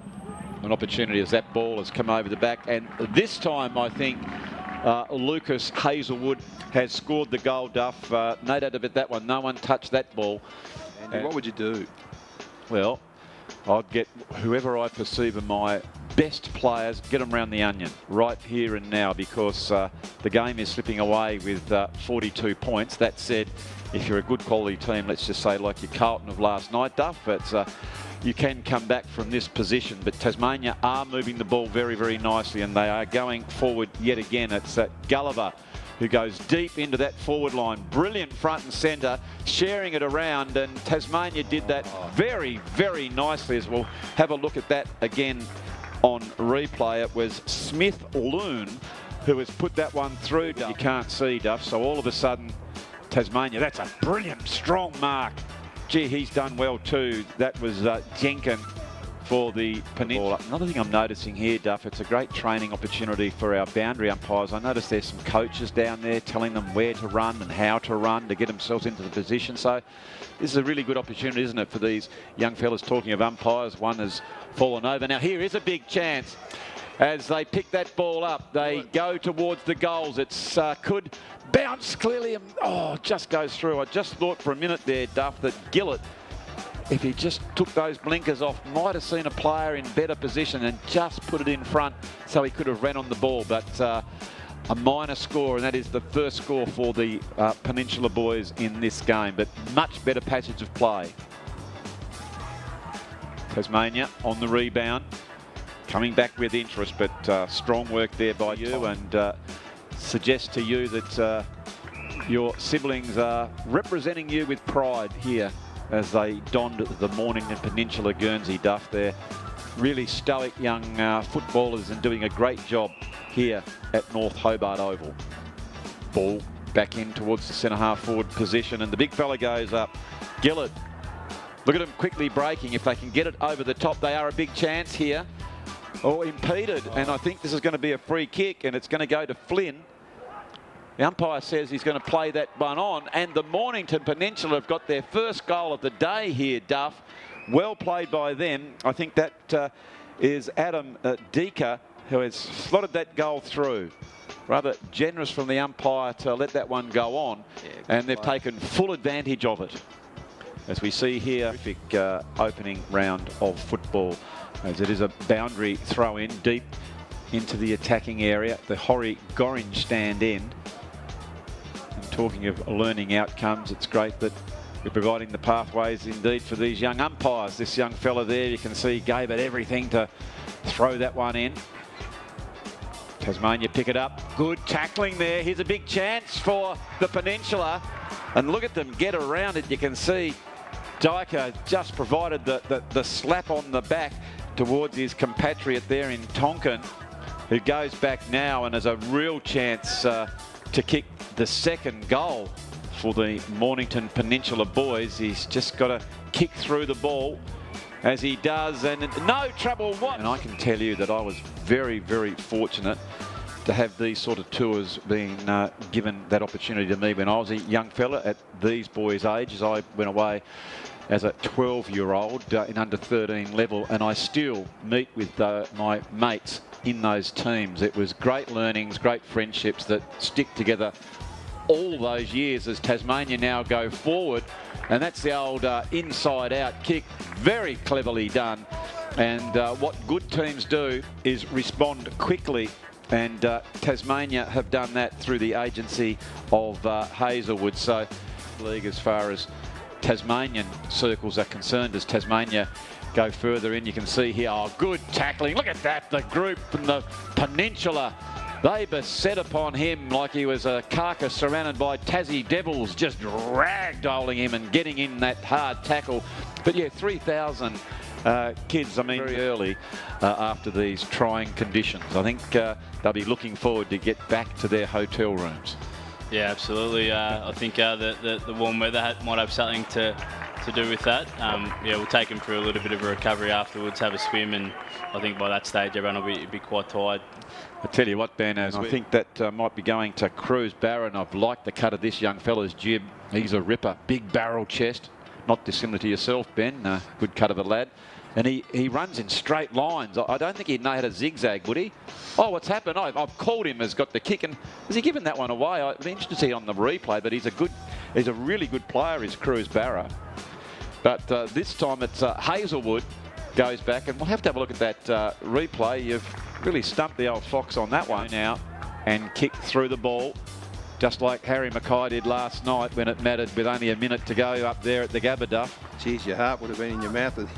opportunity as that ball has come over the back, and this time I think Lucas Hazelwood has scored the goal, Duff. No doubt about that one. No one touched that ball. And what would you do? Well, I'd get whoever I perceive are my best players, get them round the onion right here and now, because the game is slipping away with 42 points. That said, if you're a good quality team, let's just say like your Carlton of last night, Duff, you can come back from this position. But Tasmania are moving the ball very, very nicely, and they are going forward yet again. It's Gulliver who goes deep into that forward line. Brilliant front and centre, sharing it around, and Tasmania did that very, very nicely. As we'll have a look at that again on replay. It was Smith Loon who has put that one through. You can't see, Duff, so all of a sudden Tasmania, that's a brilliant, strong mark. Gee, he's done well too. That was Jenkin for the Peninsula. Another thing I'm noticing here, Duff, it's a great training opportunity for our boundary umpires. I notice there's some coaches down there telling them where to run and how to run to get themselves into the position. So this is a really good opportunity, isn't it, for these young fellas? Talking of umpires, one has fallen over. Now here is a big chance. As they pick that ball up, they go towards the goals. It's could bounce clearly. Just goes through. I just thought for a minute there, Duff, that Gillett, if he just took those blinkers off, might have seen a player in better position and just put it in front so he could have ran on the ball. But a minor score, and that is the first score for the Peninsula boys in this game. But much better passage of play. Tasmania on the rebound, coming back with interest, but strong work there by you, and suggest to you that your siblings are representing you with pride here as they donned the Mornington Peninsula Guernsey, Duff. They're really stoic young footballers and doing a great job here at North Hobart Oval. Ball back in towards the centre half forward position, and the big fella goes up. Gillett, look at him quickly breaking. If they can get it over the top, they are a big chance here. Impeded, and I think this is going to be a free kick, and it's going to go to Flynn. The umpire says he's going to play that one on, and the Mornington Peninsula have got their first goal of the day here, Duff. Well played by them. I think that is Adam Deaker, who has slotted that goal through. Rather generous from the umpire to let that one go on, and they've taken full advantage of it. As we see here, terrific opening round of football, as it is a boundary throw in deep into the attacking area, the Horry Gorringe stand end. And talking of learning outcomes, it's great that we're providing the pathways indeed for these young umpires. This young fella there, you can see, gave it everything to throw that one in. Tasmania pick it up. Good tackling there. Here's a big chance for the Peninsula. And look at them get around it. You can see Dyker just provided the slap on the back towards his compatriot there in Tonkin, who goes back now and has a real chance to kick the second goal for the Mornington Peninsula boys. He's just got to kick through the ball as he does, and no trouble what. And I can tell you that I was very, very fortunate to have these sort of tours being given that opportunity to me when I was a young fella at these boys' ages. I went away as a 12-year-old in under 13 level, and I still meet with my mates in those teams. It was great learnings, great friendships that stick together all those years as Tasmania now go forward. And that's the old inside-out kick, very cleverly done. And what good teams do is respond quickly, and Tasmania have done that through the agency of Hazelwood. So league as far as Tasmanian circles are concerned, as Tasmania go further in, you can see here, good tackling. Look at that, the group from the Peninsula, they beset upon him like he was a carcass surrounded by Tassie Devils, just ragdolling him and getting in that hard tackle. But yeah, 3,000 kids, I mean, very early after these trying conditions. I think they'll be looking forward to get back to their hotel rooms. Yeah, absolutely. I think the warm weather might have something to do with that. Yeah, we'll take them through a little bit of a recovery afterwards, have a swim, and I think by that stage everyone will be quite tired. I tell you what, Ben, I think that might be going to Cruz Barron. I've liked the cut of this young fella's jib. He's a ripper, big barrel chest, not dissimilar to yourself, Ben. Good cut of a lad. And he runs in straight lines. I don't think he'd know how to zigzag, would he? Oh, what's happened? I've called him as got the kick, and has he given that one away? I'd be interested to see on the replay, but he's a really good player, is Cruz Barra. But this time it's Hazelwood goes back, and we'll have to have a look at that replay. You've really stumped the old Fox on that one now, and kicked through the ball, just like Harry Mackay did last night when it mattered with only a minute to go up there at the Gabba. Geez, your heart would have been in your mouth with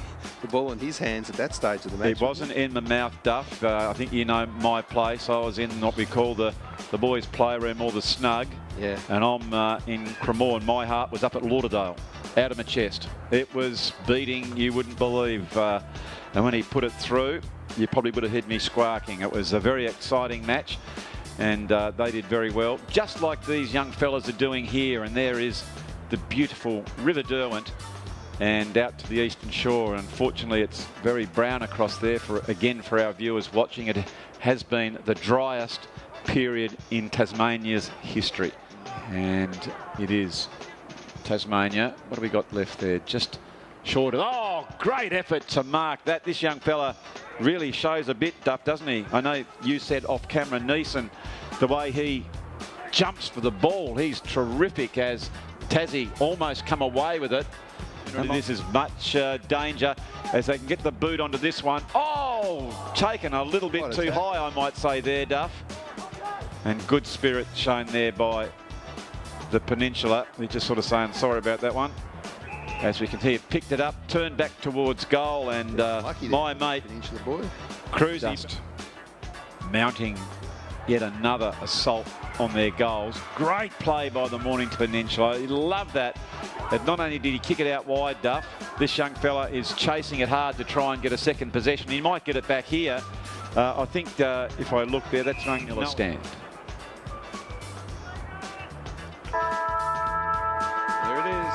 the ball in his hands at that stage of the match. It wasn't in my mouth, Duff. I think you know my place. I was in what we call the boys' playroom, or the snug. Yeah. And I'm in Cremorne. My heart was up at Lauderdale, out of my chest. It was beating you wouldn't believe. And when he put it through, you probably would have heard me squawking. It was a very exciting match, and they did very well, just like these young fellas are doing here. And there is the beautiful River Derwent, and out to the eastern shore. Unfortunately, it's very brown across there for our viewers watching. It has been the driest period in Tasmania's history, and it is Tasmania. What have we got left there? Just short of... Oh, great effort to mark that. This young fella really shows a bit, Duff, doesn't he? I know you said off camera, Neeson, the way he jumps for the ball. He's terrific, as Tassie almost come away with it. This is much danger as they can get the boot onto this one. Oh, taken a little bit too high, I might say there, Duff. And good spirit shown there by the Peninsula. They're just sort of saying sorry about that one. As we can see, it picked it up, turned back towards goal, and my mate Cruzy mounting yet another assault on their goals. Great play by the Mornington Peninsula. You love that. But not only did he kick it out wide, Duff, this young fella is chasing it hard to try and get a second possession. He might get it back here. I think if I look there, that's running a stand. There it is.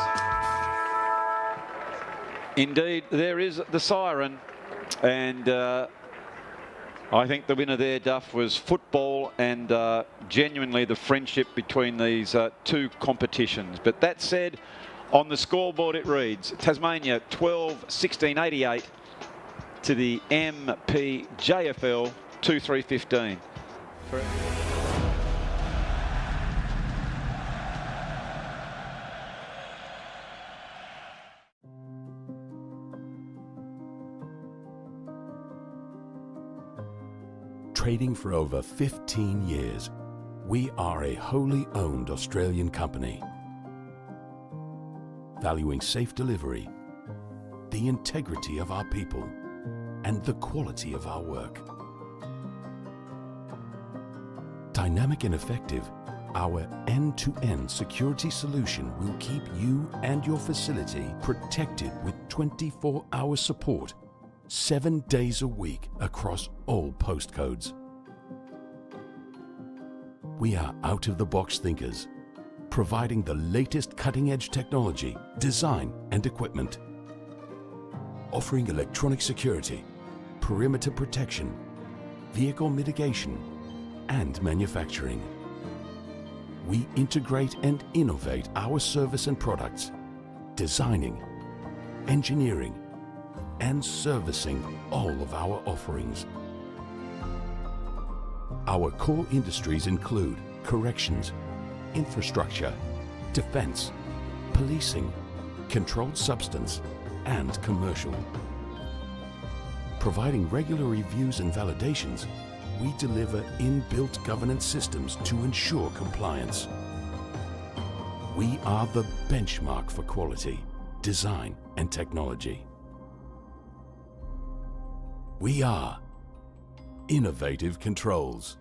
Indeed, there is the siren. And I think the winner there, Duff, was football and genuinely the friendship between these two competitions. But that said, on the scoreboard it reads Tasmania 12-16-88 to the MPJFL 2-3-15. Trading for over 15 years, we are a wholly owned Australian company, valuing safe delivery, the integrity of our people, and the quality of our work. Dynamic and effective, our end-to-end security solution will keep you and your facility protected with 24-hour support, 7 days a week across all postcodes. We are out-of-the-box thinkers, providing the latest cutting-edge technology, design and equipment, offering electronic security, perimeter protection, vehicle mitigation, and manufacturing. We integrate and innovate our service and products, designing, engineering, and servicing all of our offerings. Our core industries include corrections, infrastructure, defense, policing, controlled substance, and commercial. Providing regular reviews and validations, we deliver inbuilt governance systems to ensure compliance. We are the benchmark for quality, design, and technology. We are Innovative Controls.